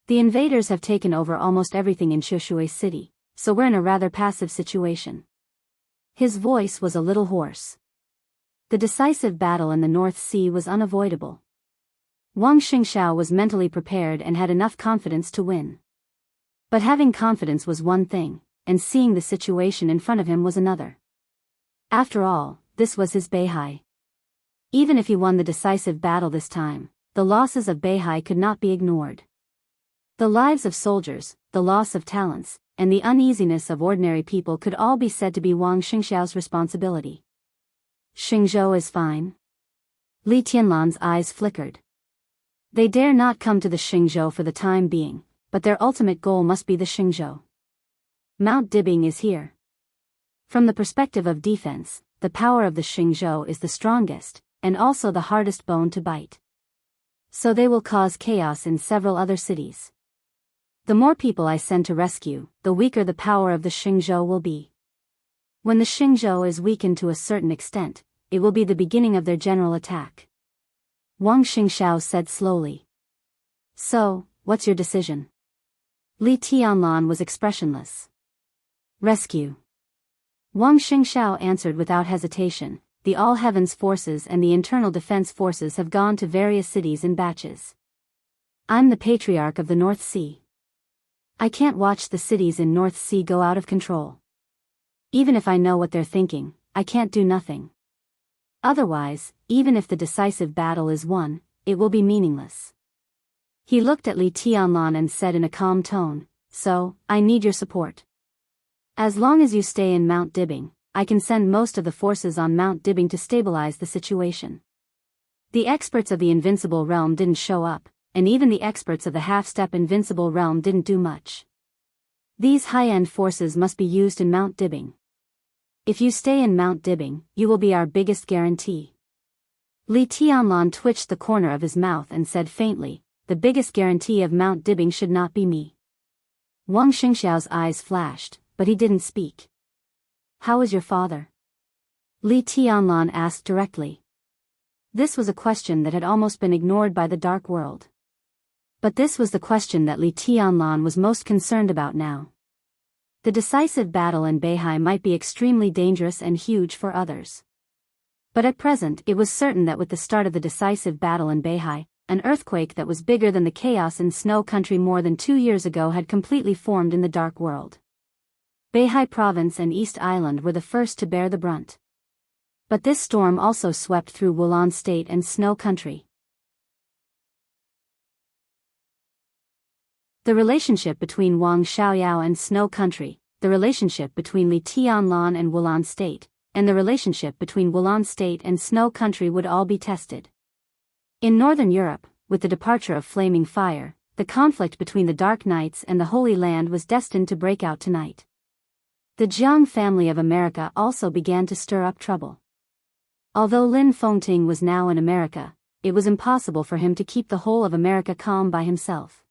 The invaders have taken over almost everything in Chushui City, so we're in a rather passive situation. His voice was a little hoarse. The decisive battle in the North Sea was unavoidable. Wang Xingxiao was mentally prepared and had enough confidence to win. But having confidence was one thing, and seeing the situation in front of him was another. After all, this was his Beihai. Even if he won the decisive battle this time, the losses of Beihai could not be ignored. The lives of soldiers, the loss of talents, and the uneasiness of ordinary people could all be said to be Wang Xingxiao's responsibility. Xingzhou is fine. Li Tianlan's eyes flickered. They dare not come to the Xingzhou for the time being, but their ultimate goal must be the Xingzhou. Mount Dibing is here. From the perspective of defense, the power of the Xingzhou is the strongest, and also the hardest bone to bite. So they will cause chaos in several other cities. The more people I send to rescue, the weaker the power of the Xingzhou will be. When the Xingzhou is weakened to a certain extent, it will be the beginning of their general attack. Wang Xingxiao said slowly. So, what's your decision? Li Tianlan was expressionless. Rescue. Wang Xingxiao answered without hesitation. The All Heavens Forces and the Internal Defense Forces have gone to various cities in batches. I'm the Patriarch of the North Sea. I can't watch the cities in North Sea go out of control. Even if I know what they're thinking, I can't do nothing. Otherwise, even if the decisive battle is won, it will be meaningless. He looked at Li Tianlan and said in a calm tone, So, I need your support. As long as you stay in Mount Dibing, I can send most of the forces on Mount Dibing to stabilize the situation. The experts of the Invincible Realm didn't show up, and even the experts of the half-step Invincible Realm didn't do much. These high-end forces must be used in Mount Dibing. If you stay in Mount Dibing, you will be our biggest guarantee. Li Tianlan twitched the corner of his mouth and said faintly, The biggest guarantee of Mount Dibing should not be me. Wang Xingxiao's eyes flashed, but he didn't speak. How is your father? Li Tianlan asked directly. This was a question that had almost been ignored by the dark world. But this was the question that Li Tianlan was most concerned about now. The decisive battle in Beihai might be extremely dangerous and huge for others. But at present it was certain that with the start of the decisive battle in Beihai, an earthquake that was bigger than the chaos in Snow Country more than 2 years ago had completely formed in the dark world. Beihai Province and East Island were the first to bear the brunt. But this storm also swept through Wulan State and Snow Country. The relationship between Wang Xiaoyao and Snow Country, the relationship between Li Tianlan and Wulan State, and the relationship between Wulan State and Snow Country would all be tested. In Northern Europe, with the departure of Flaming Fire, the conflict between the Dark Knights and the Holy Land was destined to break out tonight. The Jiang family of America also began to stir up trouble. Although Lin Fengting was now in America, it was impossible for him to keep the whole of America calm by himself.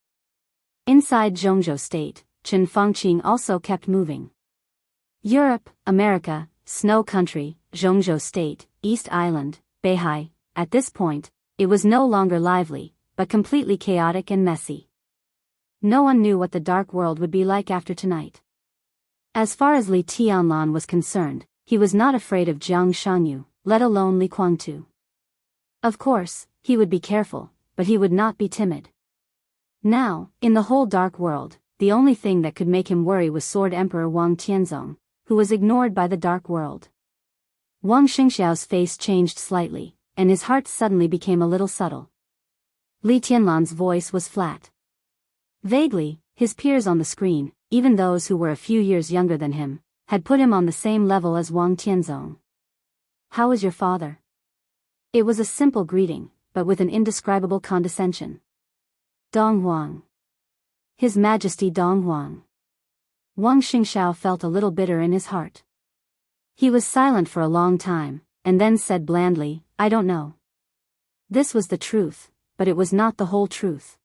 Inside Zhongzhou State, Chen Fangqing also kept moving. Europe, America, Snow Country, Zhongzhou State, East Island, Beihai. At this point, it was no longer lively, but completely chaotic and messy. No one knew what the dark world would be like after tonight. As far as Li Tianlan was concerned, he was not afraid of Jiang Shangyu, let alone Li Guangtu. Of course, he would be careful, but he would not be timid. Now, in the whole dark world, the only thing that could make him worry was Sword Emperor Wang Tianzong, who was ignored by the dark world. Wang Xingxiao's face changed slightly, and his heart suddenly became a little subtle. Li Tianlan's voice was flat. Vaguely, his peers on the screen, even those who were a few years younger than him, had put him on the same level as Wang Tianzong. "How is your father?" It was a simple greeting, but with an indescribable condescension. "Dong Huang. His Majesty Dong Huang." Wang Xingxiao felt a little bitter in his heart. He was silent for a long time, and then said blandly, "I don't know." This was the truth, but it was not the whole truth.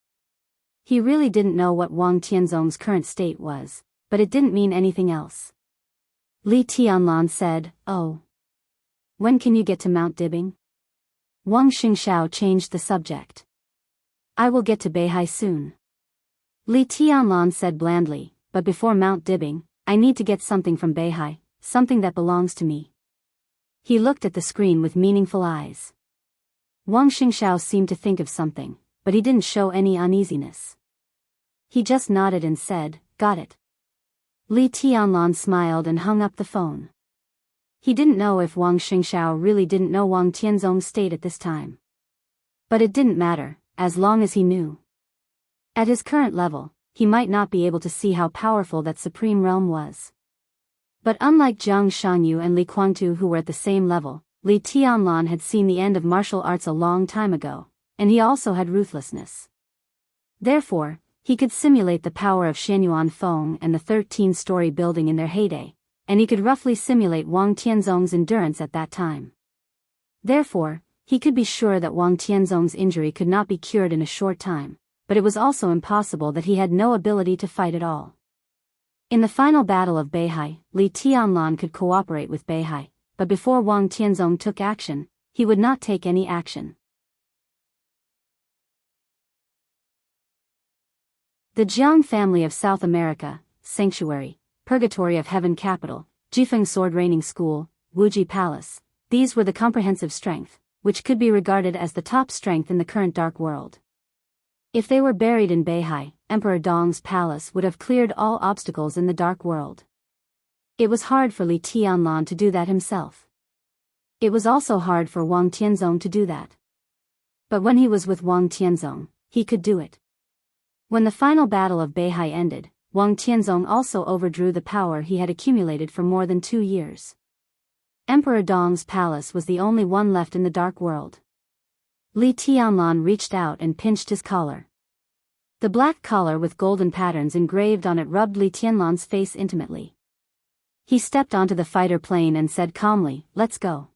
He really didn't know what Wang Tianzong's current state was, but it didn't mean anything else. Li Tianlan said, "Oh. When can you get to Mount Dibbing?" Wang Xingxiao changed the subject. "I will get to Beihai soon." Li Tianlan said blandly, "But before Mount Dibbing, I need to get something from Beihai, something that belongs to me." He looked at the screen with meaningful eyes. Wang Xingxiao seemed to think of something, but he didn't show any uneasiness. He just nodded and said, "Got it." Li Tianlan smiled and hung up the phone. He didn't know if Wang Xingxiao really didn't know Wang Tianzong's state at this time. But it didn't matter, as long as he knew. At his current level, he might not be able to see how powerful that supreme realm was. But unlike Jiang Shangyu and Li Guangtu, who were at the same level, Li Tianlan had seen the end of martial arts a long time ago, and he also had ruthlessness. Therefore, he could simulate the power of Xianyuan Feng and the 13-story building in their heyday, and he could roughly simulate Wang Tianzong's endurance at that time. Therefore, he could be sure that Wang Tianzong's injury could not be cured in a short time, but it was also impossible that he had no ability to fight at all. In the final battle of Beihai, Li Tianlan could cooperate with Beihai, but before Wang Tianzong took action, he would not take any action. The Jiang family of South America, Sanctuary, Purgatory of Heaven Capital, Jifeng Sword Reigning School, Wuji Palace, these were the comprehensive strength, which could be regarded as the top strength in the current dark world. If they were buried in Beihai, Emperor Dong's palace would have cleared all obstacles in the dark world. It was hard for Li Tianlan to do that himself. It was also hard for Wang Tianzong to do that. But when he was with Wang Tianzong, he could do it. When the final battle of Beihai ended, Wang Tianzong also overdrew the power he had accumulated for more than 2 years. Emperor Dong's palace was the only one left in the dark world. Li Tianlan reached out and pinched his collar. The black collar with golden patterns engraved on it rubbed Li Tianlan's face intimately. He stepped onto the fighter plane and said calmly, "Let's go."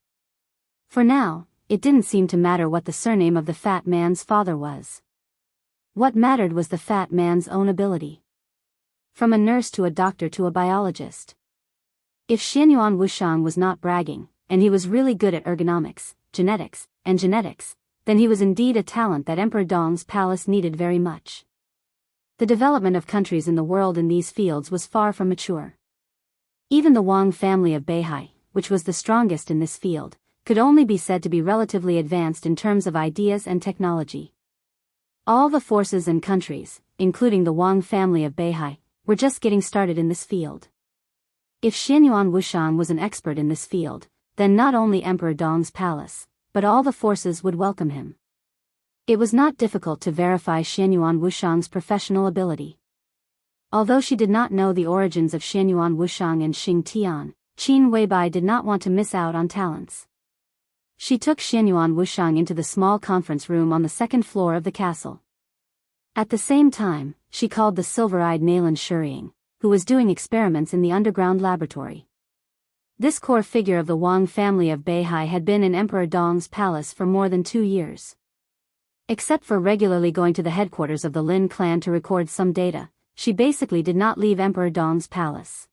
For now, it didn't seem to matter what the surname of the fat man's father was. What mattered was the fat man's own ability. From a nurse to a doctor to a biologist. If Xianyuan Wushang was not bragging, and he was really good at ergonomics, genetics, then he was indeed a talent that Emperor Dong's palace needed very much. The development of countries in the world in these fields was far from mature. Even the Wang family of Beihai, which was the strongest in this field, could only be said to be relatively advanced in terms of ideas and technology. All the forces and countries, including the Wang family of Beihai, were just getting started in this field. If Xianyuan Wushang was an expert in this field, then not only Emperor Dong's palace, but all the forces would welcome him. It was not difficult to verify Xianyuan Wushang's professional ability. Although she did not know the origins of Xianyuan Wushang and Xing Tian, Qin Weibai did not want to miss out on talents. She took Xianyuan Wushang into the small conference room on the second floor of the castle. At the same time, she called the silver-eyed Nalan Shuriying, who was doing experiments in the underground laboratory. This core figure of the Wang family of Beihai had been in Emperor Dong's palace for more than 2 years. Except for regularly going to the headquarters of the Lin clan to record some data, she basically did not leave Emperor Dong's palace.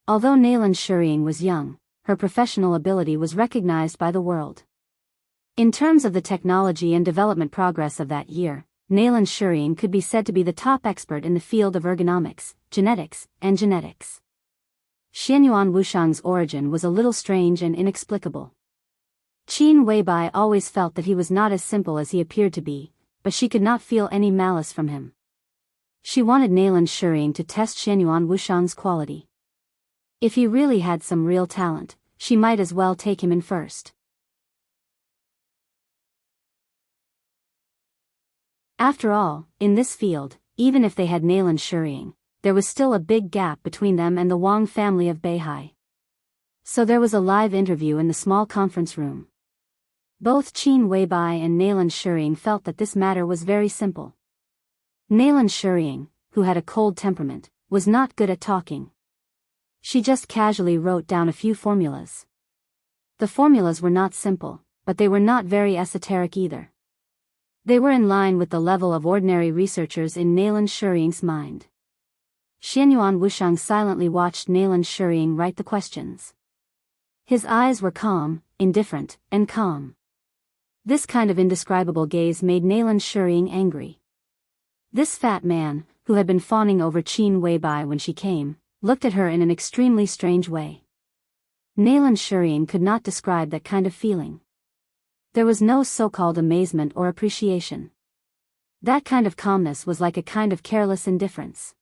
Although Nayland Shuriying was young, her professional ability was recognized by the world. In terms of the technology and development progress of that year, Nayland Shuriying could be said to be the top expert in the field of ergonomics, genetics, and genetics. Xianyuan Wushang's origin was a little strange and inexplicable. Qin Weibai always felt that he was not as simple as he appeared to be, but she could not feel any malice from him. She wanted Nayland Shuriying to test Xianyuan Wushang's quality. If he really had some real talent, she might as well take him in first. After all, in this field, even if they had Nayland Shuriying, there was still a big gap between them and the Wang family of Beihai. So there was a live interview in the small conference room. Both Qin Weibai and Nayland Shuriying felt that this matter was very simple. Nayland Shuriying, who had a cold temperament, was not good at talking. She just casually wrote down a few formulas. The formulas were not simple, but they were not very esoteric either. They were in line with the level of ordinary researchers in Nayland Shuriying's mind. Xianyuan Wushang silently watched Nayland Shuriying write the questions. His eyes were calm, indifferent, and calm. This kind of indescribable gaze made Nayland Shuriying angry. This fat man, who had been fawning over Qin Weibai when she came, looked at her in an extremely strange way. Nayland Shuriying could not describe that kind of feeling. There was no so-called amazement or appreciation. That kind of calmness was like a kind of careless indifference.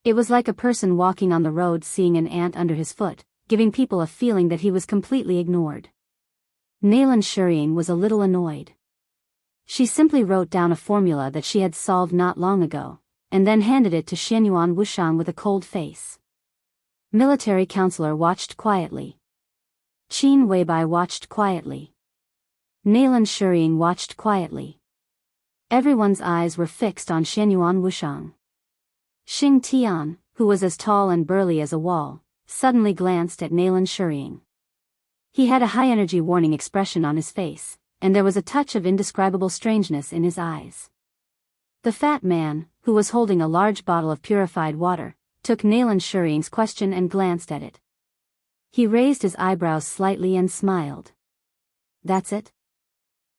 It was like a person walking on the road seeing an ant under his foot, giving people a feeling that he was completely ignored. Nayland Shuriying was a little annoyed. She simply wrote down a formula that she had solved not long ago, and then handed it to Xianyuan Wushang with a cold face. Military counselor watched quietly. Qin Weibai watched quietly. Nayland Shuriying watched quietly. Everyone's eyes were fixed on Xianyuan Wushang. Xing Tian, who was as tall and burly as a wall, suddenly glanced at Nayland Shuriying. He had a high-energy warning expression on his face, and there was a touch of indescribable strangeness in his eyes. The fat man, who was holding a large bottle of purified water, took Nayland Shuriying's question and glanced at it. He raised his eyebrows slightly and smiled. That's it?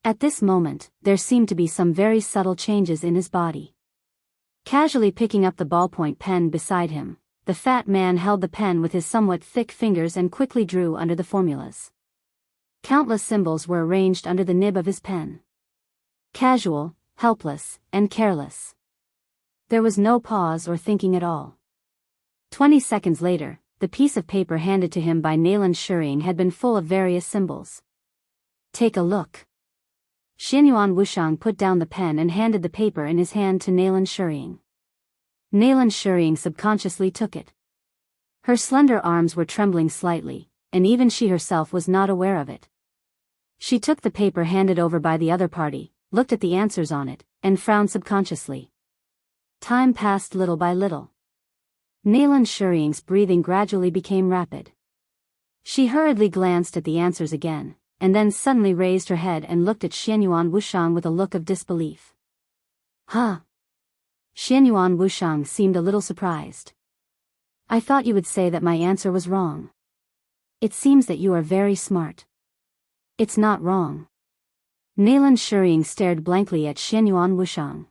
At this moment, there seemed to be some very subtle changes in his body. Casually picking up the ballpoint pen beside him, the fat man held the pen with his somewhat thick fingers and quickly drew under the formulas. Countless symbols were arranged under the nib of his pen. Casual, helpless, and careless. There was no pause or thinking at all. 20 seconds later, the piece of paper handed to him by Nayland Shuriying had been full of various symbols. Take a look. Xianyuan Wushang put down the pen and handed the paper in his hand to Nayland Shuriying. Nayland Shuriying subconsciously took it. Her slender arms were trembling slightly, and even she herself was not aware of it. She took the paper handed over by the other party, looked at the answers on it, and frowned subconsciously. Time passed little by little. Nayland Shuriying's breathing gradually became rapid. She hurriedly glanced at the answers again, and then suddenly raised her head and looked at Xianyuan Wushang with a look of disbelief. Huh? Xianyuan Wushang seemed a little surprised. I thought you would say that my answer was wrong. It seems that you are very smart. It's not wrong. Nayland Shuriying stared blankly at Xianyuan Wushang.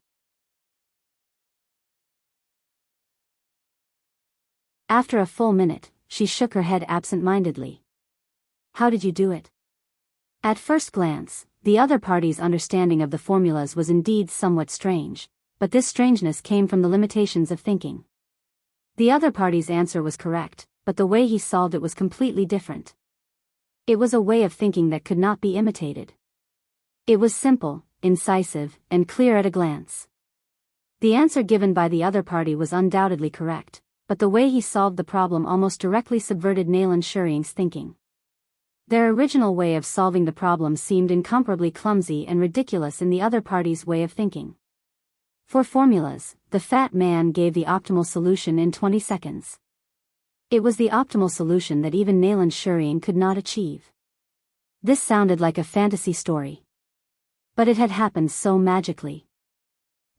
After a full minute, she shook her head absent-mindedly. How did you do it? At first glance, the other party's understanding of the formulas was indeed somewhat strange, but this strangeness came from the limitations of thinking. The other party's answer was correct, but the way he solved it was completely different. It was a way of thinking that could not be imitated. It was simple, incisive, and clear at a glance. The answer given by the other party was undoubtedly correct, but the way he solved the problem almost directly subverted Nayland Shuriying's thinking. Their original way of solving the problem seemed incomparably clumsy and ridiculous in the other party's way of thinking. For formulas, the fat man gave the optimal solution in 20 seconds. It was the optimal solution that even Nayland Shuriying could not achieve. This sounded like a fantasy story. But it had happened so magically.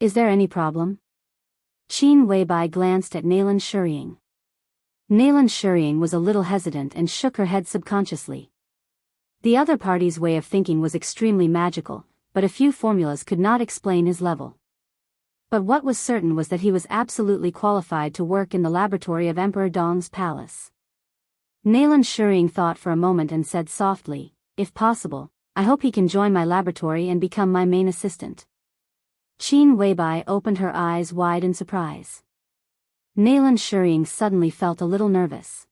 Is there any problem? Qin Weibai glanced at Nalan Shuriying. Nalan Shuriying was a little hesitant and shook her head subconsciously. The other party's way of thinking was extremely magical, but a few formulas could not explain his level. But what was certain was that he was absolutely qualified to work in the laboratory of Emperor Dong's palace. Nalan Shuriying thought for a moment and said softly, "If possible, I hope he can join my laboratory and become my main assistant." Qin Weibai opened her eyes wide in surprise. Nalan Shuriying suddenly felt a little nervous.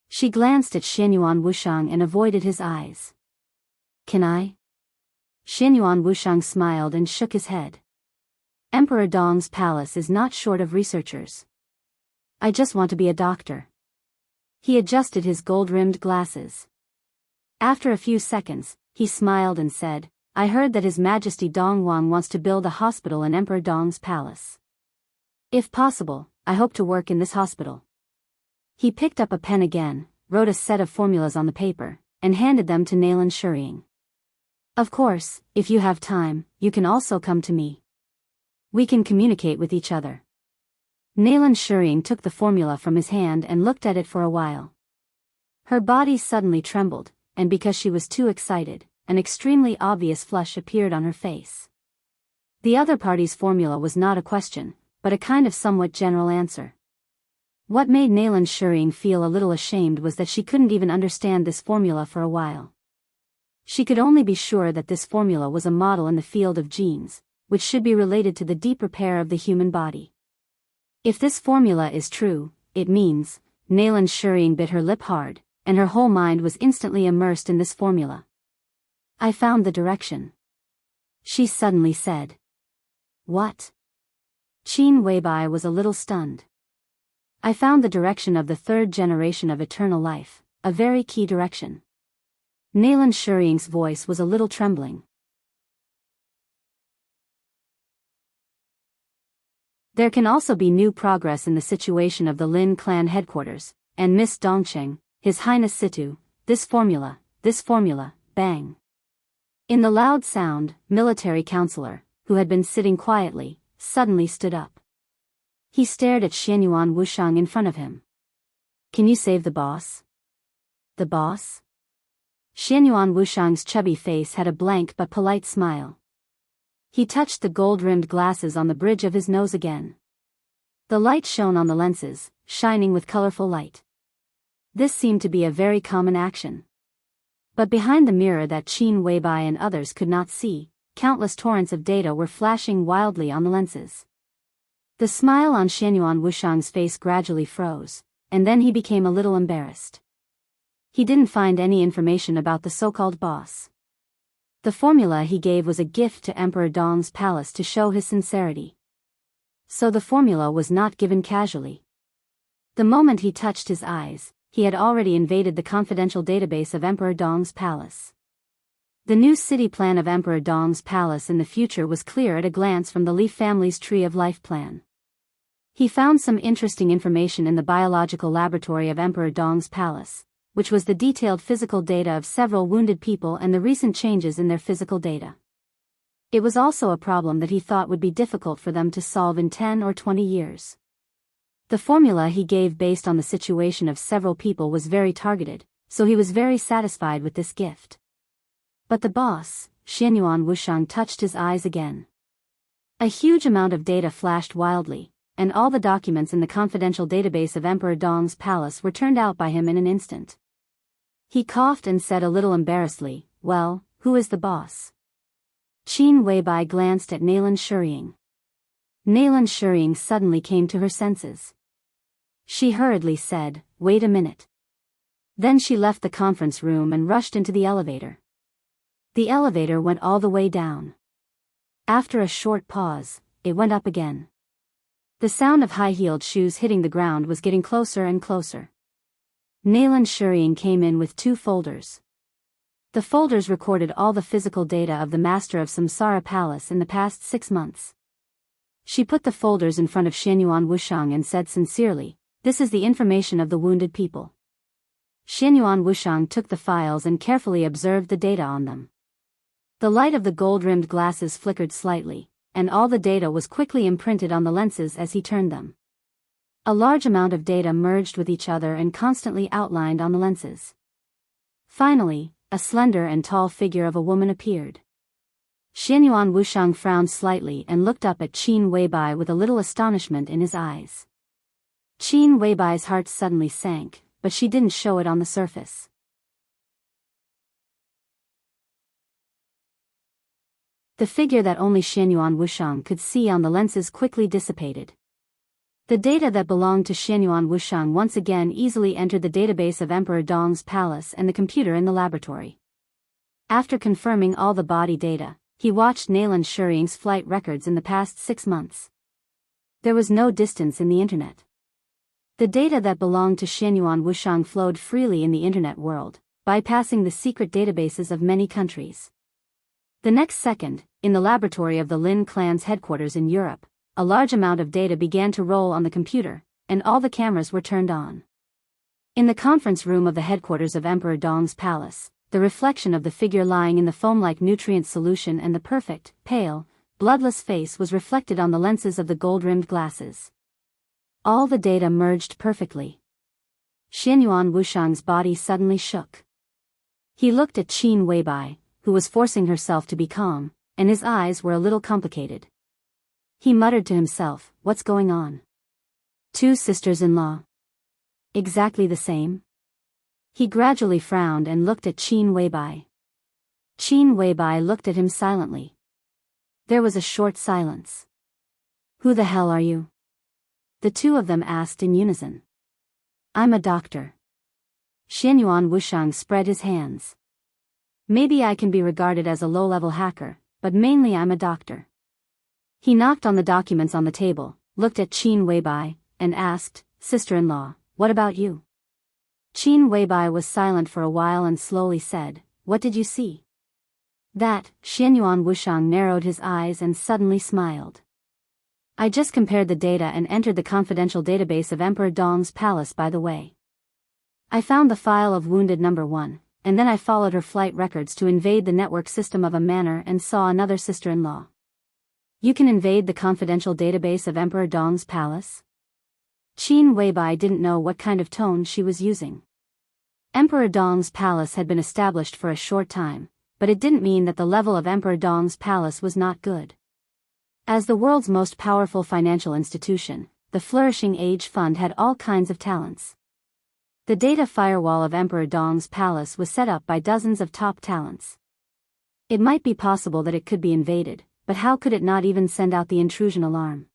She glanced at Xianyuan Wushang and avoided his eyes. "Can I?" Xianyuan Wushang smiled and shook his head. "Emperor Dong's palace is not short of researchers. I just want to be a doctor." He adjusted his gold-rimmed glasses. After a few seconds, he smiled and said, "I heard that His Majesty Dongwang wants to build a hospital in Emperor Dong's palace. If possible, I hope to work in this hospital." He picked up a pen again, wrote a set of formulas on the paper, and handed them to Nalan Shuriying. "Of course, if you have time, you can also come to me. We can communicate with each other." Nalan Shuriying took the formula from his hand and looked at it for a while. Her body suddenly trembled, and because she was too excited, an extremely obvious flush appeared on her face. The other party's formula was not a question, but a kind of somewhat general answer. What made Nalan Shuriying feel a little ashamed was that she couldn't even understand this formula for a while. She could only be sure that this formula was a model in the field of genes, which should be related to the deep repair of the human body. If this formula is true, it means, Nalan Shuriying bit her lip hard, and her whole mind was instantly immersed in this formula. "I found the direction," she suddenly said. "What?" Qin Weibai was a little stunned. "I found the direction of the third generation of eternal life, a very key direction." Nalan Shuriying's voice was a little trembling. There can also be new progress in the situation of the Lin clan headquarters, and Miss Dongcheng, His Highness Situ, this formula, bang. In the loud sound, military counselor, who had been sitting quietly, suddenly stood up. He stared at Xianyuan Wushang in front of him. "Can you save the boss?" "The boss?" Xianyuan Wushang's chubby face had a blank but polite smile. He touched the gold-rimmed glasses on the bridge of his nose again. The light shone on the lenses, shining with colorful light. This seemed to be a very common action. But behind the mirror that Qin Weibai and others could not see, countless torrents of data were flashing wildly on the lenses. The smile on Xianyuan Wushang's face gradually froze, and then he became a little embarrassed. He didn't find any information about the so-called boss. The formula he gave was a gift to Emperor Dong's palace to show his sincerity. So the formula was not given casually. The moment he touched his eyes, he had already invaded the confidential database of Emperor Dong's palace. The new city plan of Emperor Dong's palace in the future was clear at a glance from the Li family's Tree of Life plan. He found some interesting information in the biological laboratory of Emperor Dong's palace, which was the detailed physical data of several wounded people and the recent changes in their physical data. It was also a problem that he thought would be difficult for them to solve in 10 or 20 years. The formula he gave based on the situation of several people was very targeted, so he was very satisfied with this gift. But the boss, Xianyuan Wushang, touched his eyes again. A huge amount of data flashed wildly, and all the documents in the confidential database of Emperor Dong's palace were turned out by him in an instant. He coughed and said a little embarrassedly, "Well, who is the boss?" Qin Weibai glanced at Nalan Shuriying. Nalan Shuriying suddenly came to her senses. She hurriedly said, "Wait a minute." Then she left the conference room and rushed into the elevator. The elevator went all the way down. After a short pause, it went up again. The sound of high-heeled shoes hitting the ground was getting closer and closer. Nalan Shuriying came in with 2 folders. The folders recorded all the physical data of the master of Samsara Palace in the past 6 months. She put the folders in front of Xianyuan Wushang and said sincerely, "This is the information of the wounded people." Xianyuan Wushang took the files and carefully observed the data on them. The light of the gold-rimmed glasses flickered slightly, and all the data was quickly imprinted on the lenses as he turned them. A large amount of data merged with each other and constantly outlined on the lenses. Finally, a slender and tall figure of a woman appeared. Xianyuan Wushang frowned slightly and looked up at Qin Weibai with a little astonishment in his eyes. Qin Weibai's heart suddenly sank, but she didn't show it on the surface. The figure that only Xianyuan Wushang could see on the lenses quickly dissipated. The data that belonged to Xianyuan Wushang once again easily entered the database of Emperor Dong's palace and the computer in the laboratory. After confirming all the body data, he watched Nayland Shuriying's flight records in the past 6 months. There was no distance in the internet. The data that belonged to Xianyuan Wushang flowed freely in the internet world, bypassing the secret databases of many countries. The next second, in the laboratory of the Lin clan's headquarters in Europe, a large amount of data began to roll on the computer, and all the cameras were turned on. In the conference room of the headquarters of Emperor Dong's palace, the reflection of the figure lying in the foam-like nutrient solution and the perfect, pale, bloodless face was reflected on the lenses of the gold-rimmed glasses. All the data merged perfectly. Xianyuan Wushang's body suddenly shook. He looked at Qin Weibai, who was forcing herself to be calm, and his eyes were a little complicated. He muttered to himself, "What's going on? 2 sisters-in-law. Exactly the same?" He gradually frowned and looked at Qin Weibai. Qin Weibai looked at him silently. There was a short silence. "Who the hell are you?" the 2 of them asked in unison. "I'm a doctor." Xianyuan Wushang spread his hands. "Maybe I can be regarded as a low-level hacker, but mainly I'm a doctor." He knocked on the documents on the table, looked at Qin Weibai, and asked, "Sister-in-law, what about you?" Qin Weibai was silent for a while and slowly said, "What did you see?" That, Xianyuan Wushang narrowed his eyes and suddenly smiled. "I just compared the data and entered the confidential database of Emperor Dong's palace by the way. I found the file of wounded number 1, and then I followed her flight records to invade the network system of a manor and saw another sister-in-law." "You can invade the confidential database of Emperor Dong's palace?" Qin Weibai didn't know what kind of tone she was using. Emperor Dong's palace had been established for a short time, but it didn't mean that the level of Emperor Dong's palace was not good. As the world's most powerful financial institution, the Flourishing Age Fund had all kinds of talents. The data firewall of Emperor Dong's palace was set up by dozens of top talents. It might be possible that it could be invaded, but how could it not even send out the intrusion alarm?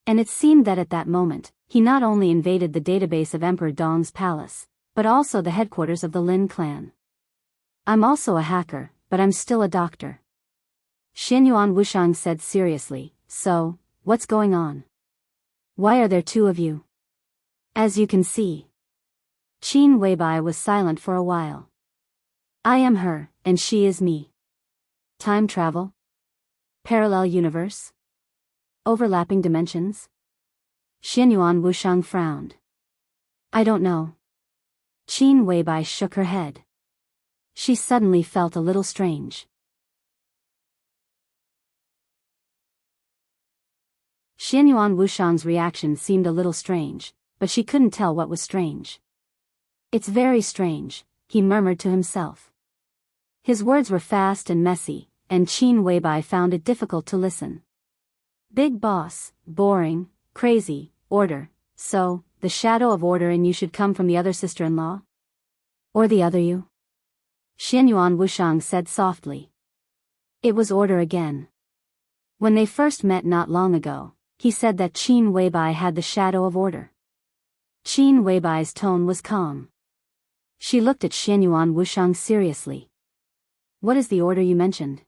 And it seemed that at that moment, he not only invaded the database of Emperor Dong's palace, but also the headquarters of the Lin clan. "I'm also a hacker, but I'm still a doctor." Xianyuan Wushang said seriously, "So, what's going on? Why are there 2 of you?" "As you can see." Qin Weibai was silent for a while. "I am her, and she is me. Time travel? Parallel universe? Overlapping dimensions?" Xianyuan Wushang frowned. "I don't know." Qin Weibai shook her head. She suddenly felt a little strange. Xianyuan Wushang's reaction seemed a little strange, but she couldn't tell what was strange. "It's very strange," he murmured to himself. His words were fast and messy, and Qin Weibai found it difficult to listen. "Big boss, boring, crazy, order, so, the shadow of order in you should come from the other sister-in-law? Or the other you?" Xianyuan Wushang said softly. It was order again. When they first met not long ago, he said that Qin Weibai had the shadow of order. Qin Weibai's tone was calm. She looked at Xianyuan Wushang seriously. "What is the order you mentioned?"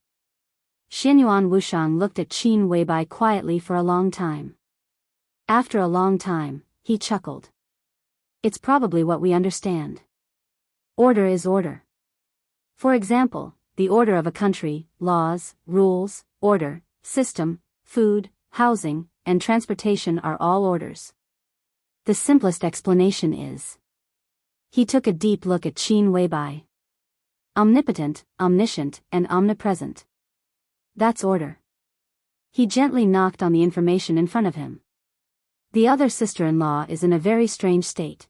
Xianyuan Wushang looked at Qin Weibai quietly for a long time. After a long time, he chuckled. "It's probably what we understand. Order is order. For example, the order of a country, laws, rules, order, system, food, housing, and transportation are all orders. The simplest explanation is..." He took a deep look at Qin Weibai. "Omnipotent, omniscient, and omnipresent. That's order." He gently knocked on the information in front of him. The other sister-in-law is in a very strange state.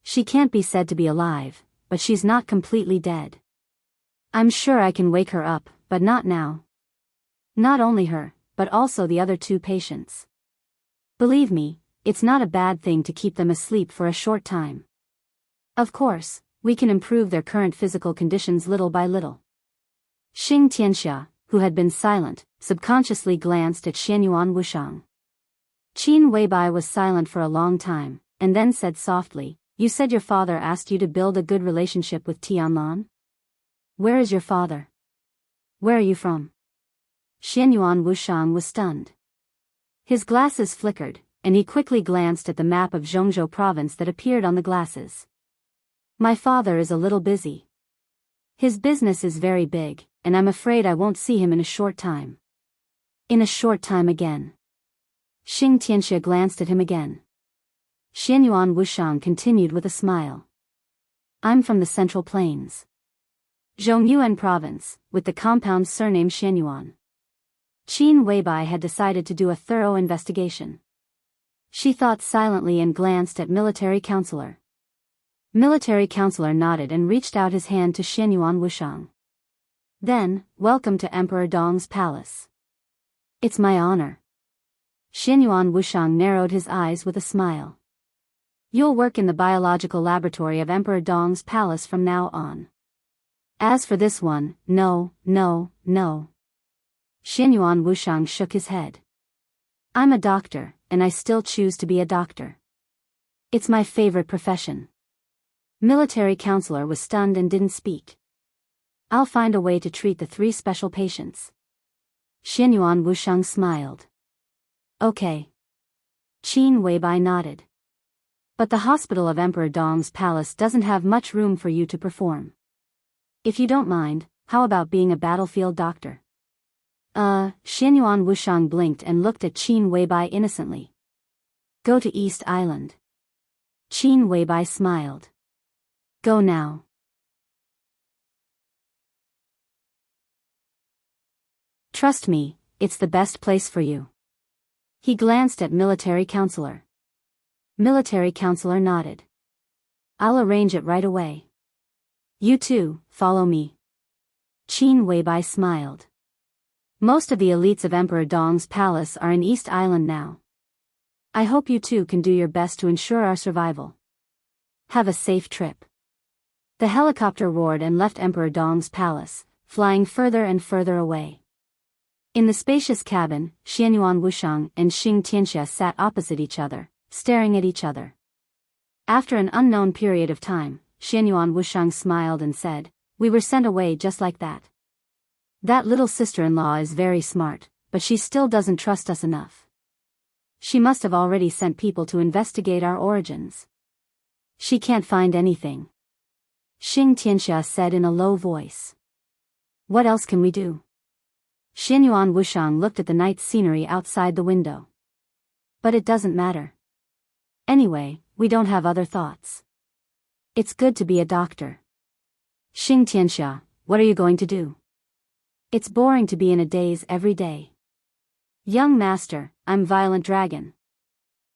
She can't be said to be alive, but she's not completely dead. I'm sure I can wake her up, but not now. Not only her, but also the other 2 patients. Believe me, it's not a bad thing to keep them asleep for a short time. Of course, we can improve their current physical conditions little by little. Xing Tianxia, who had been silent, subconsciously glanced at Xianyuan Wushang. Qin Weibai was silent for a long time, and then said softly, "You said your father asked you to build a good relationship with Tianlan? Where is your father? Where are you from?" Xianyuan Wushang was stunned. His glasses flickered, and he quickly glanced at the map of Zhongzhou province that appeared on the glasses. "My father is a little busy. His business is very big, and I'm afraid I won't see him in a short time." "In a short time again." Xing Tianxia glanced at him again. Xianyuan Wushang continued with a smile. "I'm from the Central Plains. Zhongyuan province, with the compound surname Xianyuan." Qin Weibai had decided to do a thorough investigation. She thought silently and glanced at military counselor. Military counselor nodded and reached out his hand to Xianyuan Wushang. Then, "Welcome to Emperor Dong's palace." "It's my honor." Xianyuan Wushang narrowed his eyes with a smile. "You'll work in the biological laboratory of Emperor Dong's palace from now on. As for this one, no, no, no." Xianyuan Wushang shook his head. "I'm a doctor, and I still choose to be a doctor. It's my favorite profession." Military counselor was stunned and didn't speak. "I'll find a way to treat the 3 special patients." Xianyuan Wushang smiled. "Okay." Qin Weibai nodded. "But the hospital of Emperor Dong's palace doesn't have much room for you to perform. If you don't mind, how about being a battlefield doctor?" Xianyuan Wushang blinked and looked at Qin Weibai innocently. "Go to East Island." Qin Weibai smiled. "Go now." "Trust me, it's the best place for you." He glanced at military counselor. Military counselor nodded. "I'll arrange it right away. You two, follow me." Qin Weibai smiled. "Most of the elites of Emperor Dong's palace are in East Island now. I hope you two can do your best to ensure our survival. Have a safe trip." The helicopter roared and left Emperor Dong's palace, flying further and further away. In the spacious cabin, Xianyuan Wushang and Xing Tianxia sat opposite each other, staring at each other. After an unknown period of time, Xianyuan Wushang smiled and said, "We were sent away just like that. That little sister-in-law is very smart, but she still doesn't trust us enough. She must have already sent people to investigate our origins. She can't find anything." Xing Tianxia said in a low voice. "What else can we do?" Xianyuan Wushang looked at the night scenery outside the window. "But it doesn't matter. Anyway, we don't have other thoughts. It's good to be a doctor." Xing Tianxia, "What are you going to do?" "It's boring to be in a daze every day." "Young master, I'm Violent Dragon."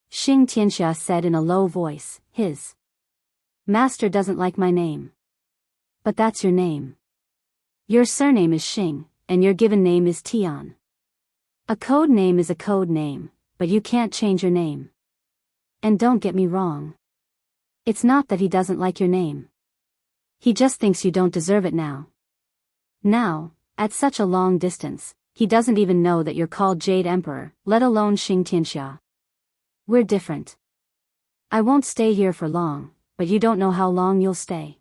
Xing Tianxia said in a low voice. His master doesn't like my name. "But that's your name. Your surname is Xing, and your given name is Tian. A code name is a code name, but you can't change your name. And don't get me wrong. It's not that he doesn't like your name. He just thinks you don't deserve it now. Now, at such a long distance, he doesn't even know that you're called Jade Emperor, let alone Xing Tianxia. We're different. I won't stay here for long, but you don't know how long you'll stay.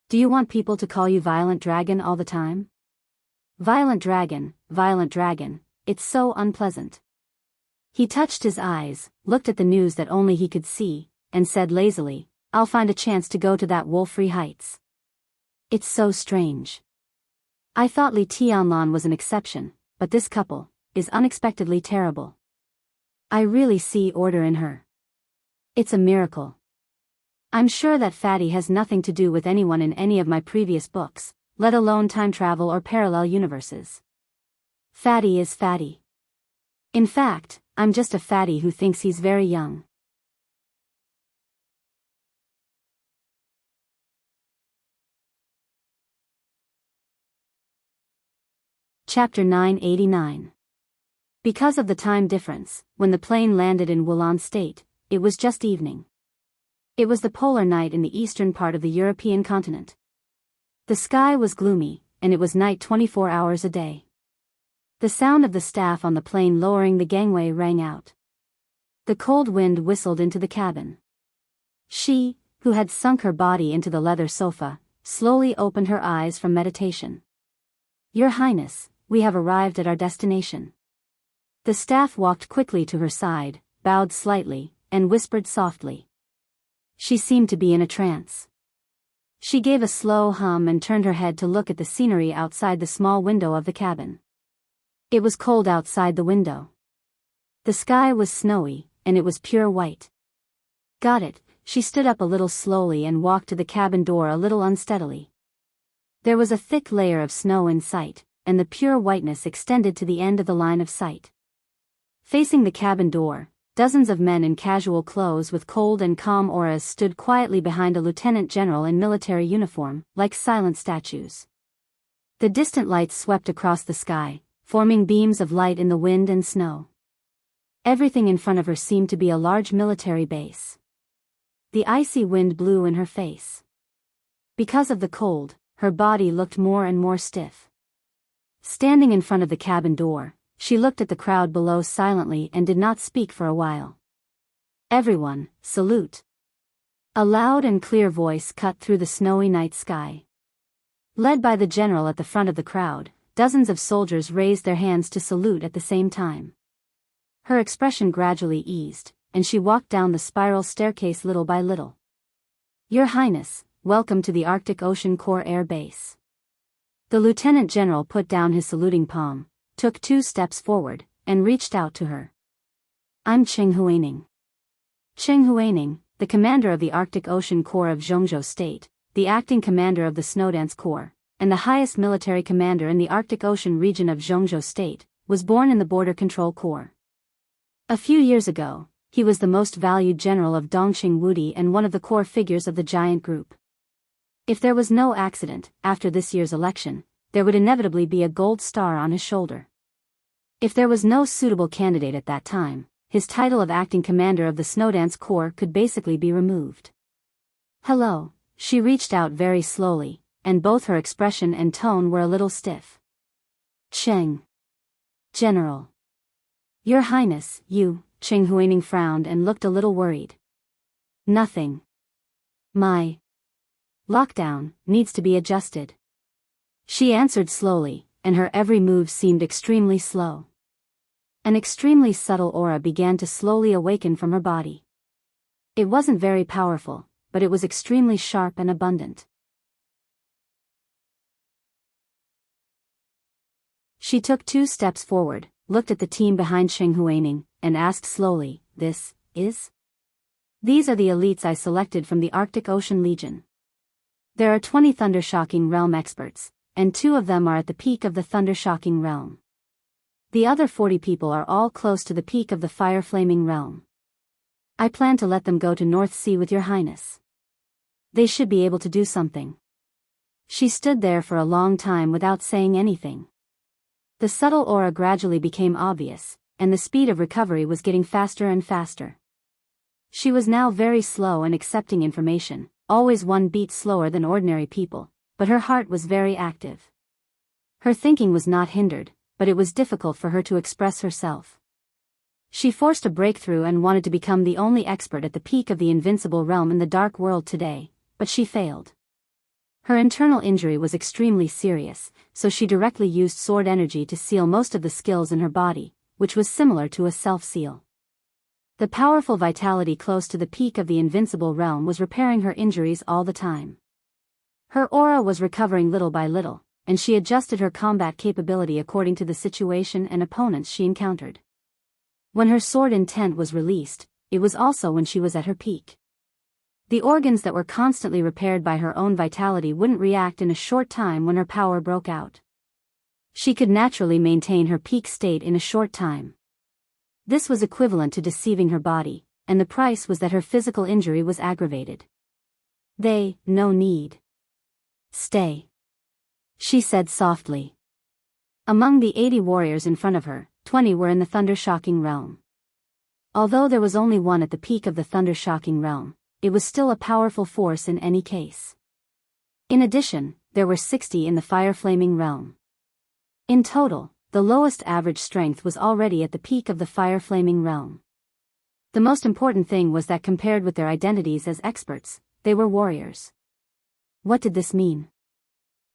Do you want people to call you Violent Dragon all the time? Violent Dragon, it's so unpleasant." He touched his eyes, looked at the news that only he could see, and said lazily, "I'll find a chance to go to that Wolf-Free Heights. It's so strange. I thought Li Tianlan was an exception, but this couple is unexpectedly terrible. I really see order in her. It's a miracle. I'm sure that Fatty has nothing to do with anyone in any of my previous books, let alone time travel or parallel universes. Fatty is Fatty. In fact, I'm just a fatty who thinks he's very young. Chapter 989. Because of the time difference, when the plane landed in Wulon State, it was just evening. It was the polar night in the eastern part of the European continent. The sky was gloomy, and it was night 24 hours a day. The sound of the staff on the plane lowering the gangway rang out. The cold wind whistled into the cabin. She, who had sunk her body into the leather sofa, slowly opened her eyes from meditation. "Your Highness, we have arrived at our destination." The staff walked quickly to her side, bowed slightly, and whispered softly. She seemed to be in a trance. She gave a slow hum and turned her head to look at the scenery outside the small window of the cabin. It was cold outside the window. The sky was snowy, and it was pure white. Got it. She stood up a little slowly and walked to the cabin door a little unsteadily. There was a thick layer of snow in sight, and the pure whiteness extended to the end of the line of sight. Facing the cabin door, dozens of men in casual clothes with cold and calm auras stood quietly behind a lieutenant general in military uniform, like silent statues. The distant lights swept across the sky, forming beams of light in the wind and snow. Everything in front of her seemed to be a large military base. The icy wind blew in her face. Because of the cold, her body looked more and more stiff. Standing in front of the cabin door, she looked at the crowd below silently and did not speak for a while. "Everyone, salute." A loud and clear voice cut through the snowy night sky. Led by the general at the front of the crowd, dozens of soldiers raised their hands to salute at the same time. Her expression gradually eased, and she walked down the spiral staircase little by little. "Your Highness, welcome to the Arctic Ocean Corps Air Base." The lieutenant general put down his saluting palm, took 2 steps forward, and reached out to her. "I'm Cheng Huaining." Cheng Huaining, the commander of the Arctic Ocean Corps of Zhongzhou State, the acting commander of the Snowdance Corps, and the highest military commander in the Arctic Ocean region of Zhongzhou State, was born in the Border Control Corps. A few years ago, he was the most valued general of Dongqing Wudi and one of the core figures of the giant group. If there was no accident, after this year's election, there would inevitably be a gold star on his shoulder. If there was no suitable candidate at that time, his title of acting commander of the Snowdance Corps could basically be removed. "Hello," she reached out very slowly, and both her expression and tone were a little stiff. "Cheng. General." "Your Highness, you," Cheng Huaining frowned and looked a little worried. "Nothing. My lockdown needs to be adjusted." She answered slowly, and her every move seemed extremely slow. An extremely subtle aura began to slowly awaken from her body. It wasn't very powerful, but it was extremely sharp and abundant. She took 2 steps forward, looked at the team behind Cheng Huaining, and asked slowly, "This is?" "These are the elites I selected from the Arctic Ocean Legion. There are 20 Thundershocking Realm experts, and 2 of them are at the peak of the Thundershocking Realm. The other 40 people are all close to the peak of the Fire-Flaming Realm. I plan to let them go to North Sea with your Highness. They should be able to do something." She stood there for a long time without saying anything. The subtle aura gradually became obvious, and the speed of recovery was getting faster and faster. She was now very slow in accepting information, always 1 beat slower than ordinary people, but her heart was very active. Her thinking was not hindered, but it was difficult for her to express herself. She forced a breakthrough and wanted to become the only expert at the peak of the invincible realm in the dark world today, but she failed. Her internal injury was extremely serious, so she directly used sword energy to seal most of the skills in her body, which was similar to a self-seal. The powerful vitality close to the peak of the invincible realm was repairing her injuries all the time. Her aura was recovering little by little, and she adjusted her combat capability according to the situation and opponents she encountered. When her sword intent was released, it was also when she was at her peak. The organs that were constantly repaired by her own vitality wouldn't react in a short time when her power broke out. She could naturally maintain her peak state in a short time. This was equivalent to deceiving her body, and the price was that her physical injury was aggravated. No need. Stay. She said softly. Among the 80 warriors in front of her, 20 were in the thunder-shocking realm. Although there was only one at the peak of the thunder-shocking realm, it was still a powerful force in any case. In addition, there were 60 in the fire-flaming realm. In total, the lowest average strength was already at the peak of the fire-flaming realm. The most important thing was that compared with their identities as experts, they were warriors. What did this mean?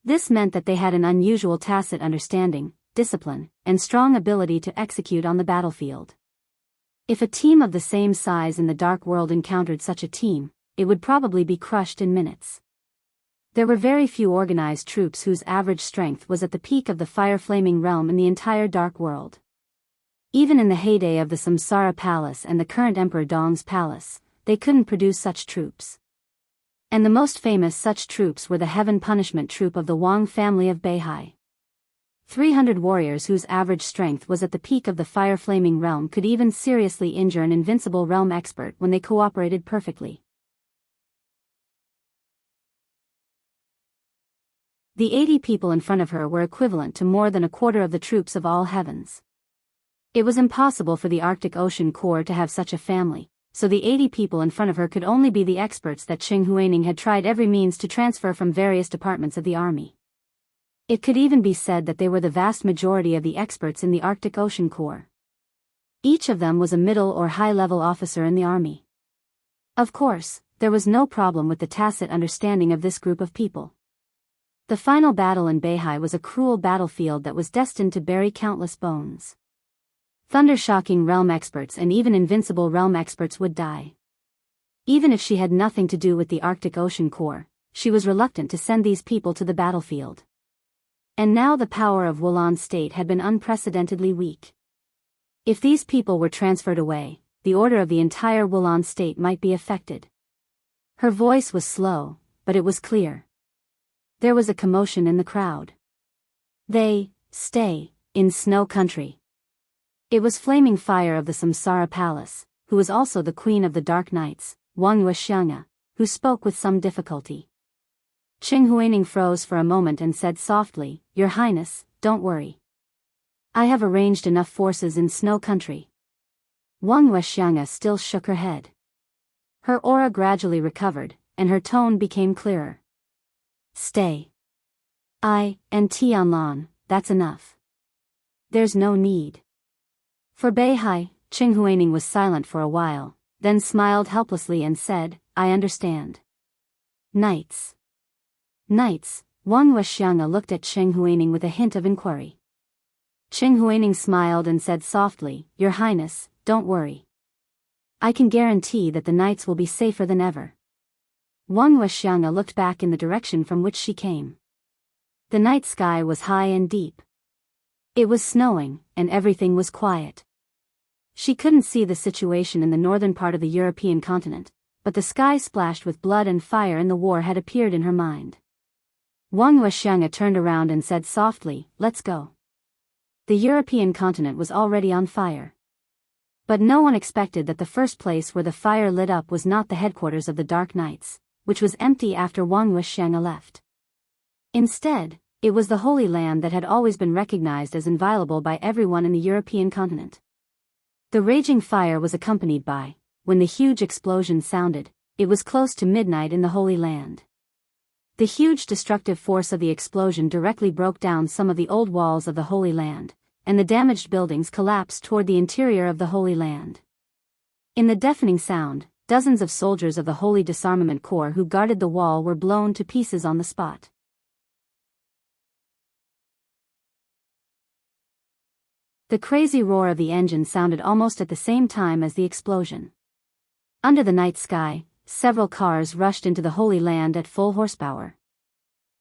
This meant that they had an unusual tacit understanding, discipline, and strong ability to execute on the battlefield. If a team of the same size in the dark world encountered such a team, it would probably be crushed in minutes. There were very few organized troops whose average strength was at the peak of the fire-flaming realm in the entire dark world. Even in the heyday of the Samsara Palace and the current Emperor Dong's palace, they couldn't produce such troops. And the most famous such troops were the Heaven Punishment Troop of the Wang family of Beihai. 300 warriors whose average strength was at the peak of the fire-flaming realm could even seriously injure an invincible realm expert when they cooperated perfectly. The 80 people in front of her were equivalent to more than a quarter of the troops of all heavens. It was impossible for the Arctic Ocean Corps to have such a family, so the 80 people in front of her could only be the experts that Qing Huaining had tried every means to transfer from various departments of the army. It could even be said that they were the vast majority of the experts in the Arctic Ocean Corps. Each of them was a middle or high-level officer in the army. Of course, there was no problem with the tacit understanding of this group of people. The final battle in Beihai was a cruel battlefield that was destined to bury countless bones. Thunder-shocking realm experts and even invincible realm experts would die. Even if she had nothing to do with the Arctic Ocean Corps, she was reluctant to send these people to the battlefield. And now the power of Wulan State had been unprecedentedly weak. If these people were transferred away, the order of the entire Wulan State might be affected. Her voice was slow, but it was clear. There was a commotion in the crowd. They stay in Snow Country. It was Flaming Fire of the Samsara Palace, who was also the Queen of the Dark Knights, Wang Yuexianga, who spoke with some difficulty. Qing Huaining froze for a moment and said softly, "Your Highness, don't worry. I have arranged enough forces in Snow Country." Wang Yuexianga still shook her head. Her aura gradually recovered, and her tone became clearer. "Stay. And Tianlan, that's enough. There's no need." For Beihai, Qing Huaining was silent for a while, then smiled helplessly and said, "I understand." Knights. Wang Yuexianga looked at Qing Huaining with a hint of inquiry. Qing Huaining smiled and said softly, "Your Highness, don't worry. I can guarantee that the knights will be safer than ever." Wang Yuexianga looked back in the direction from which she came. The night sky was high and deep. It was snowing, and everything was quiet. She couldn't see the situation in the northern part of the European continent, but the sky splashed with blood and fire and the war had appeared in her mind. Wang Yuexianga turned around and said softly, "Let's go." The European continent was already on fire. But no one expected that the first place where the fire lit up was not the headquarters of the Dark Knights, which was empty after Wang Yuexianga left. Instead, it was the Holy Land that had always been recognized as inviolable by everyone in the European continent. The raging fire was accompanied by, when the huge explosion sounded, it was close to midnight in the Holy Land. The huge destructive force of the explosion directly broke down some of the old walls of the Holy Land, and the damaged buildings collapsed toward the interior of the Holy Land. In the deafening sound, dozens of soldiers of the Holy Disarmament Corps who guarded the wall were blown to pieces on the spot. The crazy roar of the engine sounded almost at the same time as the explosion. Under the night sky, several cars rushed into the Holy Land at full horsepower.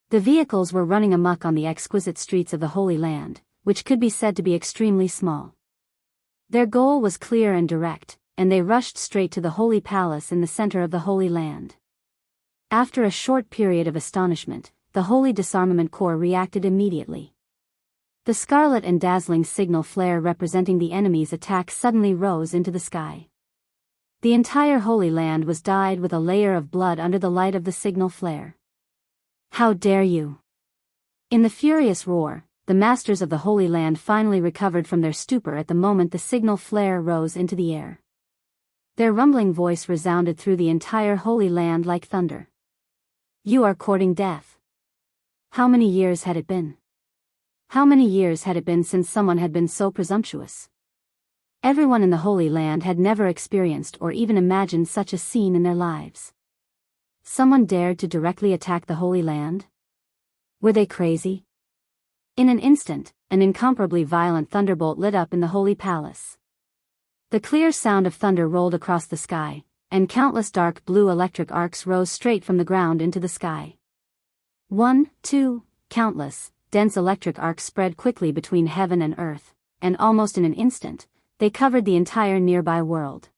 The vehicles were running amok on the exquisite streets of the Holy Land, which could be said to be extremely small. Their goal was clear and direct, and they rushed straight to the Holy Palace in the center of the Holy Land. After a short period of astonishment, the Holy Disarmament Corps reacted immediately. The scarlet and dazzling signal flare representing the enemy's attack suddenly rose into the sky. The entire Holy Land was dyed with a layer of blood under the light of the signal flare. How dare you! In the furious roar, the masters of the Holy Land finally recovered from their stupor at the moment the signal flare rose into the air. Their rumbling voice resounded through the entire Holy Land like thunder. You are courting death. How many years had it been? How many years had it been since someone had been so presumptuous? Everyone in the Holy Land had never experienced or even imagined such a scene in their lives. Someone dared to directly attack the Holy Land? Were they crazy? In an instant, an incomparably violent thunderbolt lit up in the Holy Palace. The clear sound of thunder rolled across the sky, and countless dark blue electric arcs rose straight from the ground into the sky. 1, 2, countless, dense electric arcs spread quickly between heaven and earth, and almost in an instant, they covered the entire nearby world.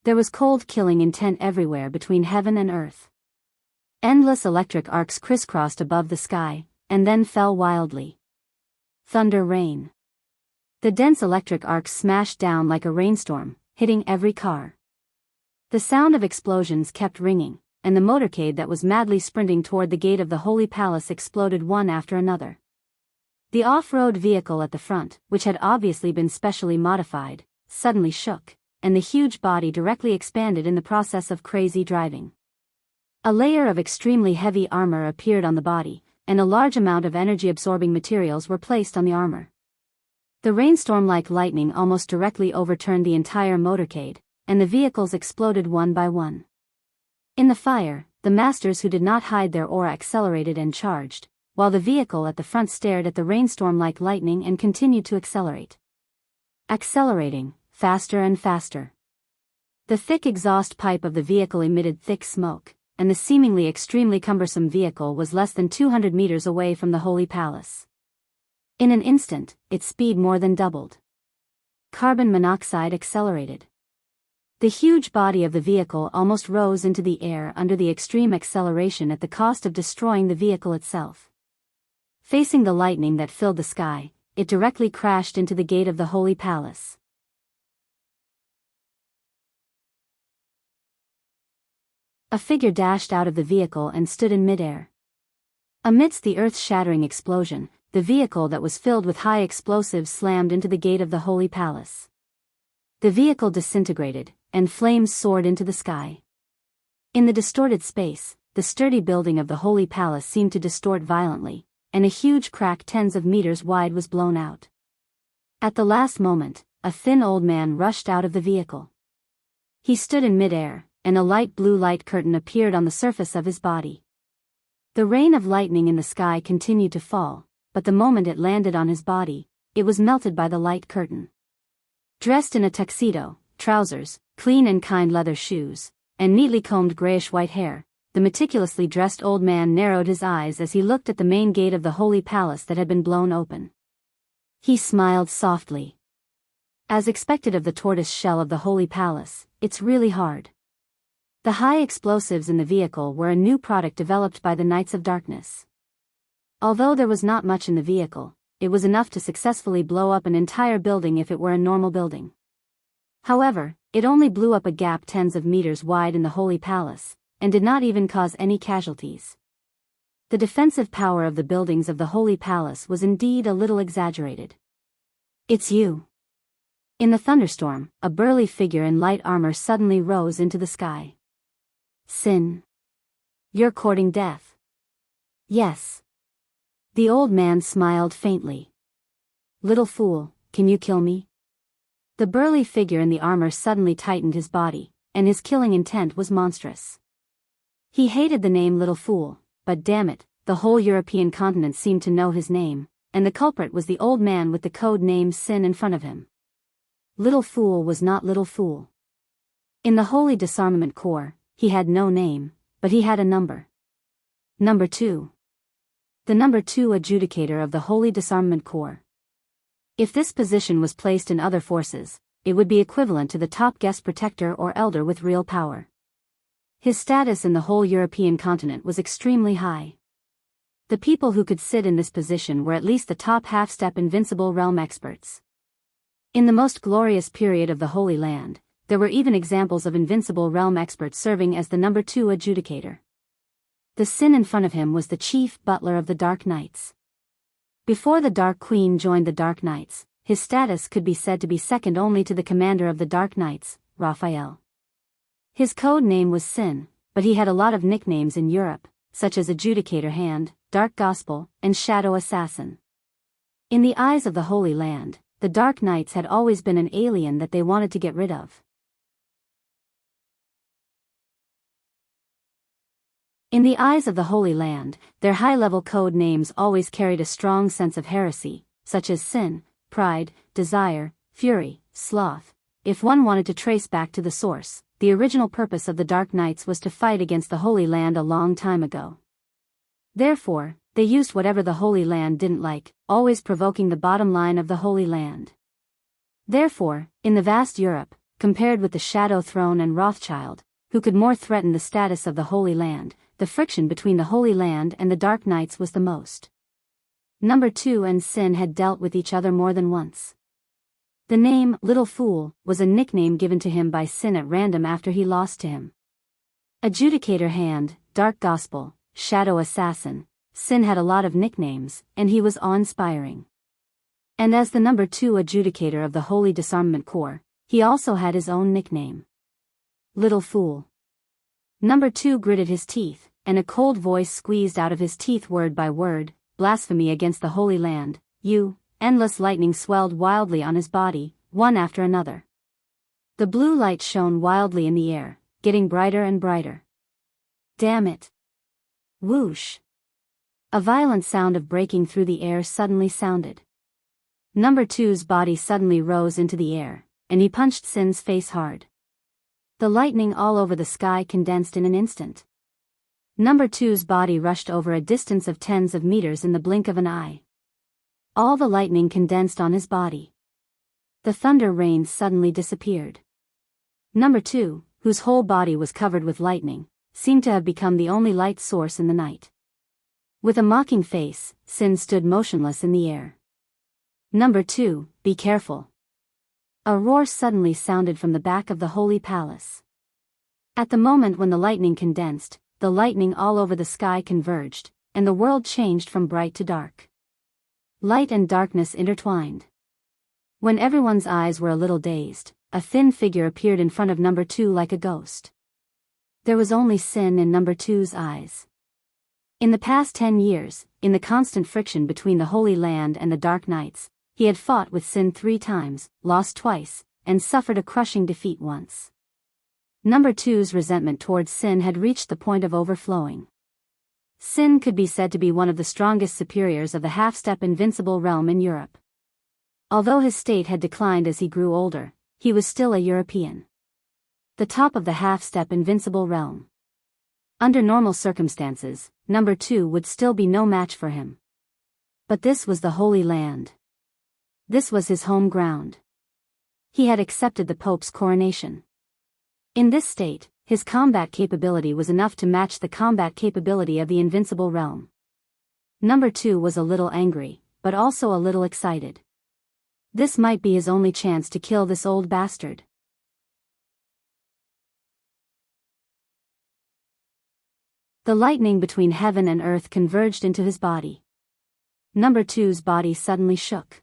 There was cold killing intent everywhere between heaven and earth. Endless electric arcs crisscrossed above the sky, and then fell wildly. Thunder rain. The dense electric arcs smashed down like a rainstorm, hitting every car. The sound of explosions kept ringing, and the motorcade that was madly sprinting toward the gate of the Holy Palace exploded one after another. The off-road vehicle at the front, which had obviously been specially modified, suddenly shook, and the huge body directly expanded in the process of crazy driving. A layer of extremely heavy armor appeared on the body, and a large amount of energy-absorbing materials were placed on the armor. The rainstorm like lightning almost directly overturned the entire motorcade, and the vehicles exploded one by one. In the fire, the masters who did not hide their aura accelerated and charged, while the vehicle at the front stared at the rainstorm like lightning and continued to accelerate. Accelerating, faster and faster. The thick exhaust pipe of the vehicle emitted thick smoke, and the seemingly extremely cumbersome vehicle was less than 200 meters away from the Holy Palace. In an instant, its speed more than doubled. Carbon monoxide accelerated. The huge body of the vehicle almost rose into the air under the extreme acceleration at the cost of destroying the vehicle itself. Facing the lightning that filled the sky, it directly crashed into the gate of the Holy Palace. A figure dashed out of the vehicle and stood in midair. Amidst the earth-shattering explosion, the vehicle that was filled with high explosives slammed into the gate of the Holy Palace. The vehicle disintegrated, and flames soared into the sky. In the distorted space, the sturdy building of the Holy Palace seemed to distort violently, and a huge crack tens of meters wide was blown out. At the last moment, a thin old man rushed out of the vehicle. He stood in midair, and a light blue light curtain appeared on the surface of his body. The rain of lightning in the sky continued to fall, but the moment it landed on his body, it was melted by the light curtain. Dressed in a tuxedo, trousers, clean and kind leather shoes, and neatly combed grayish-white hair, the meticulously dressed old man narrowed his eyes as he looked at the main gate of the Holy Palace that had been blown open. He smiled softly. As expected of the tortoise shell of the Holy Palace, it's really hard. The high explosives in the vehicle were a new product developed by the Knights of Darkness. Although there was not much in the vehicle, it was enough to successfully blow up an entire building if it were a normal building. However, it only blew up a gap tens of meters wide in the Holy Palace, and did not even cause any casualties. The defensive power of the buildings of the Holy Palace was indeed a little exaggerated. It's you. In the thunderstorm, a burly figure in light armor suddenly rose into the sky. Sin. You're courting death. Yes. The old man smiled faintly. Little fool, can you kill me? The burly figure in the armor suddenly tightened his body, and his killing intent was monstrous. He hated the name Little Fool, but damn it, the whole European continent seemed to know his name, and the culprit was the old man with the code name Sin in front of him. Little Fool was not Little Fool. In the Holy Disarmament Corps, he had no name, but he had a number. Number 2. The number 2 adjudicator of the Holy Disarmament Corps. If this position was placed in other forces, it would be equivalent to the top guest protector or elder with real power. His status in the whole European continent was extremely high. The people who could sit in this position were at least the top half-step invincible realm experts. In the most glorious period of the Holy Land, there were even examples of invincible realm experts serving as the number 2 adjudicator. The Sin in front of him was the chief butler of the Dark Knights. Before the Dark Queen joined the Dark Knights, his status could be said to be second only to the commander of the Dark Knights, Raphael. His code name was Sin, but he had a lot of nicknames in Europe, such as Adjudicator Hand, Dark Gospel, and Shadow Assassin. In the eyes of the Holy Land, the Dark Knights had always been an alien that they wanted to get rid of. In the eyes of the Holy Land, their high-level code names always carried a strong sense of heresy, such as sin, pride, desire, fury, sloth. If one wanted to trace back to the source, the original purpose of the Dark Knights was to fight against the Holy Land a long time ago. Therefore, they used whatever the Holy Land didn't like, always provoking the bottom line of the Holy Land. Therefore, in the vast Europe, compared with the Shadow Throne and Rothschild, who could more threaten the status of the Holy Land, the friction between the Holy Land and the Dark Knights was the most. Number 2 and Sin had dealt with each other more than once. The name, Little Fool, was a nickname given to him by Sin at random after he lost to him. Adjudicator Hand, Dark Gospel, Shadow Assassin, Sin had a lot of nicknames, and he was awe-inspiring. And as the number 2 adjudicator of the Holy Disarmament Corps, he also had his own nickname. Little Fool. Number 2 gritted his teeth, and a cold voice squeezed out of his teeth word by word, blasphemy against the Holy Land, you. Endless lightning swelled wildly on his body, one after another. The blue light shone wildly in the air, getting brighter and brighter. Damn it. Whoosh. A violent sound of breaking through the air suddenly sounded. Number 2's body suddenly rose into the air, and he punched Sin's face hard. The lightning all over the sky condensed in an instant. Number 2's body rushed over a distance of tens of meters in the blink of an eye. All the lightning condensed on his body. The thunder rains suddenly disappeared. Number 2, whose whole body was covered with lightning, seemed to have become the only light source in the night. With a mocking face, Sin stood motionless in the air. Number 2, be careful. A roar suddenly sounded from the back of the Holy Palace. At the moment when the lightning condensed, the lightning all over the sky converged, and the world changed from bright to dark. Light and darkness intertwined. When everyone's eyes were a little dazed, a thin figure appeared in front of Number 2 like a ghost. There was only sin in Number 2's eyes. In the past 10 years, in the constant friction between the Holy Land and the Dark Knights, he had fought with Sin 3 times, lost twice, and suffered a crushing defeat once. Number 2's resentment towards Sin had reached the point of overflowing. Sin could be said to be one of the strongest superiors of the half-step invincible realm in Europe. Although his state had declined as he grew older, he was still a European. The top of the half-step invincible realm. Under normal circumstances, Number 2 would still be no match for him. But this was the Holy Land. This was his home ground. He had accepted the Pope's coronation. In this state, his combat capability was enough to match the combat capability of the invincible realm. Number 2 was a little angry, but also a little excited. This might be his only chance to kill this old bastard. The lightning between heaven and earth converged into his body. Number 2's body suddenly shook.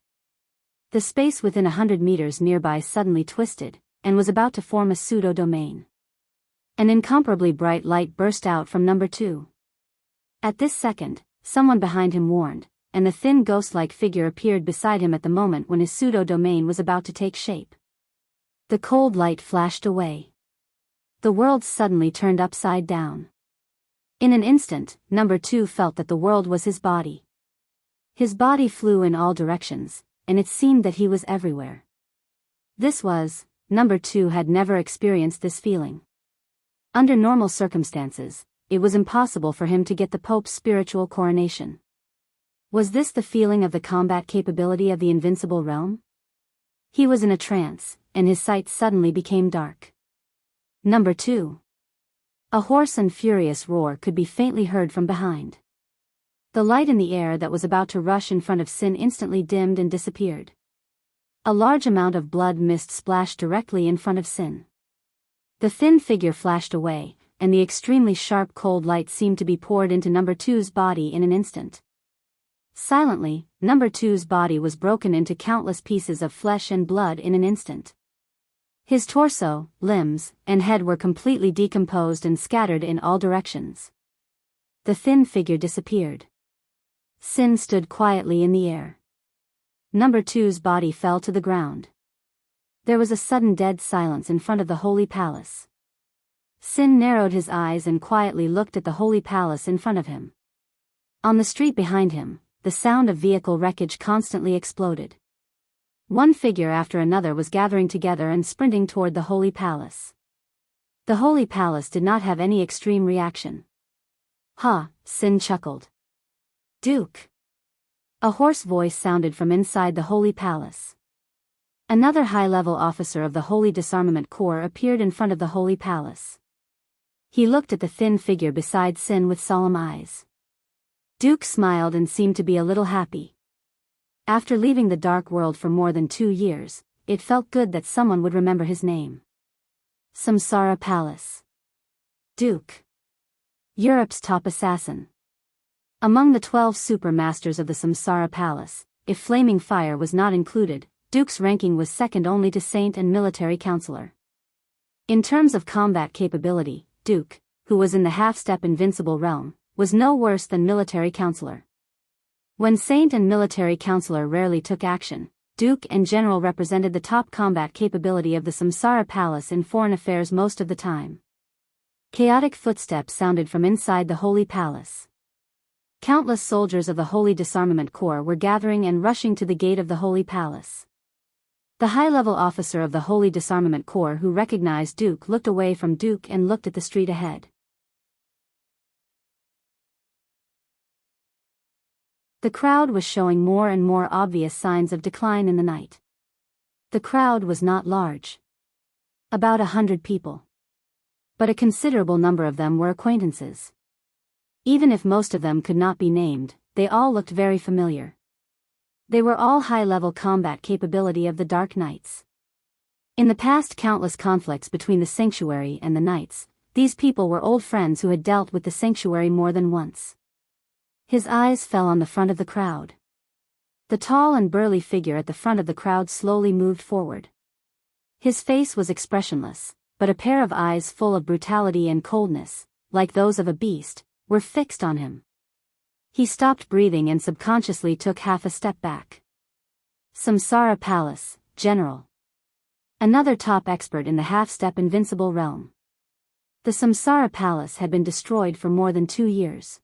The space within 100 meters nearby suddenly twisted, and was about to form a pseudo-domain. An incomparably bright light burst out from Number 2. At this second, someone behind him warned, and the thin ghost-like figure appeared beside him at the moment when his pseudo-domain was about to take shape. The cold light flashed away. The world suddenly turned upside down. In an instant, Number 2 felt that the world was his body. His body flew in all directions, and it seemed that he was everywhere. Number 2 had never experienced this feeling. Under normal circumstances, it was impossible for him to get the Pope's spiritual coronation. Was this the feeling of the combat capability of the invincible realm? He was in a trance, and his sight suddenly became dark. Number 2. A hoarse and furious roar could be faintly heard from behind. The light in the air that was about to rush in front of Sin instantly dimmed and disappeared. A large amount of blood mist splashed directly in front of Sin. The thin figure flashed away, and the extremely sharp cold light seemed to be poured into number two's body in an instant. Silently, number two's body was broken into countless pieces of flesh and blood in an instant. His torso, limbs, and head were completely decomposed and scattered in all directions. The thin figure disappeared. Sin stood quietly in the air. Number two's body fell to the ground. There was a sudden dead silence in front of the Holy Palace. Sin narrowed his eyes and quietly looked at the Holy Palace in front of him. On the street behind him, the sound of vehicle wreckage constantly exploded. One figure after another was gathering together and sprinting toward the Holy Palace. The Holy Palace did not have any extreme reaction. "Ha," Sin chuckled. "Duke." A hoarse voice sounded from inside the Holy Palace. Another high-level officer of the Holy Disarmament Corps appeared in front of the Holy Palace. He looked at the thin figure beside Sin with solemn eyes. Duke smiled and seemed to be a little happy. After leaving the Dark World for more than 2 years, it felt good that someone would remember his name. Samsara Palace. Duke. Europe's top assassin. Among the 12 super masters of the Samsara Palace, if Flaming Fire was not included, Duke's ranking was second only to Saint and Military Counselor. In terms of combat capability, Duke, who was in the half-step invincible realm, was no worse than Military Counselor. When Saint and Military Counselor rarely took action, Duke and General represented the top combat capability of the Samsara Palace in foreign affairs most of the time. Chaotic footsteps sounded from inside the Holy Palace. Countless soldiers of the Holy Disarmament Corps were gathering and rushing to the gate of the Holy Palace. The high-level officer of the Holy Disarmament Corps who recognized Duke looked away from Duke and looked at the street ahead. The crowd was showing more and more obvious signs of decline in the night. The crowd was not large. About 100 people. But a considerable number of them were acquaintances. Even if most of them could not be named, they all looked very familiar. They were all high-level combat capability of the Dark Knights. In the past countless conflicts between the Sanctuary and the Knights, these people were old friends who had dealt with the Sanctuary more than once. His eyes fell on the front of the crowd. The tall and burly figure at the front of the crowd slowly moved forward. His face was expressionless, but a pair of eyes full of brutality and coldness, like those of a beast, were fixed on him. He stopped breathing and subconsciously took half a step back. Samsara Palace, General. Another top expert in the half-step invincible realm. The Samsara Palace had been destroyed for more than 2 years.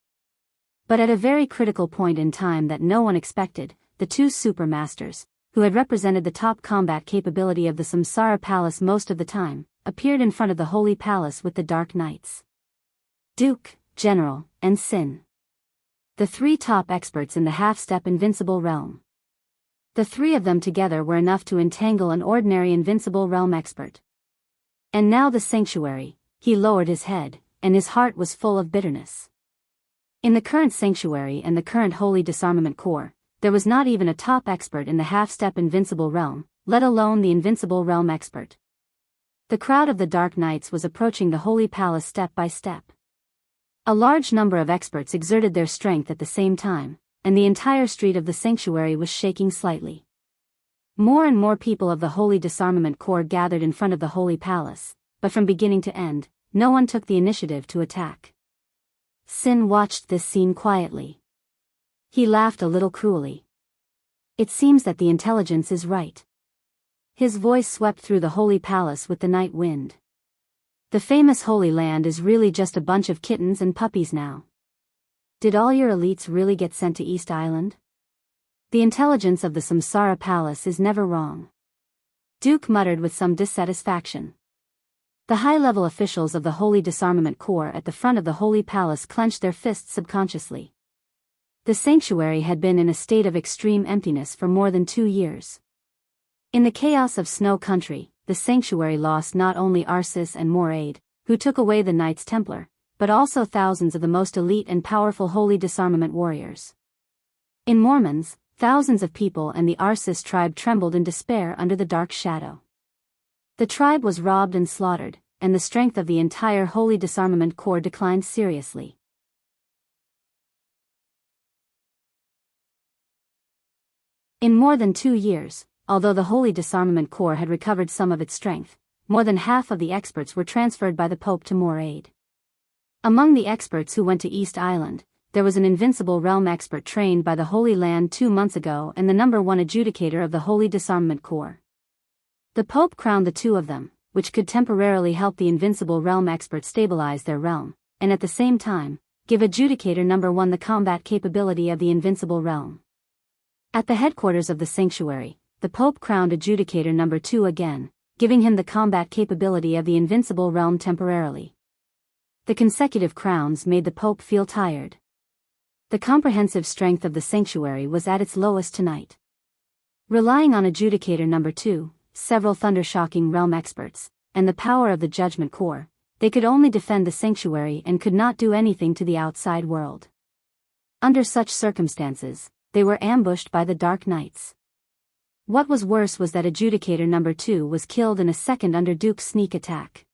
But at a very critical point in time that no one expected, the 2 supermasters, who had represented the top combat capability of the Samsara Palace most of the time, appeared in front of the Holy Palace with the Dark Knights. Duke, General, and Sin. The 3 top experts in the half-step invincible realm. The 3 of them together were enough to entangle an ordinary invincible realm expert. And now the Sanctuary, he lowered his head, and his heart was full of bitterness. In the current Sanctuary and the current Holy Disarmament Corps, there was not even a top expert in the half-step invincible realm, let alone the invincible realm expert. The crowd of the Dark Knights was approaching the Holy Palace step by step. A large number of experts exerted their strength at the same time, and the entire street of the Sanctuary was shaking slightly. More and more people of the Holy Disarmament Corps gathered in front of the Holy Palace, but from beginning to end, no one took the initiative to attack. Sin watched this scene quietly. He laughed a little cruelly. It seems that the intelligence is right. His voice swept through the Holy Palace with the night wind. The famous Holy Land is really just a bunch of kittens and puppies now. Did all your elites really get sent to East Island? The intelligence of the Samsara Palace is never wrong. Duke muttered with some dissatisfaction. The high-level officials of the Holy Disarmament Corps at the front of the Holy Palace clenched their fists subconsciously. The Sanctuary had been in a state of extreme emptiness for more than 2 years. In the chaos of Snow Country, the Sanctuary lost not only Arsis and Moraid, who took away the Knights Templar, but also thousands of the most elite and powerful holy disarmament warriors. In Mormons, thousands of people and the Arsis tribe trembled in despair under the dark shadow. The tribe was robbed and slaughtered, and the strength of the entire Holy Disarmament Corps declined seriously. In more than 2 years, although the Holy Disarmament Corps had recovered some of its strength, more than half of the experts were transferred by the Pope to more aid. Among the experts who went to East Island, there was an Invincible Realm expert trained by the Holy Land 2 months ago and the #1 adjudicator of the Holy Disarmament Corps. The Pope crowned the two of them, which could temporarily help the Invincible Realm expert stabilize their realm, and at the same time, give adjudicator #1 the combat capability of the Invincible Realm. At the headquarters of the sanctuary, the Pope crowned adjudicator #2 again, giving him the combat capability of the Invincible Realm temporarily. The consecutive crowns made the Pope feel tired. The comprehensive strength of the sanctuary was at its lowest tonight. Relying on adjudicator #2, several thunder-shocking realm experts, and the power of the Judgment Corps, they could only defend the sanctuary and could not do anything to the outside world. Under such circumstances, they were ambushed by the Dark Knights. What was worse was that adjudicator #2 was killed in a second under Duke's sneak attack.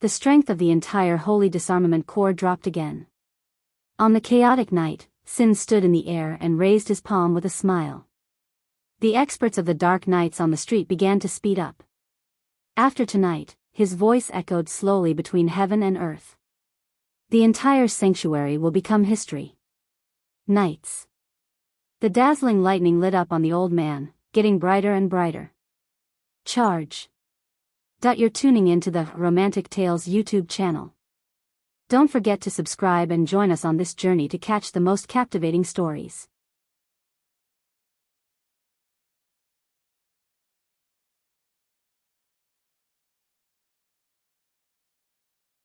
The strength of the entire Holy Disarmament Corps dropped again. On the chaotic night, Sin stood in the air and raised his palm with a smile. The experts of the Dark Knights on the street began to speed up. After tonight, his voice echoed slowly between heaven and earth. The entire sanctuary will become history. Knights. The dazzling lightning lit up on the old man, getting brighter and brighter. Charge. You're tuning into the Romantic Tales YouTube channel. Don't forget to subscribe and join us on this journey to catch the most captivating stories.